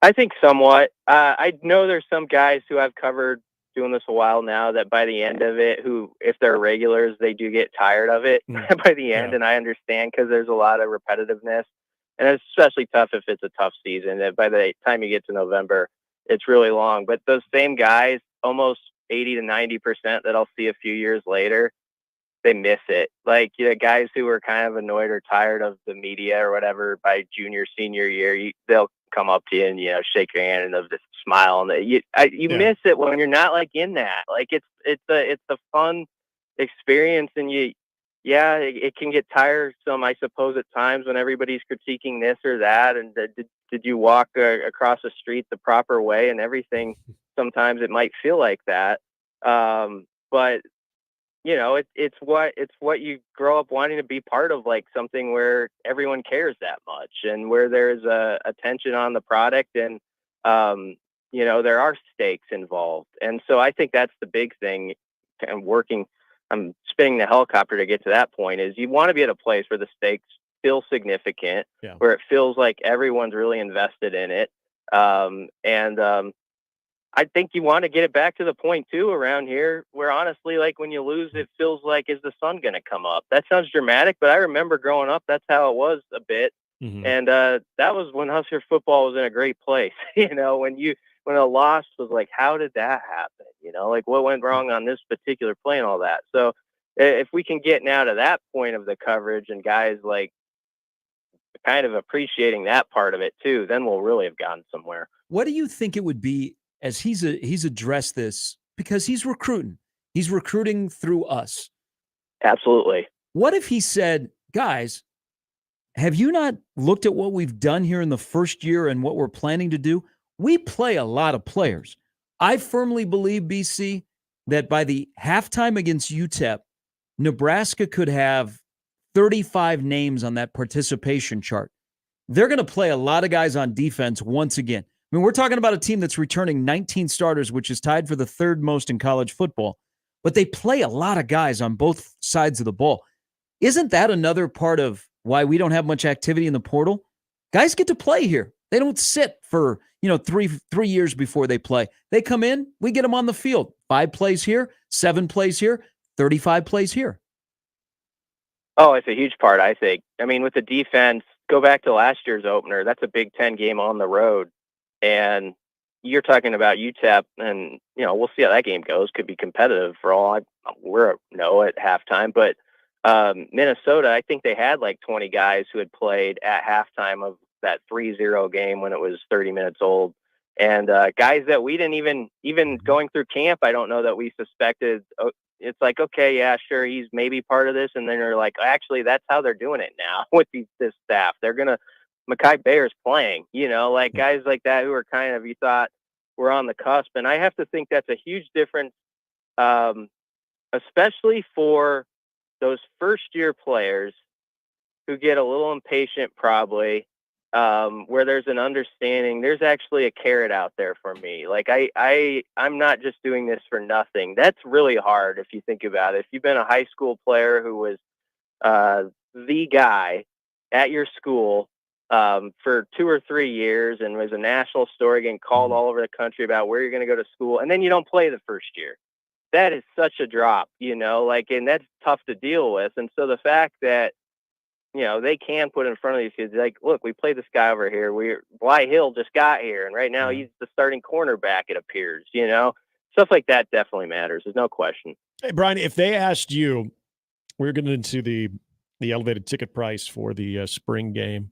I think somewhat. I know there's some guys who I've covered doing this a while now that by the end of it, who, if they're regulars, they do get tired of it by the end. And I understand, because there's a lot of repetitiveness, and it's especially tough if it's a tough season. And by the time you get to November, it's really long. But those same guys, almost 80 to 90% that I'll see a few years later, they miss it. Like, guys who are kind of annoyed or tired of the media or whatever by junior, senior year, they'll come up to you and, shake your hand and they'll just smile. And you miss it when you're not like in that. Like, it's a fun experience, and it can get tiresome, I suppose, at times when everybody's critiquing this or that. And did you walk across the street the proper way and everything? Sometimes it might feel like that. But it's what you grow up wanting to be part of, like something where everyone cares that much and where there's attention on the product, and there are stakes involved. And so I think that's the big thing. And I'm spinning the helicopter to get to that point, is you want to be at a place where the stakes feel significant, where it feels like everyone's really invested in it. I think you want to get it back to the point too around here where, honestly, like when you lose, it feels like, is the sun going to come up? That sounds dramatic, but I remember growing up, that's how it was a bit. And that was when Husker football was in a great place. When a loss was like, how did that happen? Like what went wrong on this particular play and all that. So if we can get now to that point of the coverage and guys like kind of appreciating that part of it too, then we'll really have gotten somewhere. What do you think it would be, as he's addressed this, because he's recruiting through us? Absolutely. What if he said, guys, have you not looked at what we've done here in the first year and what we're planning to do? We play a lot of players. I firmly believe, BC, that by the halftime against UTEP, Nebraska could have 35 names on that participation chart. They're going to play a lot of guys on defense once again. I mean, we're talking about a team that's returning 19 starters, which is tied for the third most in college football. But they play a lot of guys on both sides of the ball. Isn't that another part of why we don't have much activity in the portal? Guys get to play here. They don't sit for, 3 years before they play. They come in, we get them on the field. 5 plays here, 7 plays here, 35 plays here. Oh, it's a huge part, I think. I mean, with the defense, go back to last year's opener. That's a Big Ten game on the road. And you're talking about UTEP, and, we'll see how that game goes. Could be competitive for all we're at halftime. But Minnesota, I think they had like 20 guys who had played at halftime of that 3-0 game when it was 30 minutes old. And guys that we didn't even going through camp, I don't know that we suspected. It's like, okay, yeah, sure, he's maybe part of this. And then they're like, actually, that's how they're doing it now with this staff. They're going to – Mekhi Bayer's playing, like guys like that who are kind of, you thought, were on the cusp. And I have to think that's a huge difference, especially for those first-year players who get a little impatient probably, where there's an understanding. There's actually a carrot out there for me. Like I'm not just doing this for nothing. That's really hard if you think about it. If you've been a high school player who was the guy at your school for 2 or 3 years and was a national story, getting called all over the country about where you're going to go to school, and then you don't play the first year, that is such a drop, and that's tough to deal with. And so the fact that they can put in front of these kids, like, look, we played this guy over here. Bly Hill just got here, and right now he's the starting cornerback, it appears, Stuff like that definitely matters. There's no question. Hey, Brian, if they asked you, we're getting into the elevated ticket price for the spring game.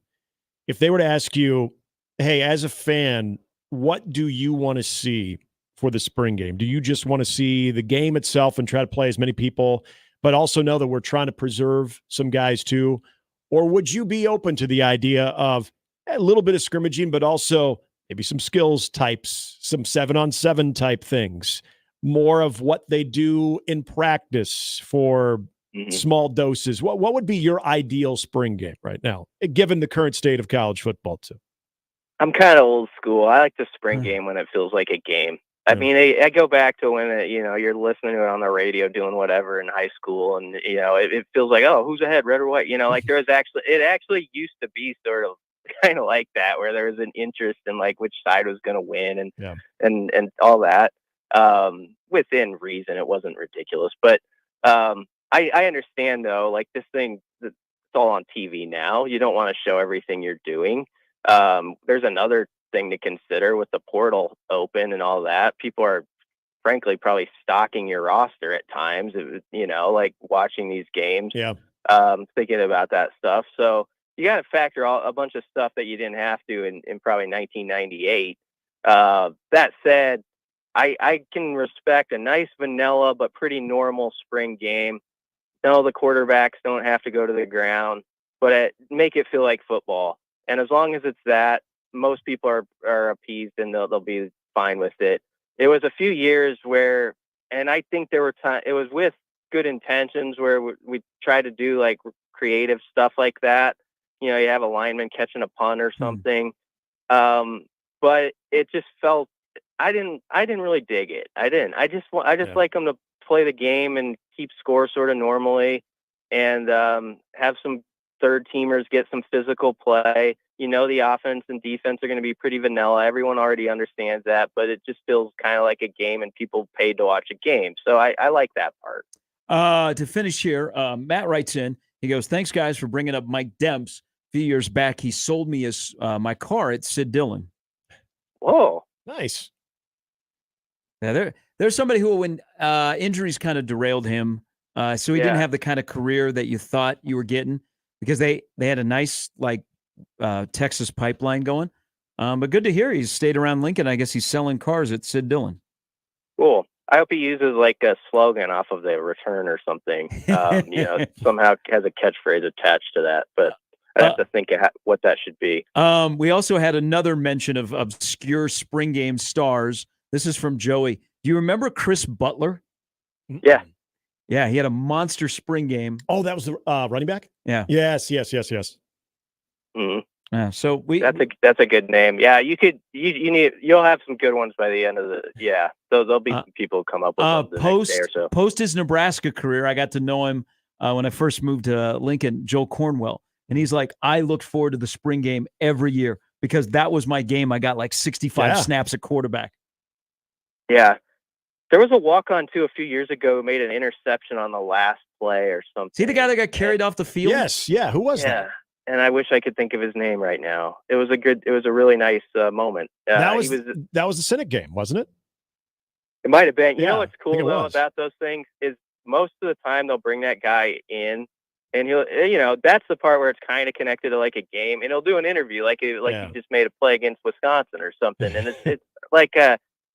If they were to ask you, hey, as a fan, what do you want to see for the spring game? Do you just want to see the game itself and try to play as many people, but also know that we're trying to preserve some guys too? Or would you be open to the idea of a little bit of scrimmaging, but also maybe some skills types, some 7-on-7 type things, more of what they do in practice for small doses? What would be your ideal spring game right now, given the current state of college football too? I'm kind of old school. I like the spring game when it feels like a game. I mean, I go back to when, you're listening to it on the radio doing whatever in high school, and, it feels like, oh, who's ahead, red or white? Like it actually used to be sort of kind of like that, where there was an interest in like which side was going to win and all that, within reason. It wasn't ridiculous, but I understand though, like this thing, it's all on TV now. You don't want to show everything you're doing. There's another thing to consider with the portal open and all that. People are frankly probably stocking your roster at times, like watching these games, thinking about that stuff. So you got to factor a bunch of stuff that you didn't have to in probably 1998. That said, I can respect a nice vanilla but pretty normal spring game. No, the quarterbacks don't have to go to the ground, but make it feel like football. And as long as it's that, most people are appeased and they'll be fine with it. It was a few years where, and I think there were times, it was with good intentions, where we try to do like creative stuff like that. You have a lineman catching a punt or something. But it just felt, I didn't really dig it. I just like them to play the game and keep score sort of normally, and have some third teamers get some physical play. The offense and defense are going to be pretty vanilla. Everyone already understands that, but it just feels kind of like a game, and people paid to watch a game. So I like that part. To finish here, Matt writes in. He goes, "Thanks, guys, for bringing up Mike Demps. A few years back, he sold me my car at Sid Dillon." Whoa, nice. Yeah, there's somebody who, when injuries kind of derailed him, so he didn't have the kind of career that you thought you were getting, because they had a nice Texas pipeline going. But good to hear he's stayed around Lincoln. I guess he's selling cars at Sid Dillon. Cool. I hope he uses like a slogan off of the return or something. Somehow has a catchphrase attached to that. But I have to think of what that should be. We also had another mention of obscure spring game stars. This is from Joey. Do you remember Chris Butler? Yeah. Yeah, he had a monster spring game. Oh, that was the running back? Yeah. Yes. Mhm. Yeah, so that's a good name. Yeah, you'll have some good ones by the end of the So there'll be some people come up with them the next day or so. Post his Nebraska career, I got to know him when I first moved to Lincoln, Joe Cornwell. And he's like, I looked forward to the spring game every year because that was my game. I got like 65 snaps at quarterback. Yeah. There was a walk-on, too, a few years ago who made an interception on the last play or something. See the guy that got carried off the field? Yes. Yeah. Who was that? And I wish I could think of his name right now. It was a really nice moment. That was the Cynic game, wasn't it? It might have been. You Yeah, know what's cool, I think it though, was. about those things is most of the time they'll bring that guy in, and that's the part where it's kind of connected to like a game, and he'll do an interview like he just made a play against Wisconsin or something, and it's like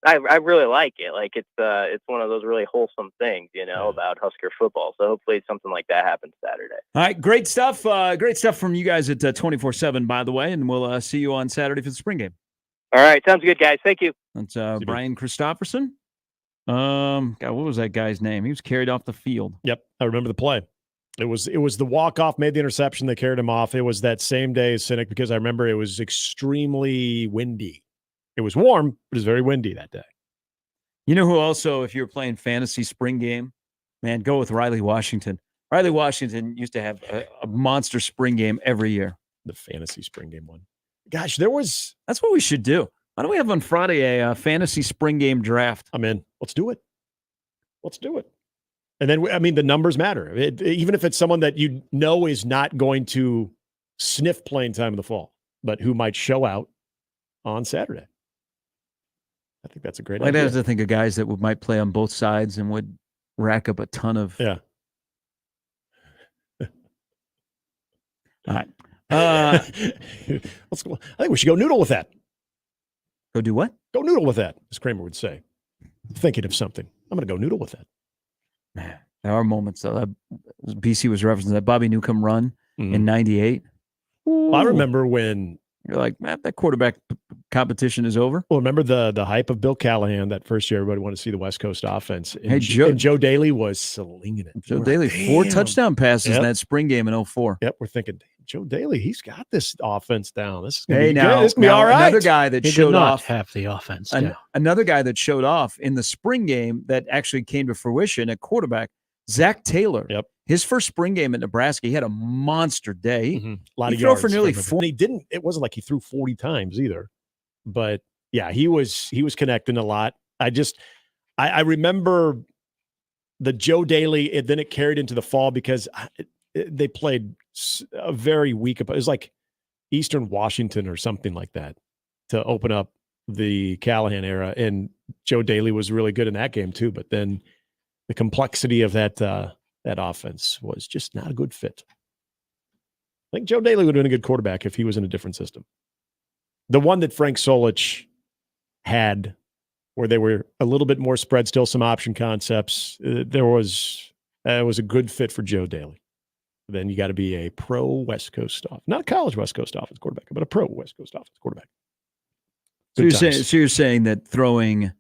I really like it. Like it's one of those really wholesome things, about Husker football. So hopefully something like that happens Saturday. All right, great stuff. Great stuff from you guys at 24/7, by the way, and we'll see you on Saturday for the spring game. All right, sounds good, guys. Thank you. That's Brian Christopherson. God, what was that guy's name? He was carried off the field. Yep, I remember the play. It was the walk-off, made the interception, they carried him off. It was that same day as Cynic because I remember it was extremely windy. It was warm, but it was very windy that day. You know who also, if you're playing fantasy spring game, man, go with Riley Washington. Riley Washington used to have a monster spring game every year. The fantasy spring game one. Gosh, that's what we should do. Why don't we have on Friday a fantasy spring game draft? I'm in. Let's do it. And then, the numbers matter. Even if it's someone that you know is not going to sniff playing time in the fall, but who might show out on Saturday. I think that's a great idea. I'd have to think of guys that might play on both sides and would rack up a ton of. Yeah. All right. Let's go. I think we should go noodle with that. Go do what? Go noodle with that, as Kramer would say. Thinking of something. I'm going to go noodle with that. Man, there are moments, though. BC was referencing that Bobby Newcomb run in 98. Well, I remember when you're like, man, that quarterback competition is over. Well, remember the hype of Bill Callahan that first year, everybody wanted to see the West Coast offense. And, Hey, Joe Daly was slinging it. Joe Daly, 4 touchdown passes in that spring game in 04. Yep, we're thinking, Joe Daly, he's got this offense down. This is going to be now, good. This is going to be all right. Another guy that He showed did not off. have the offense. Another guy that showed off in the spring game that actually came to fruition at quarterback, Zach Taylor. Yep. His first spring game at Nebraska, he had a monster day. A lot he of threw yards. for nearly And 4. he didn't. It wasn't like he threw 40 times either. But yeah, he was connecting a lot. I remember the Joe Daly, and then it carried into the fall because they played a very weak. It was like Eastern Washington or something like that to open up the Callahan era, and Joe Daly was really good in that game too. But then the complexity of that offense was just not a good fit. I think Joe Daly would have been a good quarterback if he was in a different system. The one that Frank Solich had, where they were a little bit more spread, still some option concepts, it was a good fit for Joe Daly. Then you got to be a pro West Coast offense, not a college West Coast offense quarterback, but a pro West Coast offense quarterback. So you're saying that throwing,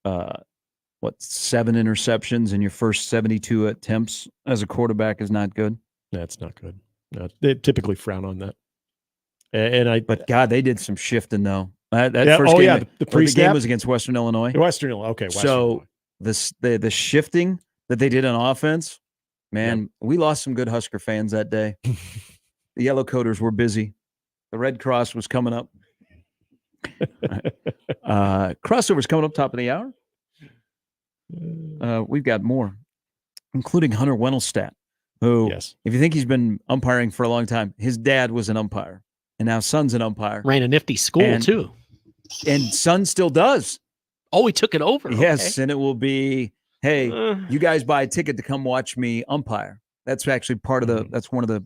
7 interceptions in your first 72 attempts as a quarterback is not good? That's not good. No, they typically frown on that. But God, they did some shifting though. That Yeah, first oh, game, yeah, the pre-snap? game was against Western Illinois. Western Illinois, okay. So the shifting that they did on offense, man, we lost some good Husker fans that day. The Yellow Coaters were busy. The Red Cross was coming up. Crossover's coming up top of the hour. We've got more, including Hunter Wendelstadt, who, if you think he's been umpiring for a long time, his dad was an umpire, and now son's an umpire. Ran a nifty school, too. And son still does. Oh, he took it over. Yes, Okay. and it will be, hey, you guys buy a ticket to come watch me umpire. That's actually part of that's one of the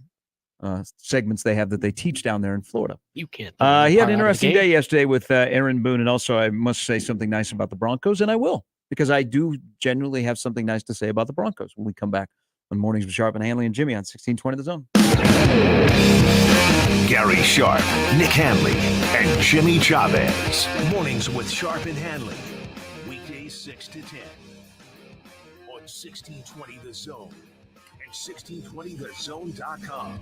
segments they have that they teach down there in Florida. You can't. He had an interesting day yesterday with Aaron Boone, and also I must say something nice about the Broncos, and I will, because I do genuinely have something nice to say about the Broncos when we come back on Mornings with Sharp and Handley and Jimmy on 1620 The Zone. Gary Sharp, Nick Handley, and Jimmy Chavez. Mornings with Sharp and Handley. Weekdays 6 to 10 on 1620 The Zone and 1620thezone.com.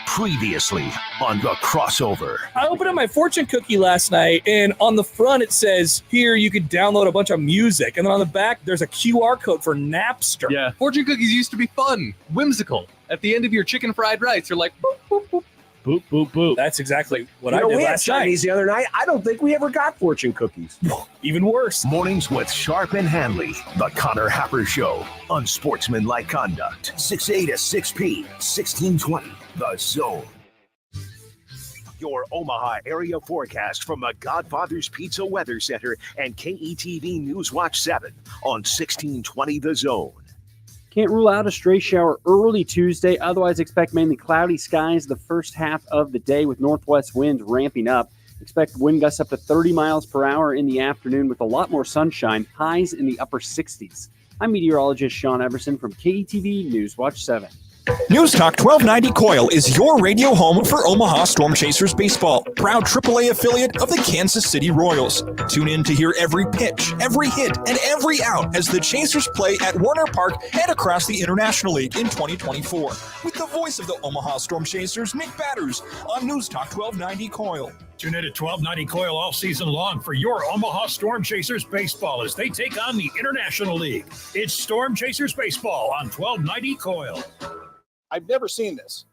Previously on The Crossover. I opened up my fortune cookie last night, and on the front it says, here you could download a bunch of music. And then on the back, there's a QR code for Napster. Yeah, fortune cookies used to be fun, whimsical. At the end of your chicken fried rice, you're like, boop, boop, boop. Boop, boop, boop. That's exactly what I did we had last night. Chinese the other night. I don't think we ever got fortune cookies. Even worse. Mornings with Sharp and Handley. The Connor Happer Show. Unsportsmanlike conduct. 6A to 6P. 1620 The Zone. Your Omaha area forecast from the Godfather's Pizza Weather Center and KETV Newswatch 7 on 1620 The Zone. Can't rule out a stray shower early Tuesday. Otherwise, expect mainly cloudy skies the first half of the day with northwest winds ramping up. Expect wind gusts up to 30 miles per hour in the afternoon with a lot more sunshine, highs in the upper 60s. I'm meteorologist Sean Everson from KETV Newswatch 7. News Talk 1290 Coil is your radio home for Omaha Storm Chasers baseball, proud AAA affiliate of the Kansas City Royals. Tune in to hear every pitch, every hit, and every out as the Chasers play at Warner Park and across the International League in 2024. With the voice of the Omaha Storm Chasers, Nick Batters, on News Talk 1290 Coil. Tune in to 1290 Coil all season long for your Omaha Storm Chasers baseball as they take on the International League. It's Storm Chasers baseball on 1290 Coil. I've never seen this.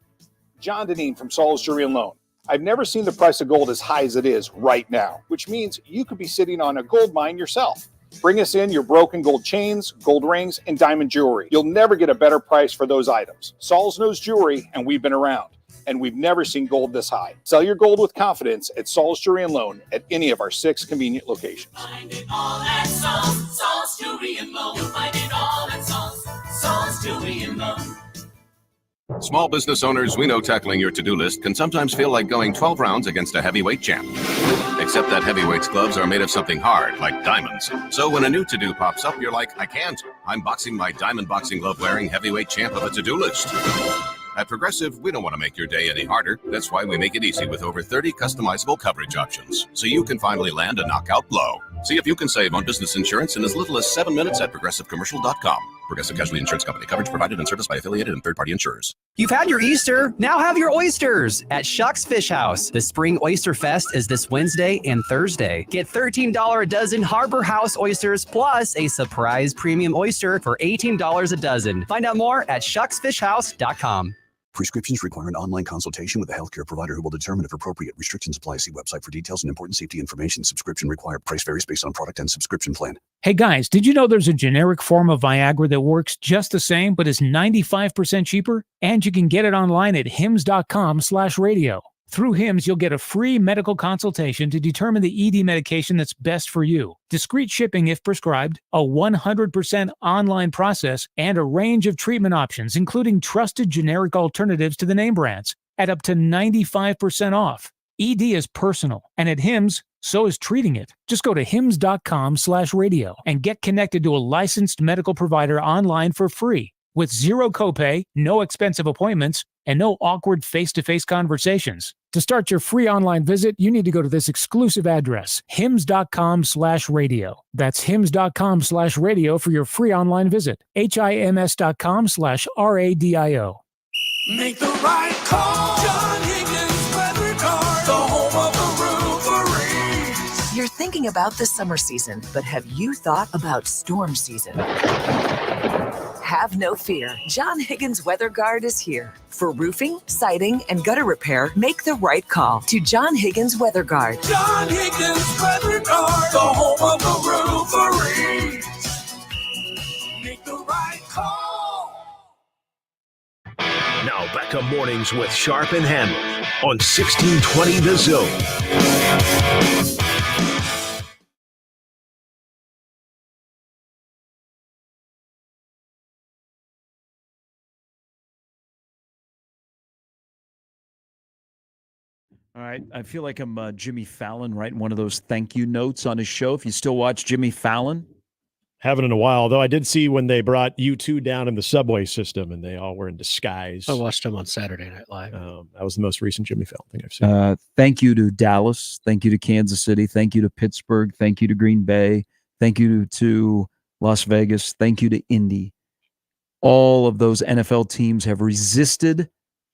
John Deneen from Saul's Jewelry and Loan. I've never seen the price of gold as high as it is right now, which means you could be sitting on a gold mine yourself. Bring us in your broken gold chains, gold rings, and diamond jewelry. You'll never get a better price for those items. Saul's knows jewelry, and we've been around, and we've never seen gold this high. Sell your gold with confidence at Saul's Jewelry and Loan at any of our 6 convenient locations. Find it all at Saul's Jewelry and Loan. You'll find it all at Saul's Jewelry and Loan. Small business owners, we know tackling your to-do list can sometimes feel like going 12 rounds against a heavyweight champ. Except that heavyweight's gloves are made of something hard, like diamonds. So when a new to-do pops up, you're like, I can't. I'm boxing my diamond boxing glove-wearing heavyweight champ of a to-do list. At Progressive, we don't want to make your day any harder. That's why we make it easy with over 30 customizable coverage options, so you can finally land a knockout blow. See if you can save on business insurance in as little as 7 minutes at ProgressiveCommercial.com. Progressive Casualty Insurance Company. Coverage provided and serviced by affiliated and third-party insurers. You've had your Easter, now have your oysters at Shuck's Fish House. The Spring Oyster Fest is this Wednesday and Thursday. Get $13 a dozen Harbor House oysters plus a surprise premium oyster for $18 a dozen. Find out more at shucksfishhouse.com. Prescriptions require an online consultation with a healthcare provider who will determine if appropriate. Restrictions apply. See website for details and important safety information. Subscription required. Price varies based on product and subscription plan. Hey guys, did you know there's a generic form of Viagra that works just the same but is 95% cheaper? And you can get it online at hims.com/radio. Through HIMS, you'll get a free medical consultation to determine the ED medication that's best for you, discreet shipping if prescribed, a 100% online process, and a range of treatment options, including trusted generic alternatives to the name brands, at up to 95% off. ED is personal, and at HIMS, so is treating it. Just go to hims.com/radio and get connected to a licensed medical provider online for free, with zero copay, no expensive appointments, and no awkward face-to-face conversations. To start your free online visit, you need to go to this exclusive address, hims.com/radio. That's hims.com/radio for your free online visit. hims.com/radio. Make the right call. John Higgins Weather Guard, the home of the roofers. You're thinking about the summer season, but have you thought about storm season? Have no fear. John Higgins Weather Guard is here. For roofing, siding, and gutter repair, make the right call to John Higgins Weather Guard. John Higgins Weather Guard, the home of the roofers. Make the right call. Now back to Mornings with Sharp and Handley on 1620 The Zone. All right. I feel like I'm Jimmy Fallon writing one of those thank you notes on his show. If you still watch Jimmy Fallon. Haven't in a while, though. I did see when they brought U2 down in the subway system and they all were in disguise. I watched them on Saturday Night Live. That was the most recent Jimmy Fallon thing I've seen. Thank you to Dallas. Thank you to Kansas City. Thank you to Pittsburgh. Thank you to Green Bay. Thank you to Las Vegas. Thank you to Indy. All of those NFL teams have resisted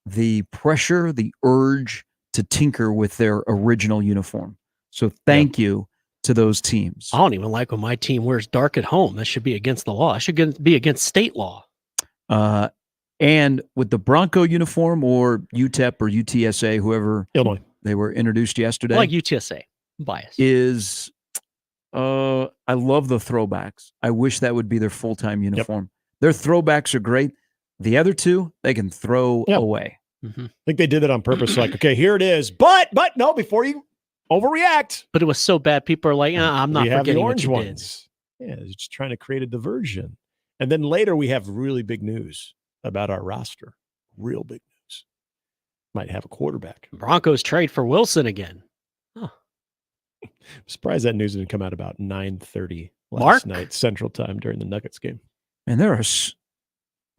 the pressure, the urge to tinker with their original uniform. So thank you to those teams. I don't even like when my team wears dark at home. That should be against the law. It should be against state law. And with the Bronco uniform or UTEP or UTSA, whoever Illinois they were introduced yesterday, I like UTSA. I'm biased. is I love the throwbacks. I wish that would be their full-time uniform. Their throwbacks are great. The other two, they can throw away. I think they did that on purpose. Like, okay, here it is. But no, before you overreact. But it was so bad. People are like, I'm not we have forgetting the orange what you ones. Yeah, it's just trying to create a diversion. And then later we have really big news about our roster. Real big news. Might have a quarterback. did. Broncos trade for Wilson again. I'm surprised that news didn't come out about 9:30 last night Central Time during the Nuggets game. And there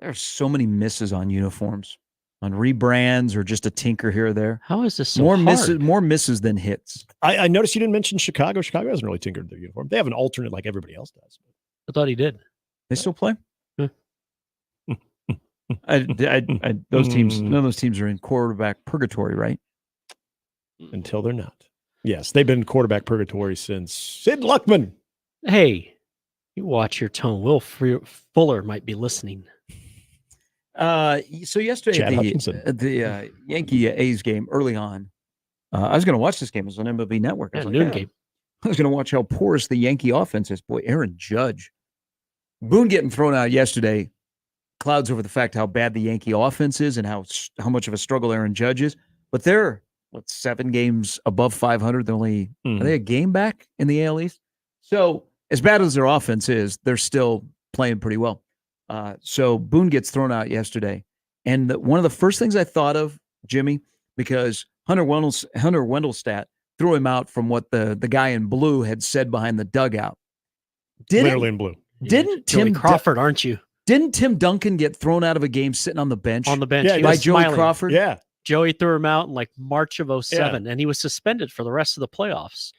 are so many misses on uniforms, on rebrands, or just a tinker here or there. How is this so more hard? More misses than hits. I noticed you didn't mention Chicago. Chicago hasn't really tinkered their uniform. They have an alternate like everybody else does. I thought he did. They still play? Those teams, none of those teams are in quarterback purgatory, right? Until they're not. Yes, they've been quarterback purgatory since Sid Luckman. Hey, you watch your tone. Will Fuller might be listening. So yesterday Chad at Hutchinson. the Yankee A's game early on, I was going to watch this game. It was on MLB Network. I was like, noon game. I was going to watch how porous the Yankee offense is. Boy, Aaron Judge. Boone getting thrown out yesterday clouds over the fact how bad the Yankee offense is and how much of a struggle Aaron Judge is. But they're, 7 games above 500? They're only, are they a game back in the AL East? So as bad as their offense is, they're still playing pretty well. So Boone gets thrown out yesterday. And one of the first things I thought of, Jimmy, because Hunter Wendelstedt threw him out from what the guy in blue had said behind the dugout. Literally in blue. Didn't Joey Tim Crawford, aren't you? Didn't Tim Duncan get thrown out of a game sitting on the bench? On the bench. Yeah, He by was Joey smiling. Crawford? Yeah. Joey threw him out in like March of 07, and he was suspended for the rest of the playoffs.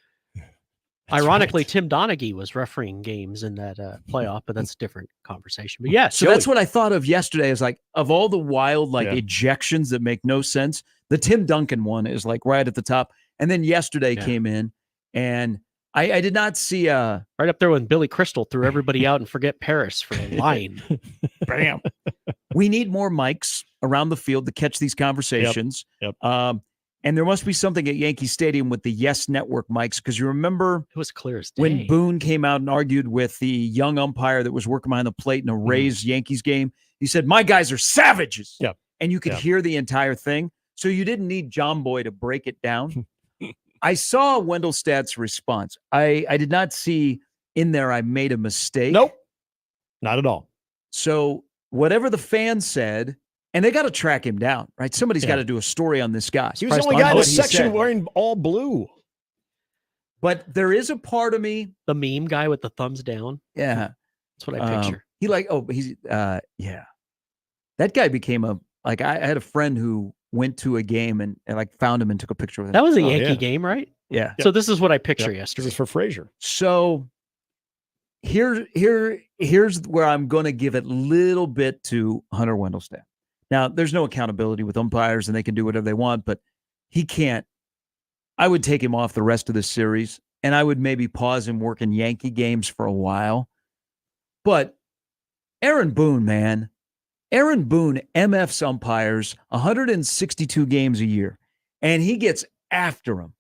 Ironically, right. Tim Donaghy was refereeing games in that playoff, but that's a different conversation. But yes, So that's what I thought of yesterday is like, of all the wild ejections that make no sense, the Tim Duncan one is like right at the top. And then yesterday came in, and I did not see right up there when Billy Crystal threw everybody out and forget Paris for lying. Bam. We need more mics around the field to catch these conversations. Yep. And there must be something at Yankee Stadium with the Yes Network mics, because you remember It was clear as day. when Boone came out and argued with the young umpire that was working behind the plate in a Rays Yankees game. He said, "My guys are savages." Yep. And you could hear the entire thing. So you didn't need John Boy to break it down. I saw Wendelstadt's response. I did not see in there I made a mistake. Nope. Not at all. So whatever the fans said, and they got to track him down, right? Somebody's got to do a story on this guy. He was the only guy in the section wearing all blue. But there is a part of me. The meme guy with the thumbs down. Yeah. That's what I picture. That guy became I had a friend who went to a game and like found him and took a picture with him. That was a Yankee game, right? Yeah. So this is what I picture yesterday. This is for Frazier. So here's where I'm going to give it a little bit to Hunter Wendelstedt. Now, there's no accountability with umpires, and they can do whatever they want, but he can't. I would take him off the rest of the series, and I would maybe pause him working Yankee games for a while. But Aaron Boone, man. Aaron Boone MFs umpires 162 games a year, and he gets after them.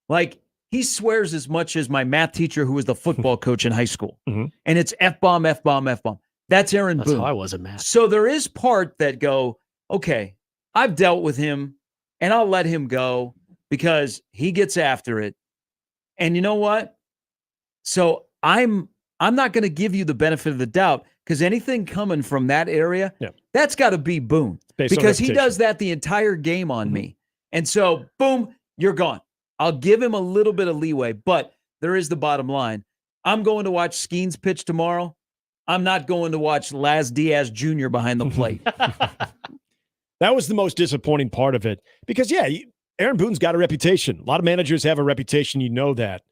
Like, he swears as much as my math teacher who was the football coach in high school. Mm-hmm. And it's F-bomb, F-bomb, F-bomb. That's Aaron That's Boone. how I was in math. So there is part that go, okay, I've dealt with him, and I'll let him go because he gets after it. And you know what? So I'm not going to give you the benefit of the doubt, because anything coming from that area, that's got to be Boone, because he does that the entire game on me. And so, boom, you're gone. I'll give him a little bit of leeway, but there is the bottom line. I'm going to watch Skeens pitch tomorrow. I'm not going to watch Laz Diaz Jr. behind the plate. That was the most disappointing part of it, because, Aaron Boone's got a reputation. A lot of managers have a reputation. You know that.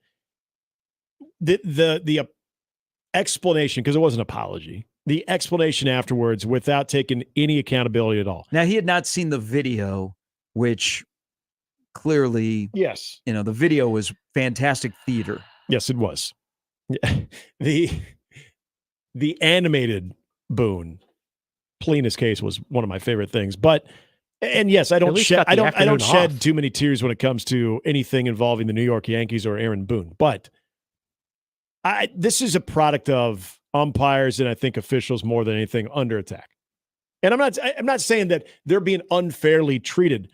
The explanation, because it was an apology, the explanation afterwards without taking any accountability at all. Now, he had not seen the video, which clearly, yes, the video was fantastic theater. Yes, it was. The animated Boone plea in his case was one of my favorite things. But yes, I don't shed too many tears when it comes to anything involving the New York Yankees or Aaron Boone. But this is a product of umpires and I think officials more than anything under attack. And I'm not saying that they're being unfairly treated,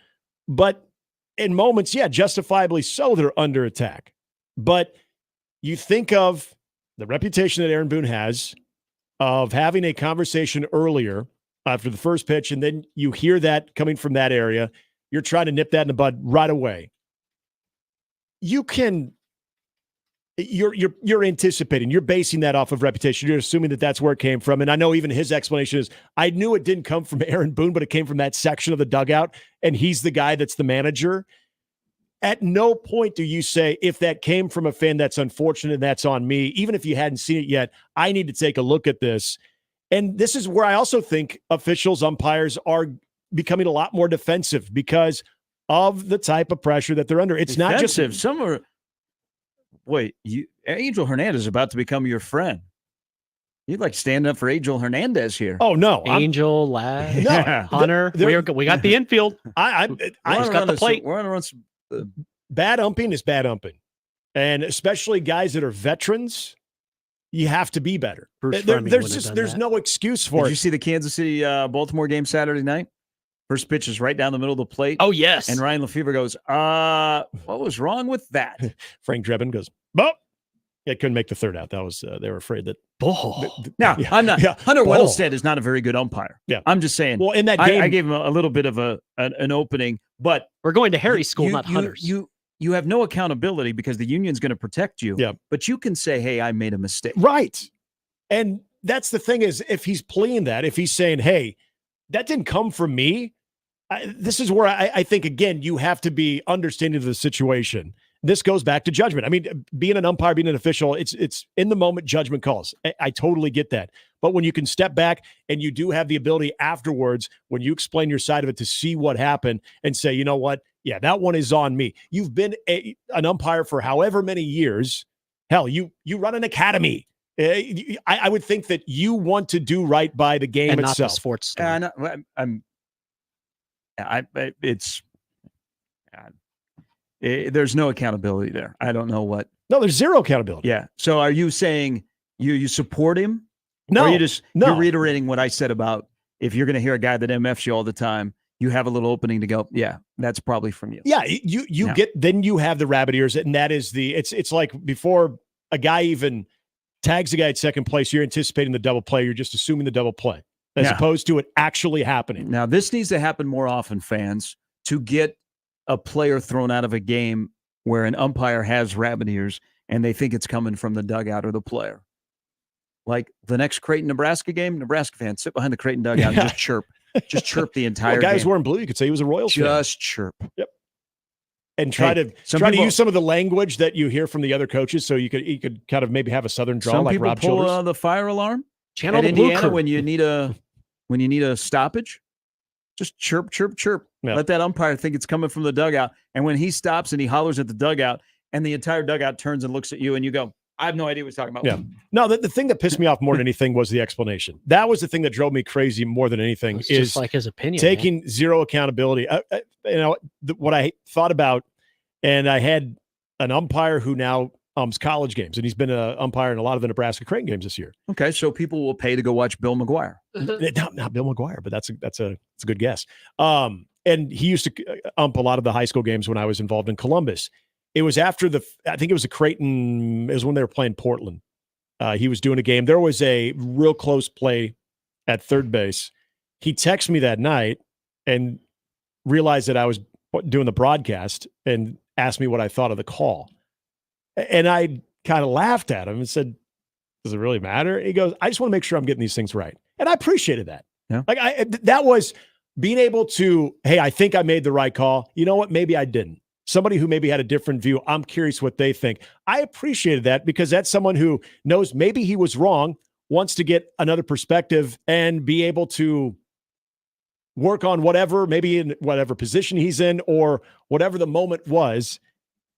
but in moments, yeah, justifiably so, they're under attack. But you think of the reputation that Aaron Boone has of having a conversation earlier after the first pitch, and then you hear that coming from that area. You're trying to nip that in the bud right away. You're anticipating, you're basing that off of reputation. You're assuming that that's where it came from. And I know even his explanation is, I knew it didn't come from Aaron Boone, but it came from that section of the dugout, and he's the guy that's the manager. At no point do you say, if that came from a fan, that's unfortunate and that's on me. Even if you hadn't seen it yet, I need to take a look at this. And this is where I also think officials, umpires are becoming a lot more defensive because of the type of pressure that they're under. It's Defensive. not just some are. Wait, Angel Hernandez is about to become your friend. You'd like standing up for Angel Hernandez here. Oh, no. Angel, Ladd, Hunter. We got the infield. I just got the plate. We're going to run some. Bad umping is bad umping. And especially guys that are veterans, you have to be better. There's no excuse for it. Did you see the Kansas City Baltimore game Saturday night? First pitch is right down the middle of the plate. Oh, yes. And Ryan Lefebvre goes, what was wrong with that? Frank Drebin goes, "Well, it couldn't make the third out." That was they were afraid that. Now, I'm not. Hunter Weddlestead is not a very good umpire. Yeah, I'm just saying. Well, in that game, I gave him a little bit of an opening, but we're going to Harry's school, not Hunter's. You have no accountability because the union's going to protect you. Yeah, but you can say, "Hey, I made a mistake." Right, and that's the thing is, if he's pleading that, if he's saying, "Hey, that didn't come from me," this is where I think again you have to be understanding of the situation. This goes back to judgment. I mean, being an umpire, being an official, it's in the moment judgment calls. I totally get that. But when you can step back and you do have the ability afterwards, when you explain your side of it, to see what happened and say, you know what? Yeah, that one is on me. You've been an umpire for however many years. Hell, you run an academy. I would think that you want to do right by the game and itself. not the sports. There's no accountability there. I don't know what. No, there's zero accountability. Yeah. So are you saying you support him? No. Or you're reiterating what I said about if you're going to hear a guy that MFs you all the time, you have a little opening to go, yeah, that's probably from you. Yeah, you then you have the rabbit ears, and that is it's like before a guy even tags a guy at second place, you're anticipating the double play, you're just assuming the double play as opposed to it actually happening. Now, this needs to happen more often, fans, to get a player thrown out of a game where an umpire has rabbit ears and they think it's coming from the dugout or the player. Like the next Creighton, Nebraska game, Nebraska fans sit behind the Creighton dugout and just chirp. Just chirp the entire guy who's game. wearing blue, you could say he was a Royals fan. Just chirp. Yep. And try to use some of the language that you hear from the other coaches, so you could kind of maybe have a Southern drawl like Rob pull Childress. The fire alarm. Channel at the Indiana blue when you need a stoppage. Just chirp, chirp, chirp. Yeah. Let that umpire think it's coming from the dugout. And when he stops and he hollers at the dugout, and the entire dugout turns and looks at you, and you go, I have no idea what he's talking about. Yeah. No, the thing that pissed me off more than anything was the explanation. That was the thing that drove me crazy more than anything. It's is just like his opinion. taking zero accountability. What I thought about, and I had an umpire who now college games, and he's been an umpire in a lot of the Nebraska Creighton games this year. Okay, so people will pay to go watch Bill McGuire. Not Bill McGuire, but that's a good guess. And he used to ump a lot of the high school games when I was involved in Columbus. It was after I think it was a Creighton. It was when they were playing Portland. He was doing a game. There was a real close play at third base. He texted me that night and realized that I was doing the broadcast and asked me what I thought of the call. And I kind of laughed at him and said, does it really matter? He goes, I just want to make sure I'm getting these things right. And I appreciated that. Yeah. Like that was being able to, hey, I think I made the right call. You know what? Maybe I didn't. somebody who maybe had a different view, I'm curious what they think. I appreciated that because that's someone who knows maybe he was wrong, wants to get another perspective and be able to work on whatever, maybe in whatever position he's in or whatever the moment was.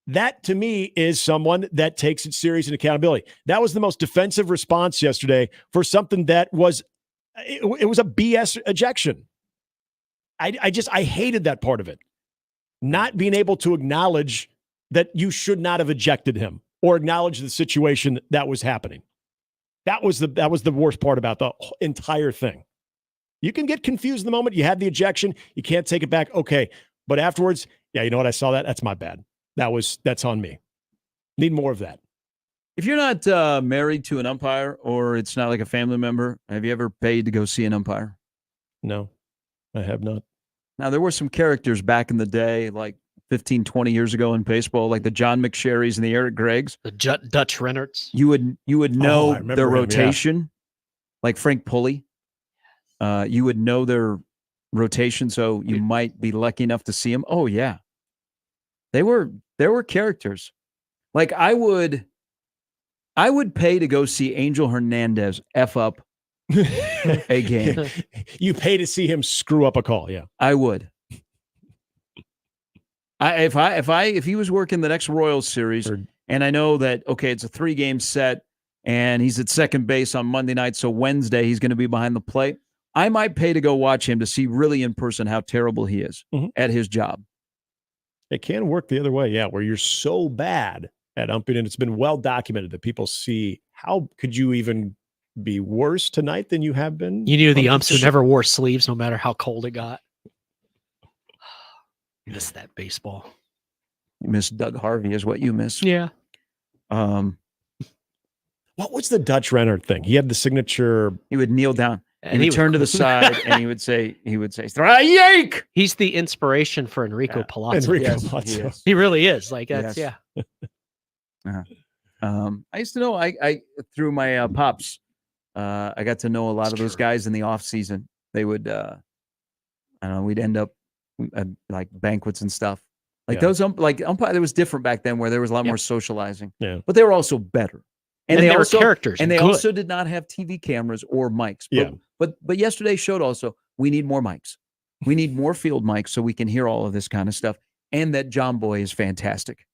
That to me is someone that takes it serious and accountability. That was the most defensive response yesterday for something that was, it was a BS ejection. I hated that part of it. Not being able to acknowledge that you should not have ejected him or acknowledge the situation that was happening. That was the worst part about the entire thing. You can get confused in the moment. You had the ejection. You can't take it back. Okay. But afterwards, yeah, you know what? I saw that. That's my bad. That's on me. Need more of that. If you're not married to an umpire or it's not like a family member, have you ever paid to go see an umpire? No, I have not. Now, there were some characters back in the day, like 15, 20 years ago in baseball, like the John McSherrys and the Eric Greggs. The Dutch Rennerts. You would know their rotation, yeah. like Frank Pulley. You would know their rotation, so you might be lucky enough to see them. Oh, yeah. There were characters. Like I would pay to go see Angel Hernandez F up a game. You pay to see him screw up a call, yeah. I would. If he was working the next Royals series, and I know that okay, it's a 3-game set, and he's at second base on Monday night, so Wednesday he's going to be behind the plate. I might pay to go watch him to see really in person how terrible he is at his job. It can work the other way, yeah, where you're so bad at umping, and it's been well documented that people see how could you even be worse tonight than you have been. You knew the umps who never wore sleeves no matter how cold it got. Miss that baseball. You miss Doug Harvey is what you miss. Yeah. What was the Dutch Renner thing? He had the signature. He would kneel down and he would turn to the side and he would say, yank. He's the inspiration for Enrico Palazzo. Palazzo. He really is. Like that's I used to know I through my pops. I got to know a lot of those guys in the off season. They would, I don't know, we'd end up at like banquets and stuff. Like those, umpire, it was different back then where there was a lot more socializing. Yeah. But they were also better. And they also, were characters. And they also did not have TV cameras or mics. But yesterday showed also we need more mics. We need more field mics so we can hear all of this kind of stuff. And that John Boy is fantastic.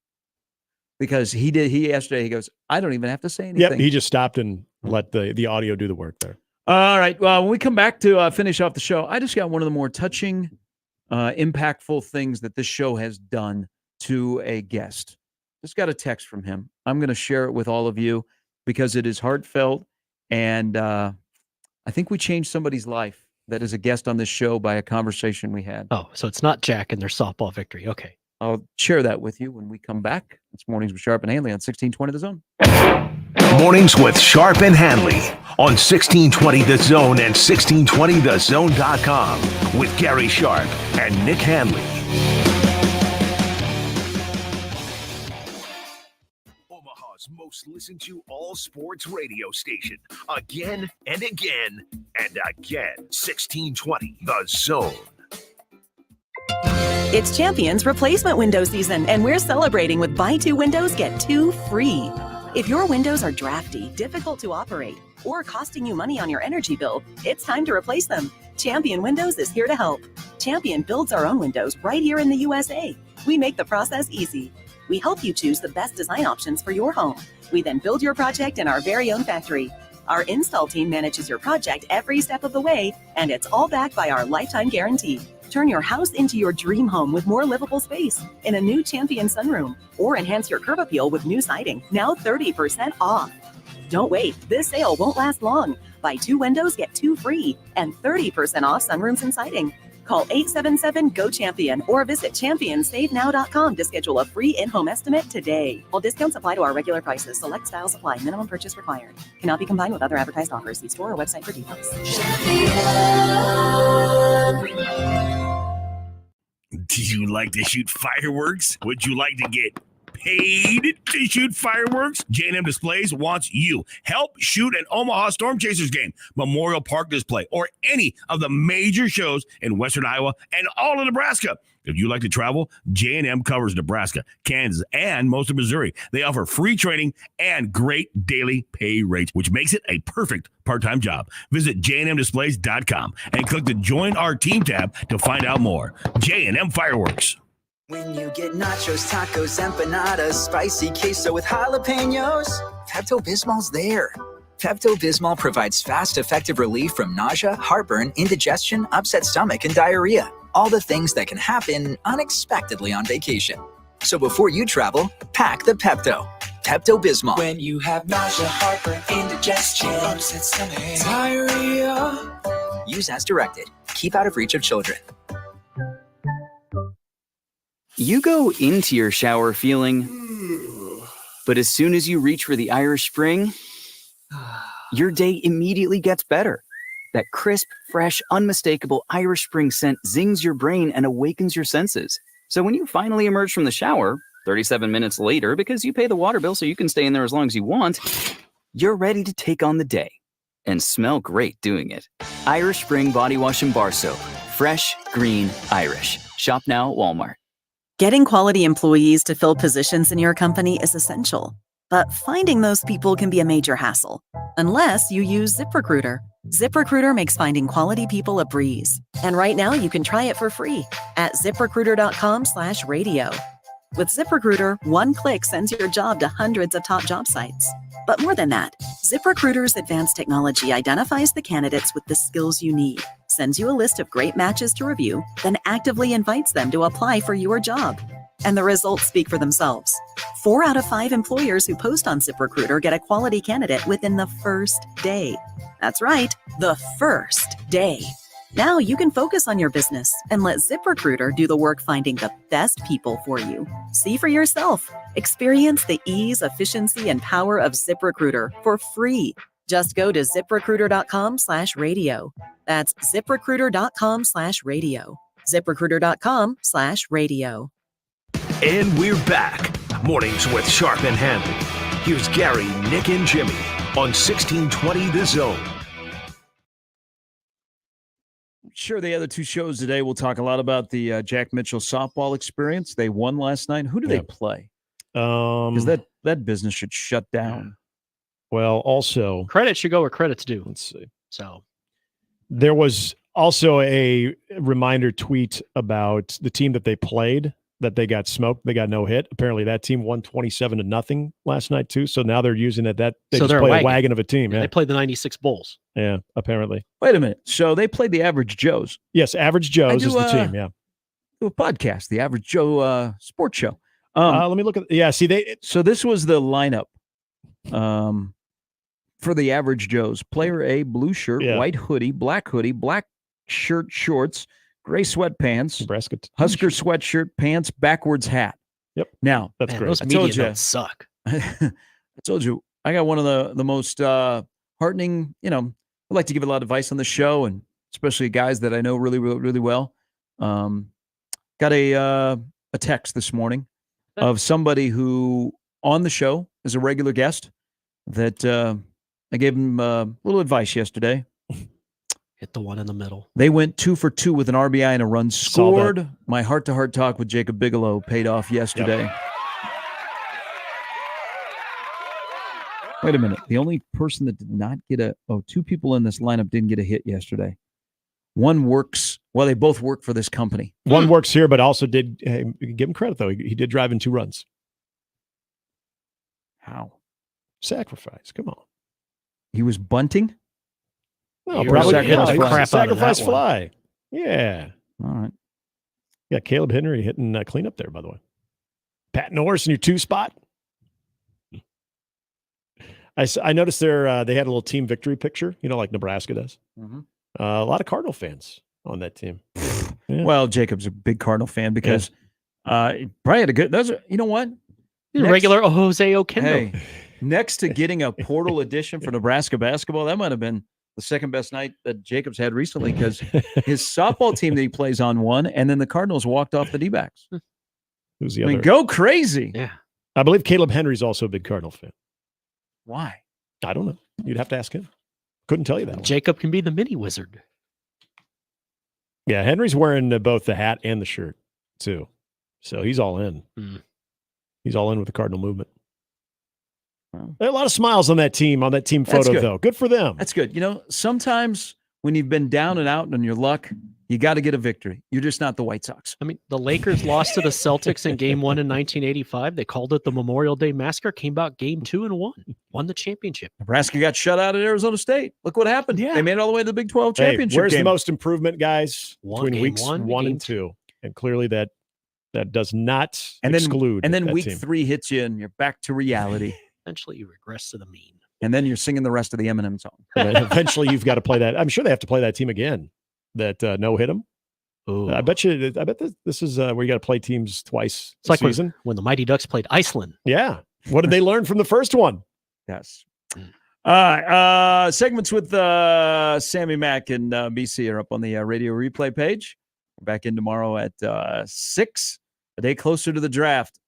Because he yesterday, he goes, I don't even have to say anything. Yep, he just stopped and let the audio do the work there. All right. Well, when we come back to finish off the show, I just got one of the more touching, impactful things that this show has done to a guest. Just got a text from him. I'm going to share it with all of you because it is heartfelt. And I think we changed somebody's life that is a guest on this show by a conversation we had. Oh, so it's not Jack and their softball victory. Okay. I'll share that with you when we come back. It's Mornings with Sharp and Handley on 1620 The Zone. Mornings with Sharp and Handley on 1620 The Zone and 1620thezone.com with Gary Sharp and Nick Handley. Omaha's most listened to all sports radio station. Again and again and again. 1620 The Zone. It's Champion's replacement window season, and we're celebrating with buy 2 windows, get 2 free. If your windows are drafty, difficult to operate, or costing you money on your energy bill, it's time to replace them. Champion Windows is here to help. Champion builds our own windows right here in the USA. We make the process easy. We help you choose the best design options for your home. We then build your project in our very own factory. Our install team manages your project every step of the way, and it's all backed by our lifetime guarantee. Turn your house into your dream home with more livable space in a new Champion sunroom, or enhance your curb appeal with new siding, now 30% off. Don't wait, this sale won't last long. Buy 2 windows, get 2 free, and 30% off sunrooms and siding. Call 877-GO-CHAMPION or visit championsavenow.com to schedule a free in-home estimate today. All discounts apply to our regular prices. Select styles apply. Minimum purchase required. Cannot be combined with other advertised offers. See store or website for details. Do you like to shoot fireworks? Would you like to get paid to shoot fireworks? J&M Displays wants you. Help shoot an Omaha Storm Chasers game, Memorial Park display, or any of the major shows in Western Iowa and all of Nebraska. If you like to travel, J&M covers Nebraska, Kansas, and most of Missouri. They offer free training and great daily pay rates, which makes it a perfect part-time job. Visit jnmdisplays.com and click the Join Our Team tab to find out more. J&M Fireworks. When you get nachos, tacos, empanadas, spicy queso with jalapenos, Pepto-Bismol's there. Pepto-Bismol provides fast, effective relief from nausea, heartburn, indigestion, upset stomach, and diarrhea. All the things that can happen unexpectedly on vacation. So before you travel, pack the Pepto. Pepto-Bismol. When you have nausea, heartburn, indigestion, upset stomach, diarrhea. Use as directed. Keep out of reach of children. You go into your shower feeling, but as soon as you reach for the Irish Spring, your day immediately gets better. That crisp, fresh, unmistakable Irish Spring scent zings your brain and awakens your senses. So when you finally emerge from the shower, 37 minutes later, because you pay the water bill so you can stay in there as long as you want, you're ready to take on the day and smell great doing it. Irish Spring Body Wash and Bar Soap. Fresh, green, Irish. Shop now at Walmart. Getting quality employees to fill positions in your company is essential, but finding those people can be a major hassle, unless you use ZipRecruiter. ZipRecruiter makes finding quality people a breeze. And right now you can try it for free at ZipRecruiter.com/radio. With ZipRecruiter, one click sends your job to hundreds of top job sites. But more than that, ZipRecruiter's advanced technology identifies the candidates with the skills you need, sends you a list of great matches to review, then actively invites them to apply for your job. And the results speak for themselves. 4 out of 5 employers who post on ZipRecruiter get a quality candidate within the first day. That's right, the first day. Now you can focus on your business and let ZipRecruiter do the work finding the best people for you. See for yourself. Experience the ease, efficiency, and power of ZipRecruiter for free. Just go to ZipRecruiter.com/radio. That's ZipRecruiter.com/radio. ZipRecruiter.com/radio. And we're back. Mornings with Sharp and Handley. Here's Gary, Nick, and Jimmy on 1620 The Zone. Sure, the other two shows today, we'll talk a lot about the Jack Mitchell softball experience. They won last night. Who do they play? Because that business should shut down. Well, also, credit should go where credit's due. Let's see. So there was also a reminder tweet about the team that they played, that they got smoked. They got no hit. Apparently that team won 27-0 last night too. So now they're using it. They just play a wagon of a team. Yeah. They played the 96 Bulls. Yeah, apparently. Wait a minute. So they played the Average Joes. Yes, Average Joes is the team. Yeah. Do a podcast, the Average Joe sports show. Let me look at. Yeah, see So this was the lineup for the Average Joes. Player A, blue shirt, white hoodie, black shirt, shorts, gray sweatpants, Nebraska Husker sweatshirt, pants, backwards hat. Yep. Now, that's great. Those media notes suck. I told you, I got one of the most heartening, I like to give a lot of advice on the show, and especially guys that I know really, really, really well. Got a text this morning of somebody who on the show is a regular guest that I gave him a little advice yesterday. Hit the one in the middle. They went 2 for 2 with an RBI and a run scored. My heart-to-heart talk with Jacob Bigelow paid off yesterday. Yep. Wait a minute. The only person that did not get two people in this lineup didn't get a hit yesterday. One works, they both work for this company. One works here, but also did, give him credit though. He did drive in 2 runs. How? Sacrifice. Come on. He was bunting? No, probably sacrifice fly. Yeah. All right. Yeah, Caleb Henry hitting cleanup there, by the way. Pat Norris in your 2 spot. I noticed they had a little team victory picture, like Nebraska does. Mm-hmm. A lot of Cardinal fans on that team. Yeah. Well, Jacob's a big Cardinal fan because probably had a good. You know what? Regular Jose Oquendo. Hey, next to getting a portal edition for Nebraska basketball, that might have been the second best night that Jacob's had recently, because his softball team that he plays on won, and then the Cardinals walked off the D-backs. Who's the other? Go crazy. Yeah. I believe Caleb Henry's also a big Cardinal fan. Why? I don't know. You'd have to ask him. Couldn't tell you that one. Jacob can be the mini wizard. Yeah, Henry's wearing both the hat and the shirt. too. So he's all in. He's all in with the Cardinal movement. There are a lot of smiles on that team photo, though. Good for them. That's good. You know, sometimes when you've been down and out on your luck, you got to get a victory. You're just not the White Sox. I mean, the Lakers lost to the Celtics in Game 1 in 1985. They called it the Memorial Day Massacre, came out Game 2 and won the championship. Nebraska got shut out at Arizona State. Look what happened. Yeah. They made it all the way to the Big 12 championship Where's game. the most improvement, guys? Between weeks one 1 and 2. And clearly that does not exclude. And then that week team. 3 hits you and you're back to reality. Eventually you regress to the mean. And then you're singing the rest of the Eminem song. And then eventually you've got to play that. I'm sure they have to play that team again. That no hit them. I bet this is where you got to play teams twice. It's like season. When the Mighty Ducks played Iceland. Yeah. What did they learn from the first one? Yes. All right. Segments with Sammy Mack and BC are up on the radio replay page. We're back in tomorrow at 6, a day closer to the draft.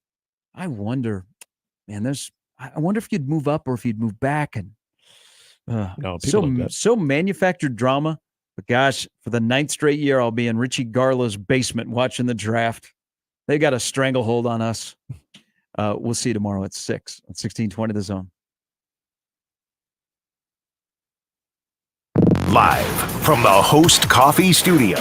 I wonder, man, I wonder if you'd move up or if you'd move back. And no, so manufactured drama. But gosh, for the 9th straight year, I'll be in Richie Garla's basement watching the draft. They got a stranglehold on us. We'll see you tomorrow at 6 on 1620 The Zone. Live from the Host Coffee Studio.